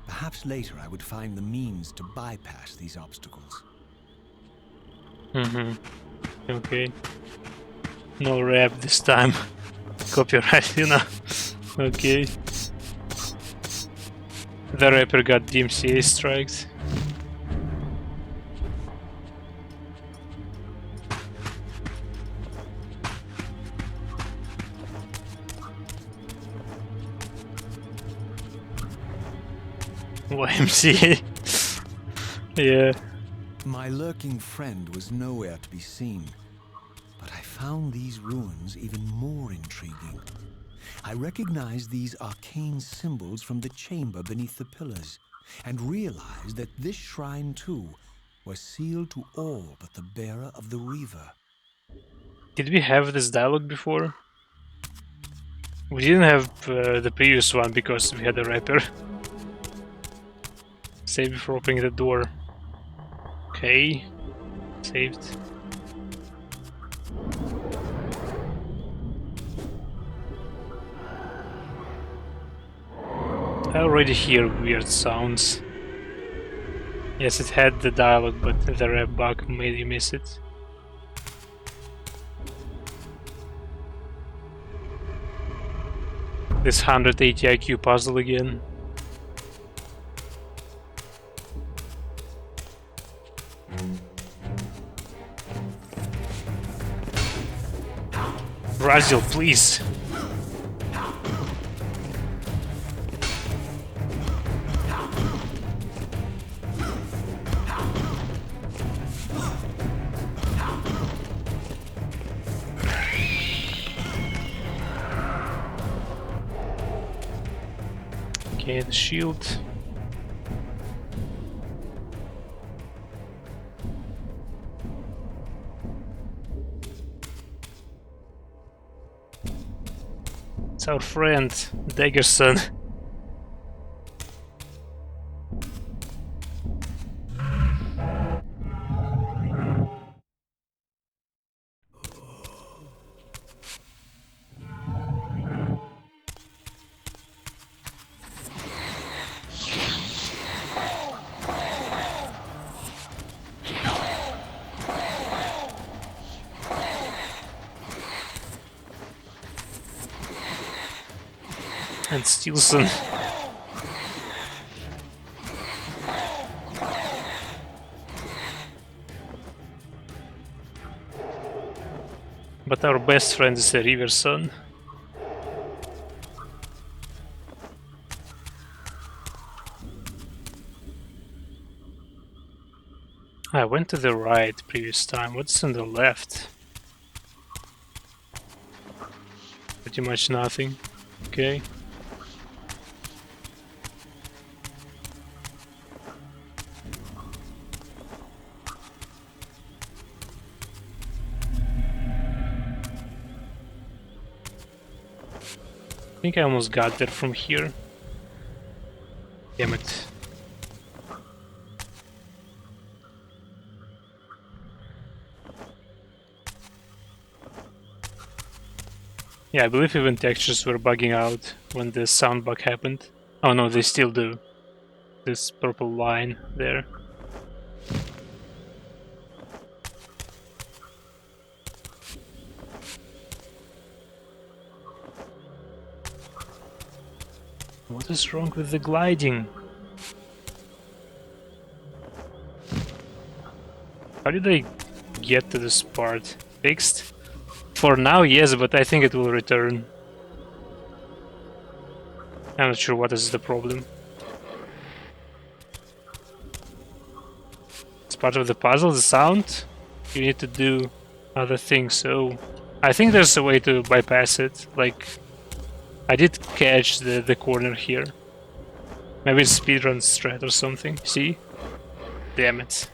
Perhaps later I would find the means to bypass these obstacles. Okay. No rap this time. Copyright, you know. Okay. The rapper got DMCA strikes. YMCA. Yeah. My lurking friend was nowhere to be seen, but I found these ruins even more intriguing. I recognized these arcane symbols from the chamber beneath the pillars, and realized that this shrine too was sealed to all but the bearer of the Reaver. Did we have this dialogue before? We didn't have the previous one because we had a rapper. Save before opening the door. Okay. Saved. I already hear weird sounds. Yes, it had the dialogue, but the rap bug made you miss it. This 180 IQ puzzle again. Raziel, please. Okay, the shield. It's our friend, Daggerson. And Stilson. But our best friend is a river son. I went to the right previous time. What's on the left? Pretty much nothing. Okay. I think I almost got there from here. Damn it. Yeah, I believe even textures were bugging out when the sound bug happened. Oh no, they still do. This purple line there. What is wrong with the gliding? How did I get to this part? Fixed? For now, yes, but I think it will return. I'm not sure what is the problem. It's part of the puzzle, the sound. You need to do other things, so... I think there's a way to bypass it, like... I did catch the corner here. Maybe it's speedrun strat or something, see? Damn it.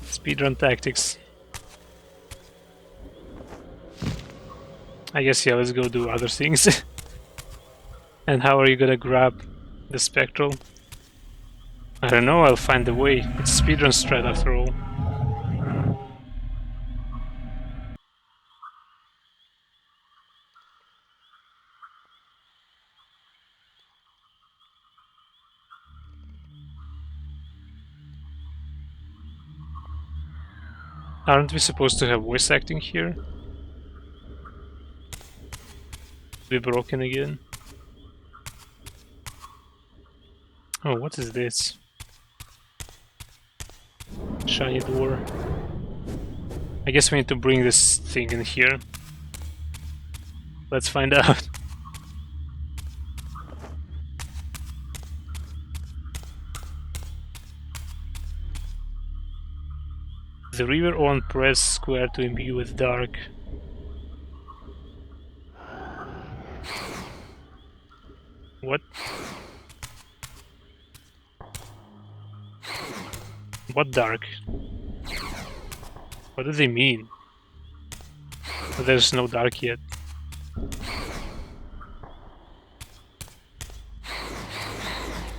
Speedrun tactics. I guess, yeah, let's go do other things. And how are you gonna grab the spectral? I don't know, I'll find a way. It's speedrun strat after all. Aren't we supposed to have voice acting here? Be broken again. Oh, what is this? Shiny door. I guess we need to bring this thing in here. Let's find out. The Reaver on press square to imbue with dark. What? What dark? What do they mean? There's no dark yet.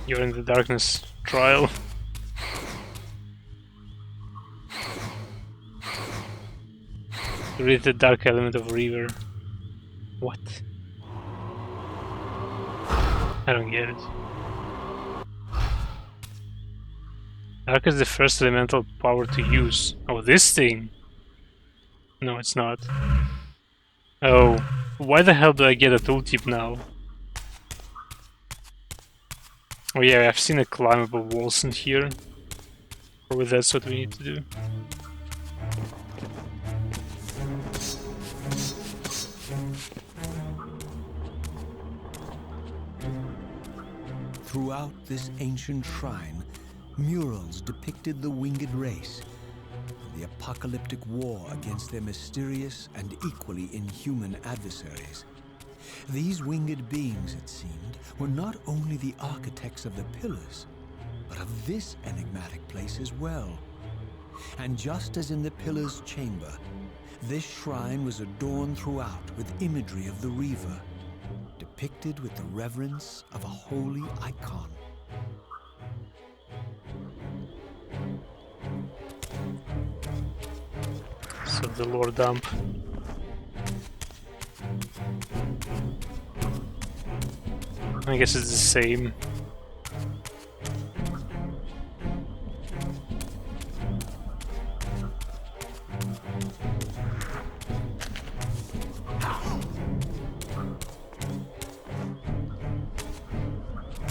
You're in the darkness. Trial. Read the dark element of Reaver. What? I don't get it. Dark is the first elemental power to use. Oh, this thing? No, it's not. Oh, why the hell do I get a tooltip now? Oh yeah, I've seen a climbable walls in here. Probably that's what we need to do. Throughout this ancient shrine, murals depicted the winged race, the apocalyptic war against their mysterious and equally inhuman adversaries. These winged beings, it seemed, were not only the architects of the pillars, but of this enigmatic place as well. And just as in the pillar's chamber, this shrine was adorned throughout with imagery of the Reaver, depicted with the reverence of a holy icon. So the lore dump. I guess it's the same.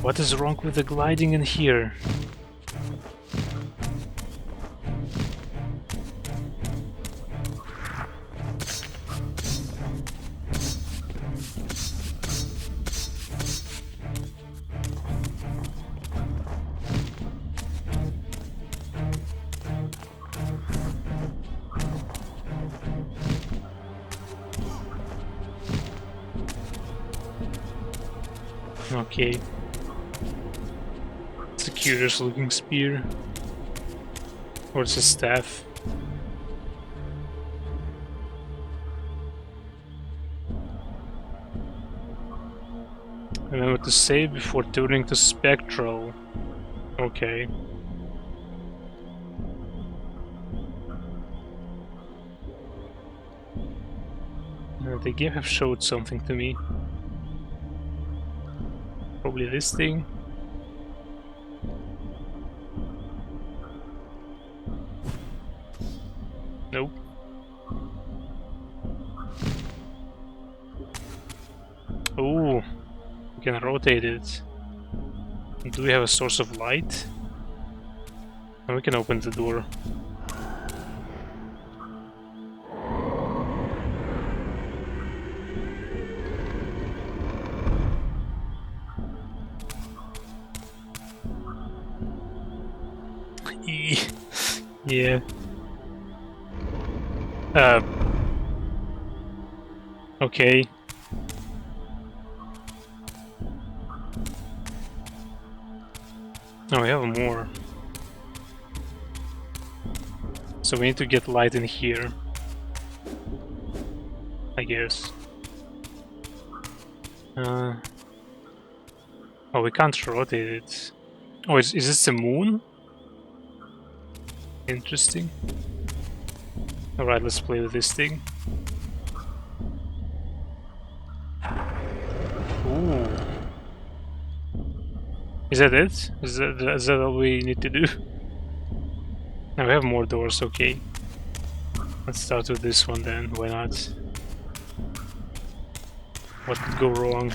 What is wrong with the gliding in here? Okay. It's a curious looking spear. Or it's a staff. Remember to save before turning to spectral. Okay. The game have showed something to me. Probably this thing. Nope. Oh, we can rotate it. Do we have a source of light? And we can open the door. Yeah. Okay. Oh, we have more. So we need to get light in here, I guess. Oh, we can't rotate it. Oh, is this the moon? Interesting. Alright, let's play with this thing. Ooh. Is that it? Is that all we need to do? Now we have more doors, okay. Let's start with this one then, why not? What could go wrong?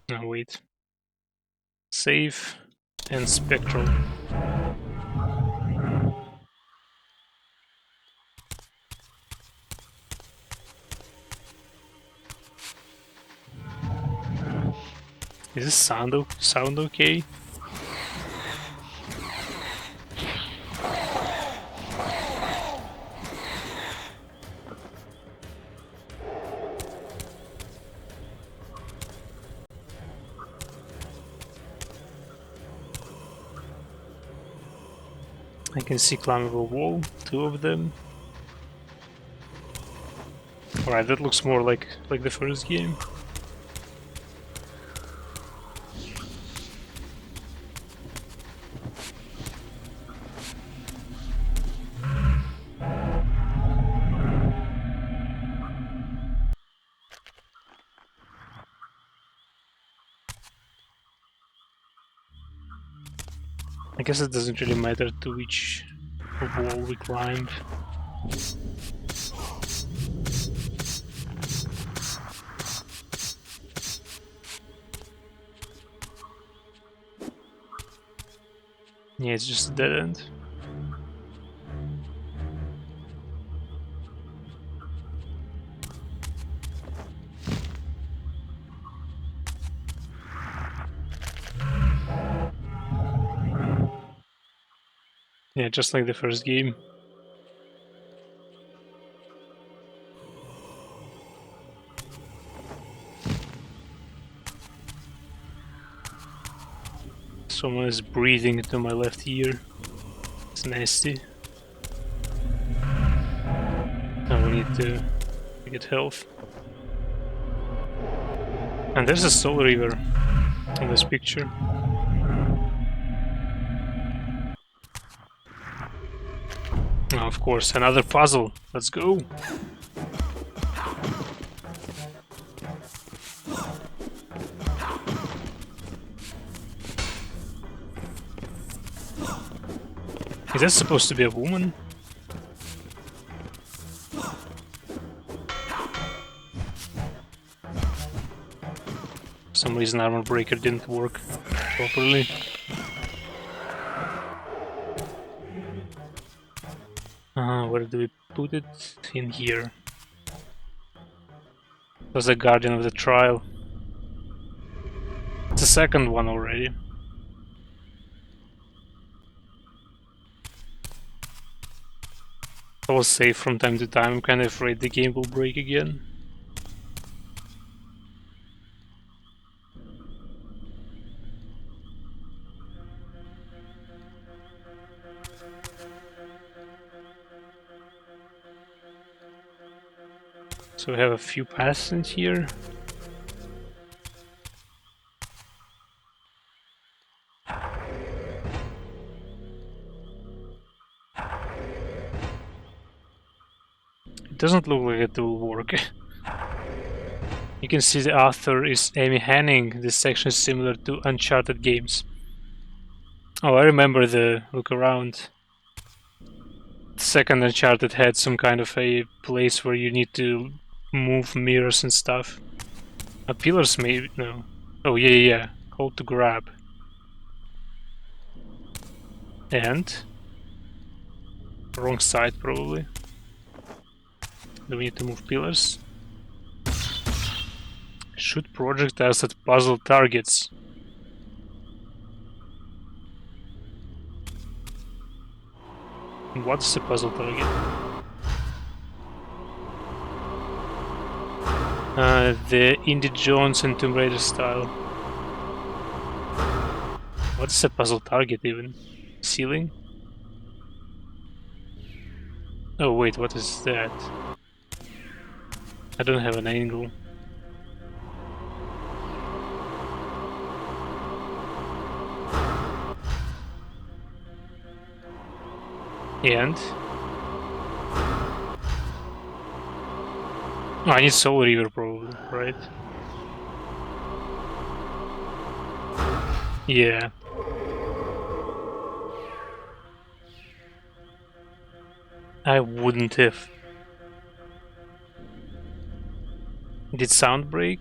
No, wait. Save and spectral. Is this sound okay? I can see climbable wall, 2 of them. Alright, that looks more like the first game. I guess it doesn't really matter to which wall we climb. Yeah, it's just a dead end. Yeah, just like the first game. Someone is breathing into my left ear. It's nasty. Now we need to get health. And there's a Soul Reaver in this picture. Oh, of course, another puzzle. Let's go. Is that supposed to be a woman? For some reason armor breaker didn't work properly. Where do we put it? In here. Was the guardian of the trial. It's the second one already. I will save from time to time. I'm kind of afraid the game will break again. So we have a few paths in here. It doesn't look like it will work. You can see the author is Amy Henning. This section is similar to Uncharted games. Oh, I remember the look around. The second Uncharted had some kind of a place where you need to move mirrors and stuff. Pillars maybe? No. Oh, yeah. Hold to grab. And? Wrong side, probably. Do we need to move pillars? Shoot projectiles at puzzle targets. What's the puzzle target? The Indie Jones and Tomb Raider style. What's the puzzle target even? Ceiling? Oh wait, what is that? I don't have an angle. And? Oh, I need Soul Reaver probably, right? Yeah. I wouldn't have. Did sound break?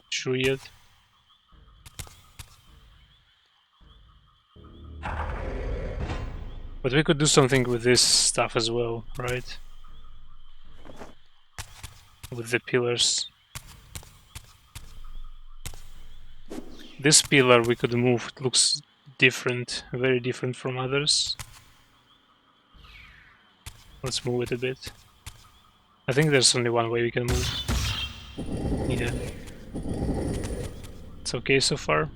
Sure yet. But we could do something with this stuff as well, right? With the pillars. This pillar we could move, it looks different, very different from others. Let's move it a bit. I think there's only one way we can move. Yeah. It's okay so far.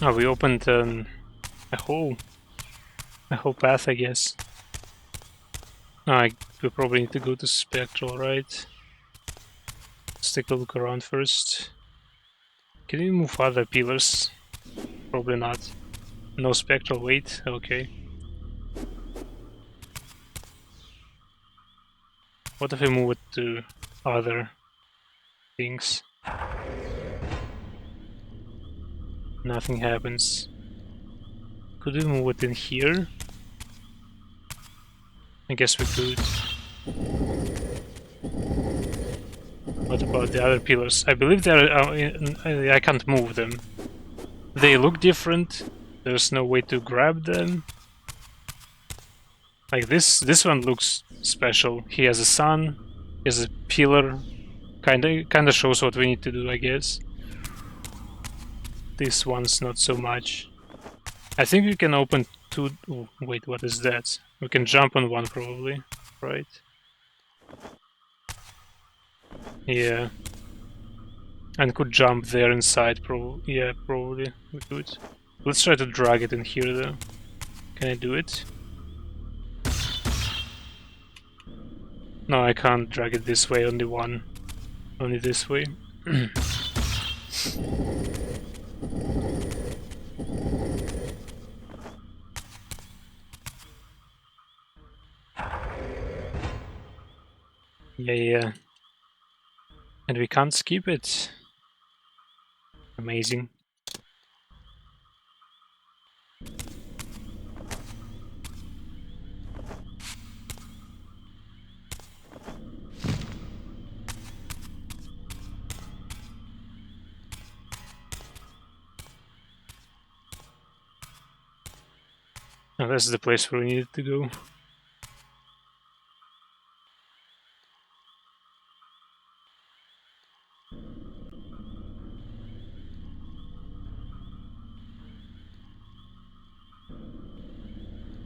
Oh, we opened a whole path, I guess. We probably need to go to Spectral, right? Let's take a look around first. Can we move other pillars? Probably not. No Spectral, wait, okay. What if we move it to other things? Nothing happens. Could we move it in here? I guess we could. What about the other pillars? I believe they're... I can't move them. They look different. There's no way to grab them. Like this one looks special. He has a sun, he has a pillar. Kinda shows what we need to do, I guess. This one's not so much. I think we can open two... Oh, wait, what is that? We can jump on one probably, right? Yeah. And could jump there inside, probably. Yeah, probably we could. Let's try to drag it in here though. Can I do it? No, I can't drag it this way, only one. Only this way. Yeah. And we can't skip it. Amazing. Oh, this is the place where we needed to go.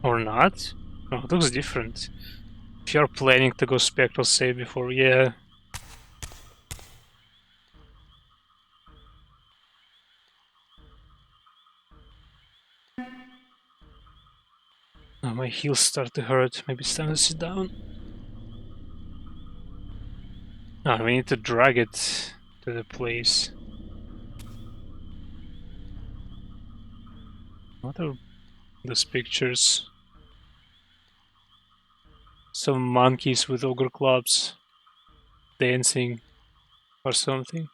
Or not? Oh, it looks different. If you're planning to go Spectral, say before, yeah. Oh, my heels start to hurt. Maybe it's time to sit down. Oh, we need to drag it to the place. What are those pictures? Some monkeys with ogre clubs dancing or something.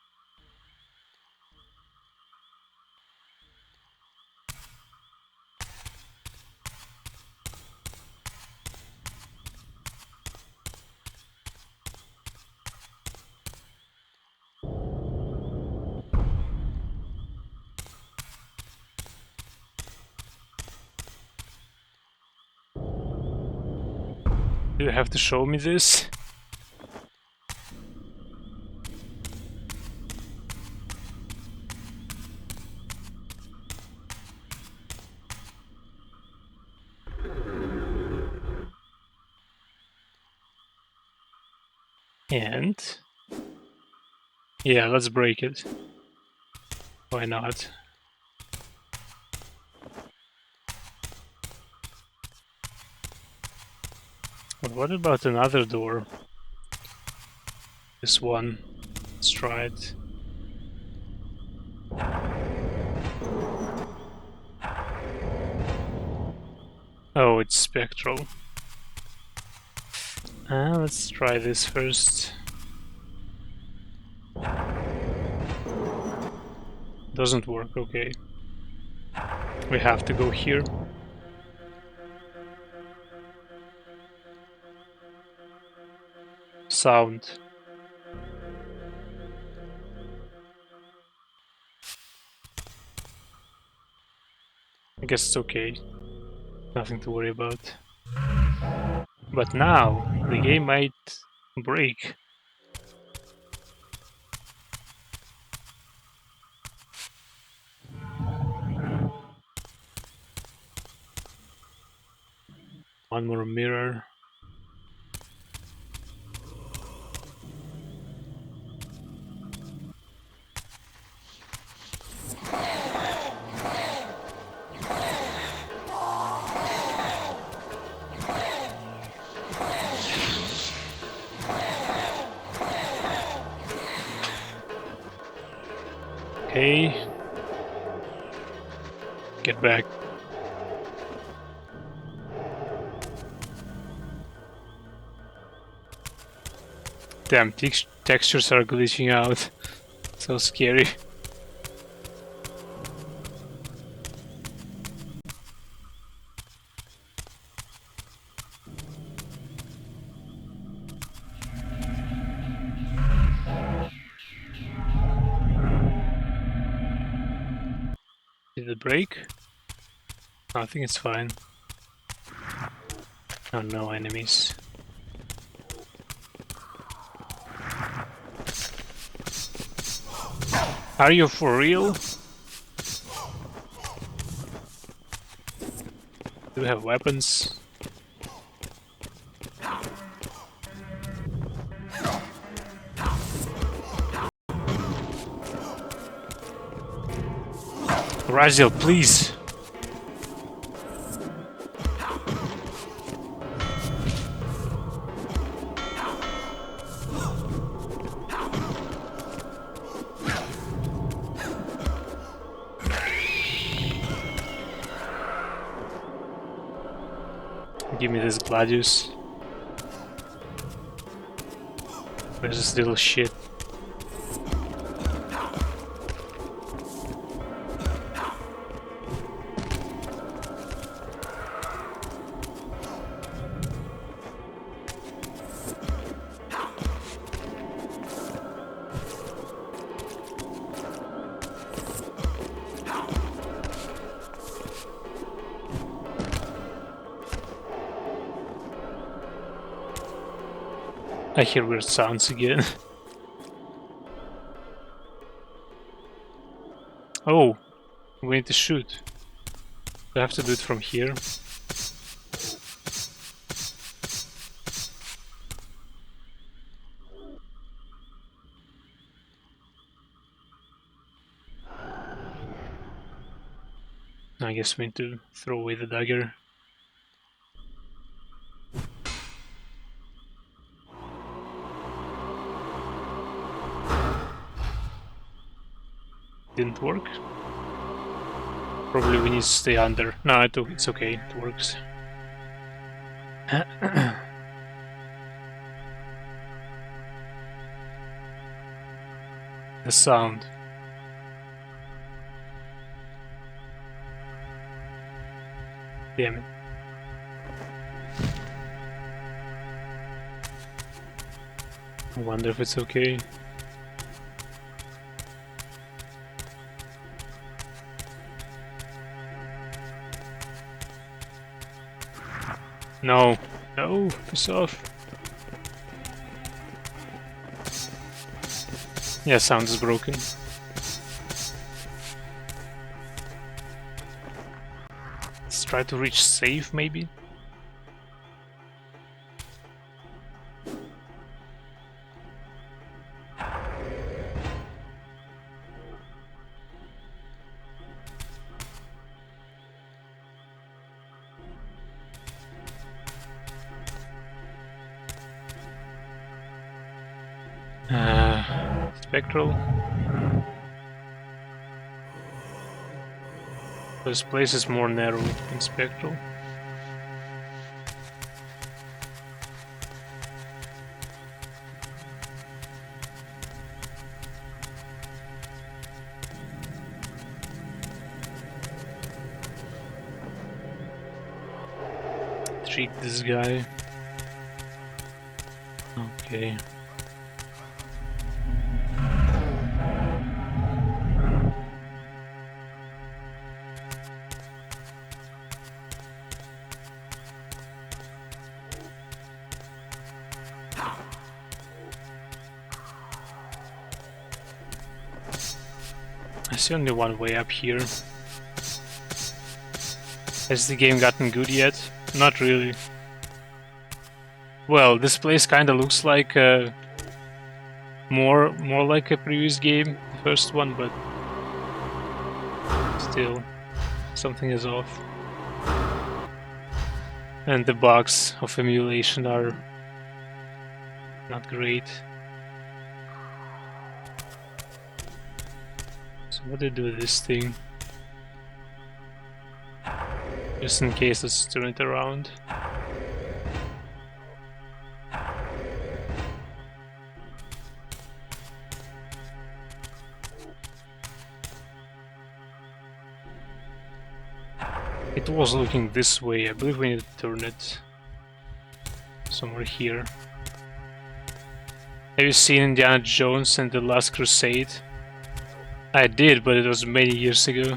Do you have to show me this? And... yeah, let's break it. Why not? But what about another door? This one. Let's try it. Oh, it's spectral. Let's try this first. Doesn't work, okay. We have to go here. Sound. I guess it's okay. Nothing to worry about. But now, the game might break. One more mirror. Hey. Get back. Damn, textures are glitching out. So scary. Did it break? I think it's fine. Oh, no enemies. Are you for real? Do we have weapons? Raziel, please! Give me this Gladius. Where's this little shit? I hear weird sounds again. Oh, we need to shoot. We have to do it from here. I guess we need to throw away the dagger. Didn't work. Probably we need to stay under. No, it's okay, it works. The sound. Damn it. I wonder if it's okay. No. No, piss off. Yeah, sound is broken. Let's try to reach safe, maybe? Spectral. This place is more narrow than Spectral. Trick this guy. Okay. I see only one way up here. Has the game gotten good yet? Not really. Well, this place kinda looks like more like a previous game, the first one, but still, something is off. And the bugs of emulation are not great. So What do I do with this thing? Just in case, let's turn it around. It was looking this way. I believe we need to turn it somewhere here. Have you seen Indiana Jones and the Last Crusade? I did, but it was many years ago.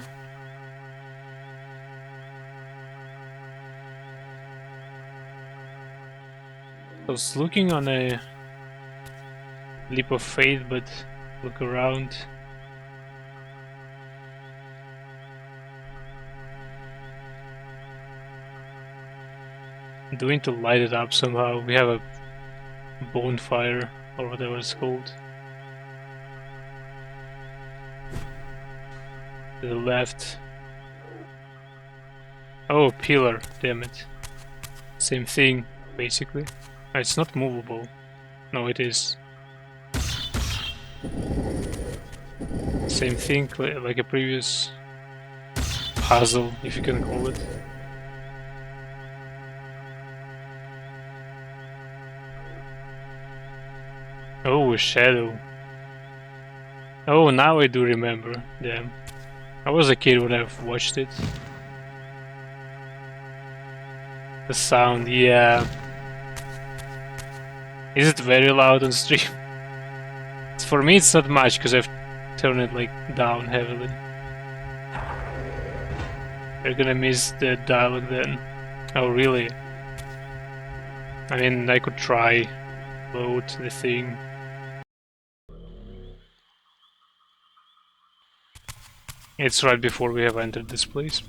I was looking on a leap of faith, but look around. Do we need to light it up somehow? We have a bonfire, or whatever it's called. To the left. Oh, pillar, damn it. Same thing, basically. It's not movable. No, it is. Same thing, like a previous puzzle, if you can call it. Oh, a shadow. Oh, now I do remember. Damn. I was a kid when I watched it. The sound, yeah. Is it very loud on stream? For me it's not much, because I've turned it like down heavily. You're gonna miss the dialogue then. Oh really? I mean, I could try load the thing. It's right before we have entered this place.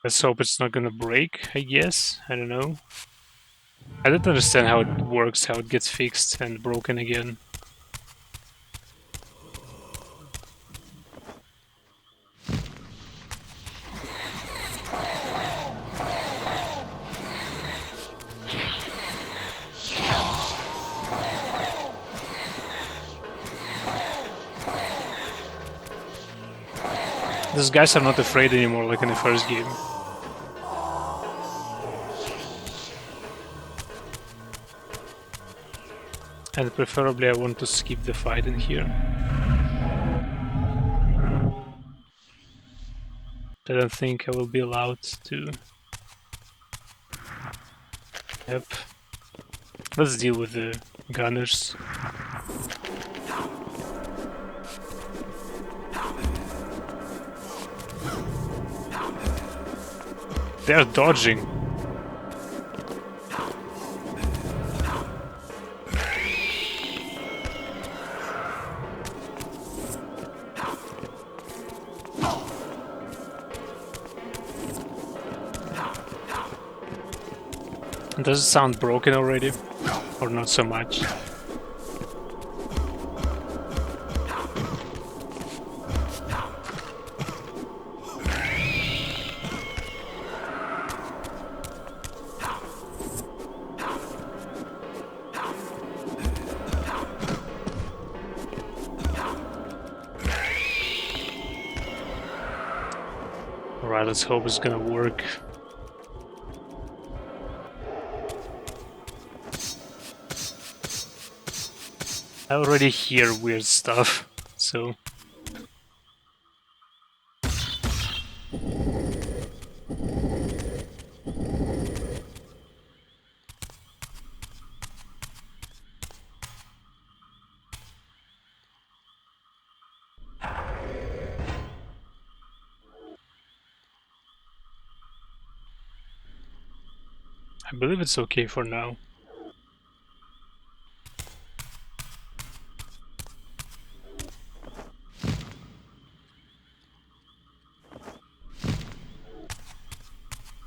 Let's hope it's not gonna break, I guess. I don't know. I don't understand how it works, how it gets fixed and broken again. These guys are not afraid anymore like in the first game. And preferably I want to skip the fight in here. I don't think I will be allowed to. Yep. Let's deal with the gunners. They're dodging. Does it sound broken already? Or not so much? Alright, let's hope it's gonna work. I already hear weird stuff, so... I believe it's okay for now.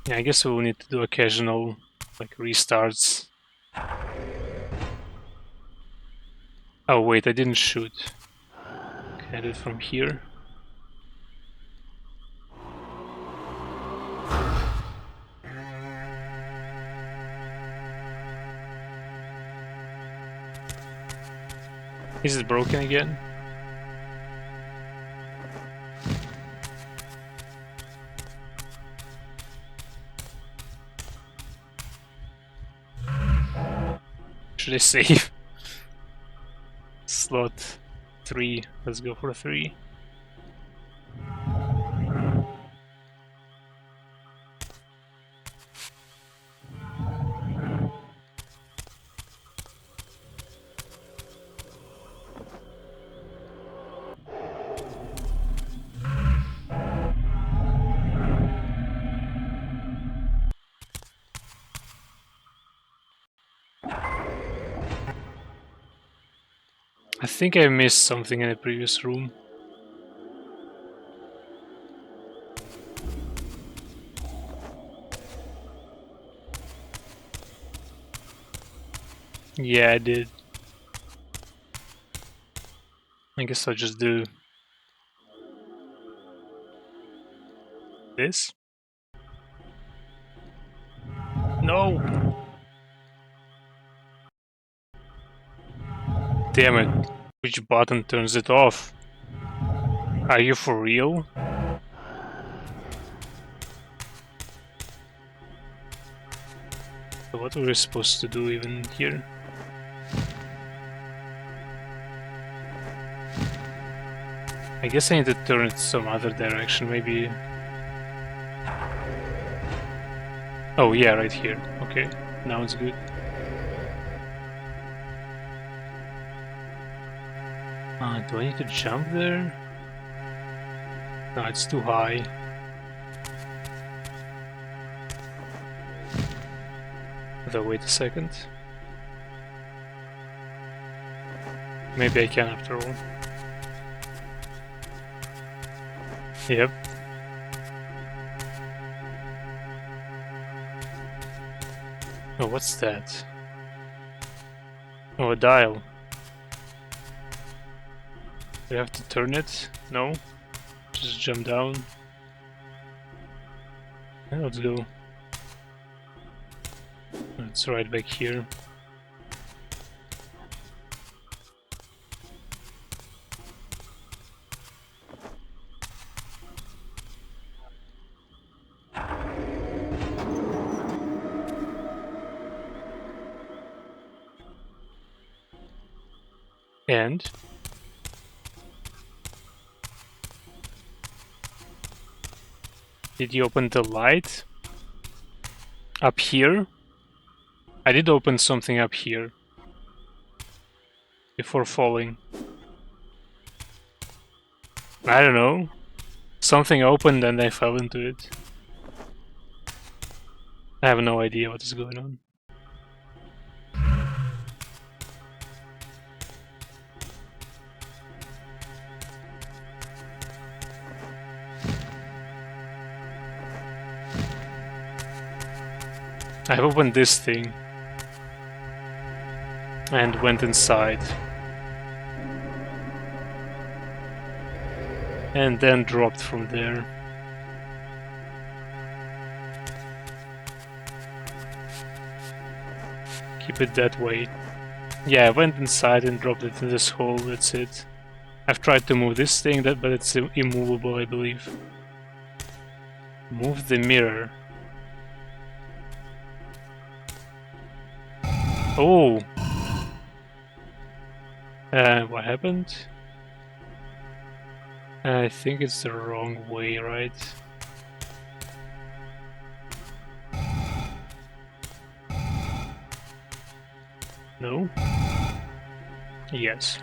Yeah, I guess we will need to do occasional, like, restarts. Oh wait, I didn't shoot. Can I do it from here? Is it broken again? Should I save? Slot 3. Let's go for 3. I think I missed something in the previous room. Yeah, I did. I guess I'll just do this. No! Damn it. Which button turns it off? Are you for real? So what were we supposed to do even here? I guess I need to turn it some other direction, maybe... Oh yeah, right here. Okay, now it's good. Do I need to jump there? No, it's too high. Though, wait a second. Maybe I can after all. Yep. Oh, what's that? Oh, a dial. Do I have to turn it? No? Just jump down. Yeah, let's go. It's right back here. And did you open the light up here? I did open something up here before falling. I don't know. Something opened and I fell into it. I have no idea what is going on. I've opened this thing and went inside and then dropped from there. Keep it that way. Yeah, I went inside and dropped it in this hole, that's it. I've tried to move this thing, but it's immovable, I believe. Move the mirror. Oh! What happened? I think it's the wrong way, right? No? Yes.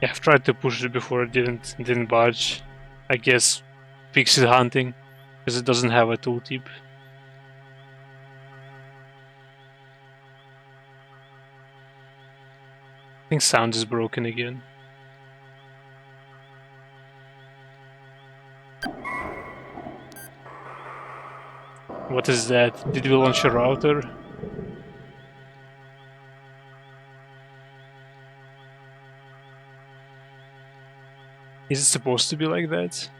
Yeah, I've tried to push it before, it didn't budge. I guess pixel hunting, because it doesn't have a tooltip. I think sound is broken again. What is that? Did we launch a router? Is it supposed to be like that?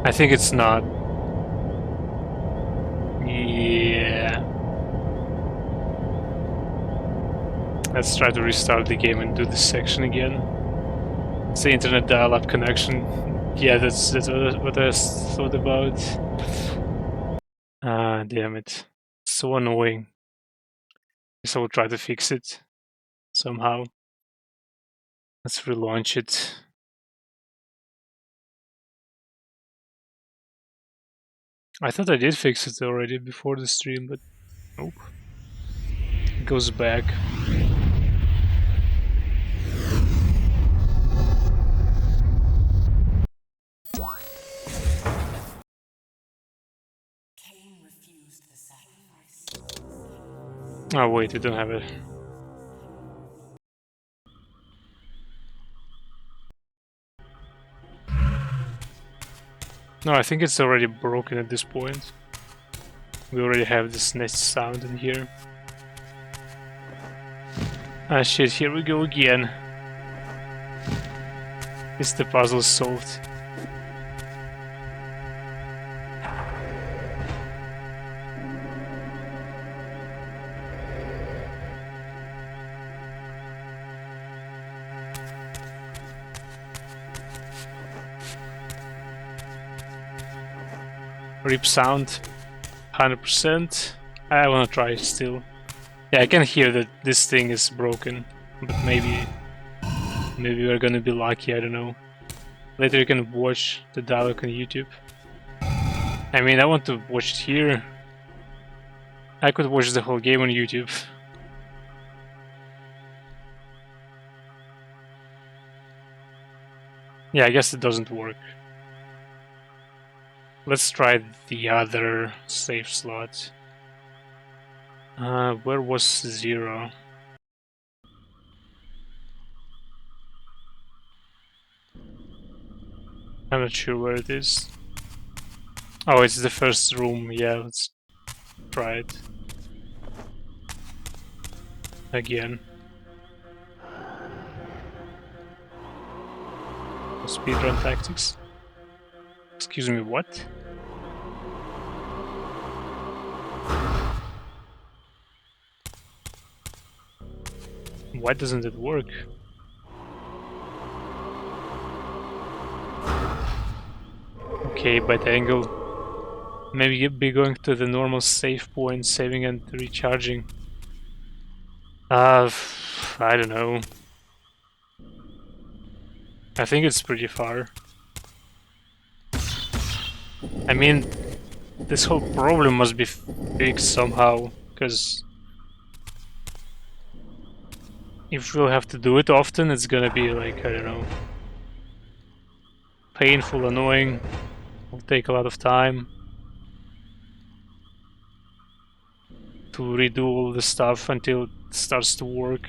I think it's not. Let's try to restart the game and do this section again. It's the internet dial-up connection. Yeah, that's what I thought about. Ah, damn it. So annoying. Guess I will try to fix it somehow. Let's relaunch it. I thought I did fix it already before the stream, but nope. It goes back. Oh wait, we don't have it. No, I think it's already broken at this point. We already have this nest sound in here. Ah shit, here we go again. Is the puzzle solved? Rip sound, 100%. I wanna try still. Yeah, I can hear that this thing is broken, but maybe we're gonna be lucky, I don't know. Later you can watch the dialogue on YouTube. I mean, I want to watch it here. I could watch the whole game on YouTube. Yeah, I guess it doesn't work. Let's try the other save slot. Where was 0? I'm not sure where it is. Oh, it's the first room. Yeah, let's try it again. Speedrun tactics. Excuse me, what? Why doesn't it work? Okay, bad angle. Maybe be going to the normal save point, saving and recharging. I don't know. I think it's pretty far. I mean, this whole problem must be fixed somehow, because if we'll have to do it often, it's gonna be like, I don't know, painful, annoying, will take a lot of time to redo all the stuff until it starts to work.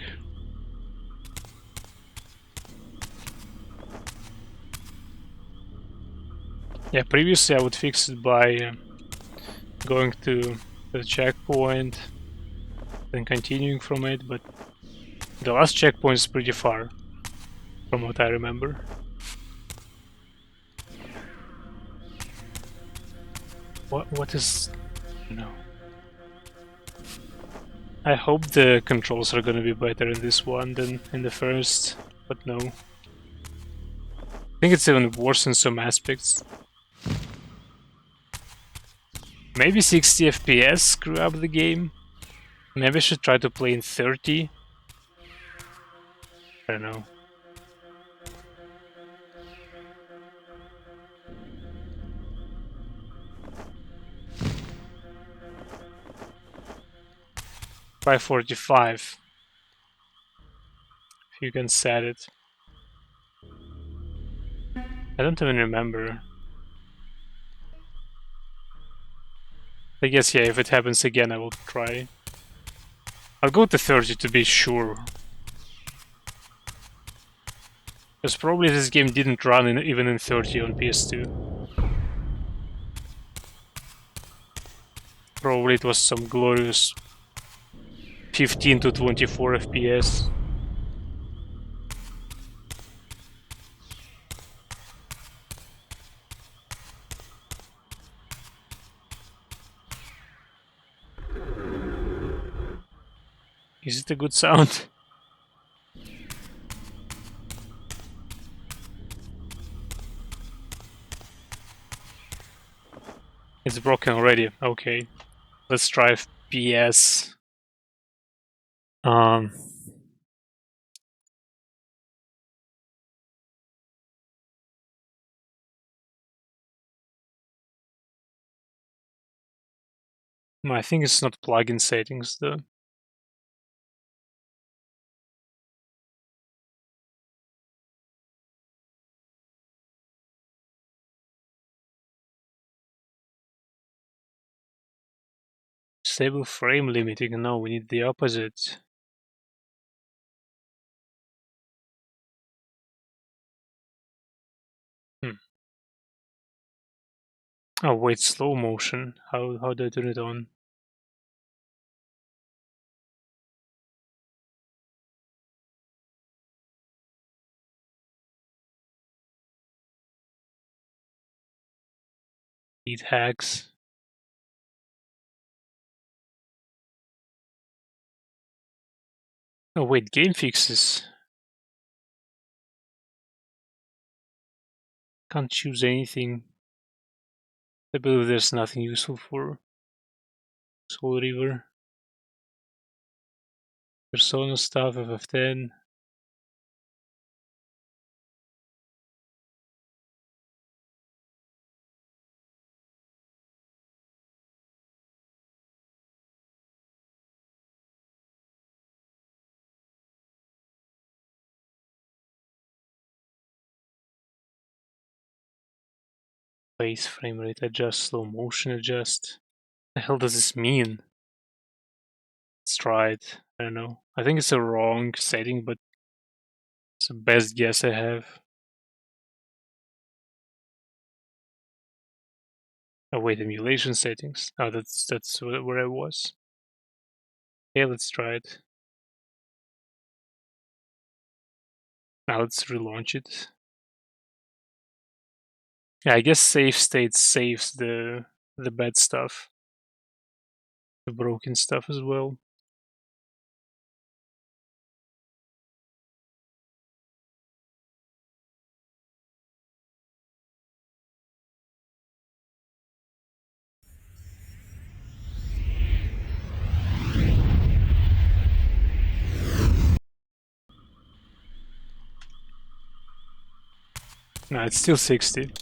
Yeah, previously I would fix it by going to the checkpoint, then continuing from it, but the last checkpoint is pretty far, from what I remember. What is... no. I hope the controls are gonna be better in this one than in the first, but no. I think it's even worse in some aspects. Maybe 60 FPS screw up the game? Maybe I should try to play in 30? I don't know. $545. If you can set it. I don't even remember. I guess, yeah, if it happens again, I will try. I'll go to 30 to be sure. Because probably this game didn't run even in 30 on PS2. Probably it was some glorious 15 to 24 FPS. Is it a good sound? It's broken already. Okay. Let's try PS. I think it's not plugin settings though. Disable frame limiting. No, we need the opposite. Oh wait, slow motion. How do I turn it on? Need hacks. Oh wait, game fixes. Can't choose anything. I believe there's nothing useful for Soul Reaver. Persona stuff, FF10. Base frame rate adjust, slow motion adjust. The hell does this mean? Let's try it. I don't know. I think it's a wrong setting, but it's the best guess I have. Oh wait, emulation settings. Oh, that's where I was. Okay, let's try it. Now let's relaunch it. Yeah, I guess save state saves the bad stuff, the broken stuff as well. No, it's still 60.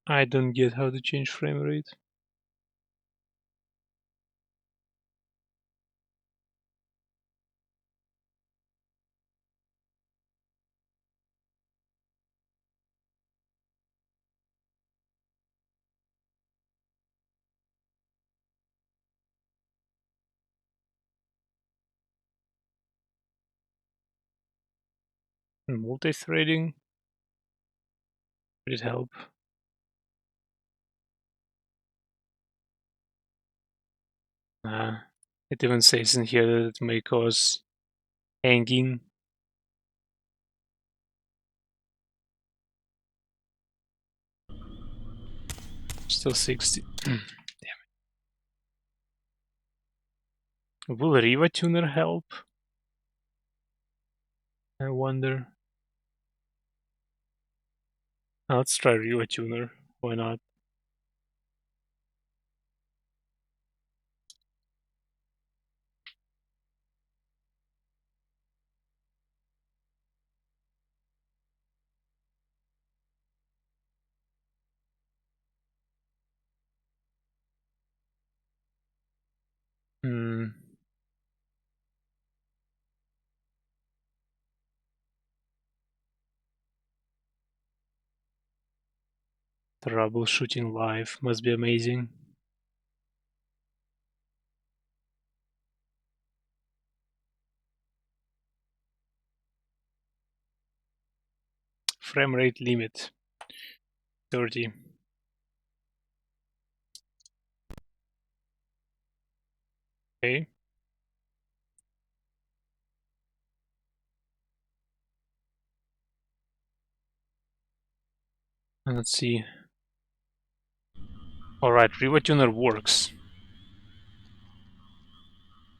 I don't get how to change frame rate. Multi-threading. Would it help? It even says in here that it may cause hanging. Still 60. Damn it. Will Riva Tuner help? I wonder. Let's try Riva Tuner. Why not? Hmm. Troubleshooting live must be amazing. Frame rate limit 30. Okay. And let's see. Alright, RepairTuner works.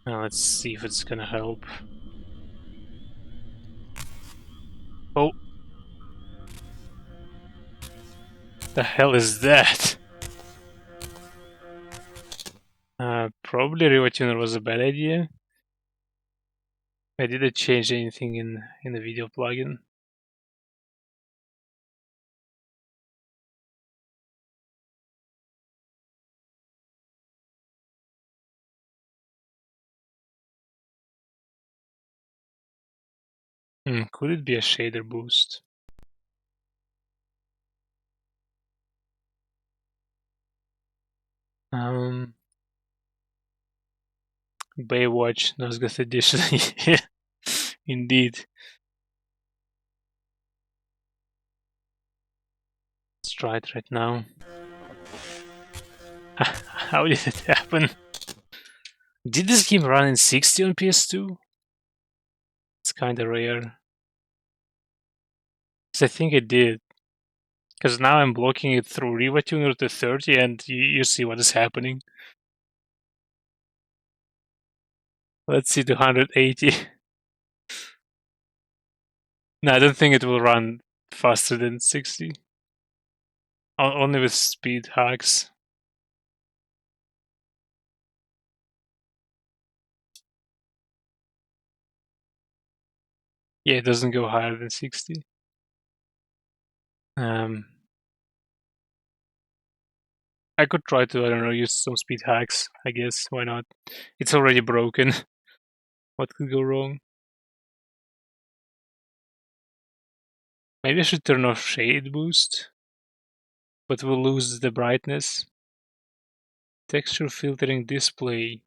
Now let's see if it's gonna help. Oh. The hell is that? Probably RepairTuner was a bad idea. I didn't change anything in the video plugin. Could it be a shader boost? Baywatch Nosgoth edition. Yeah, indeed. Let's try it right now. How did it happen? Did this game run in 60 on PS2? It's kinda rare. I think it did. Because now I'm blocking it through RepairTuner to 30 and you see what is happening. Let's see the 180. No, I don't think it will run faster than 60. Only with speed hacks. Yeah, it doesn't go higher than 60. I could try to, I don't know, use some speed hacks, I guess. Why not? It's already broken. What could go wrong? Maybe I should turn off shade boost, but we'll lose the brightness. Texture filtering display.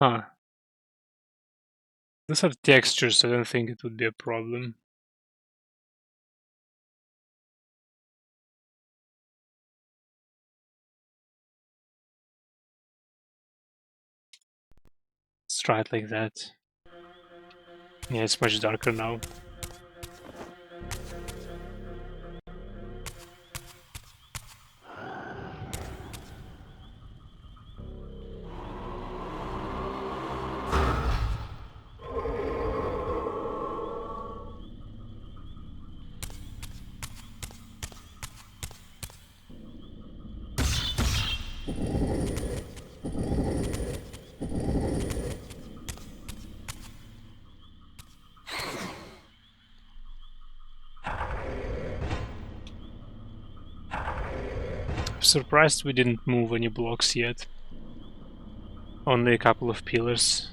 Huh. Those are textures, so I don't think it would be a problem. Let's try it like that. Yeah, it's much darker now. I'm surprised we didn't move any blocks yet. Only a couple of pillars.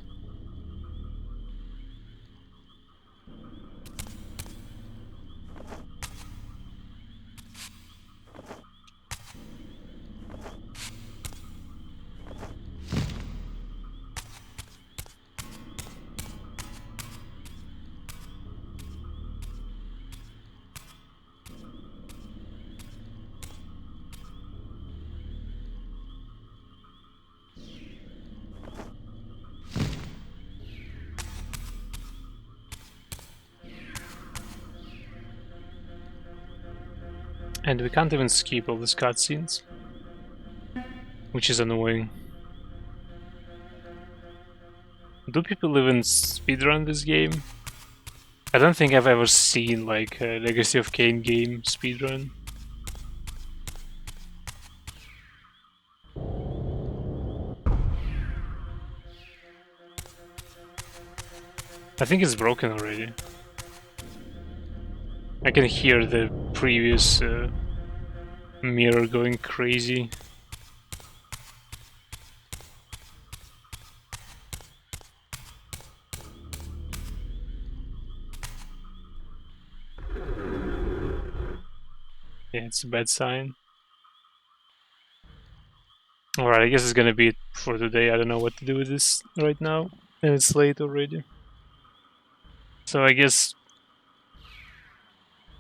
And we can't even skip all these cutscenes, which is annoying. Do people even speedrun this game? I don't think I've ever seen like a Legacy of Kain game speedrun. I think it's broken already. I can hear the previous mirror going crazy. It's a bad sign. Alright, I guess it's gonna be it for today. I don't know what to do with this right now, and it's late already. So I guess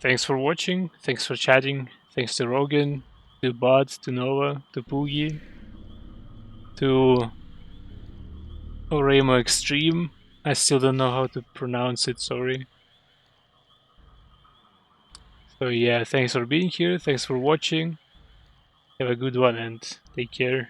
thanks for watching, thanks for chatting, thanks to Rauguen, to Bud, to Nova, to Poogie, to Oremo Extreme. I still don't know how to pronounce it, sorry. So yeah, thanks for being here, thanks for watching. Have a good one and take care.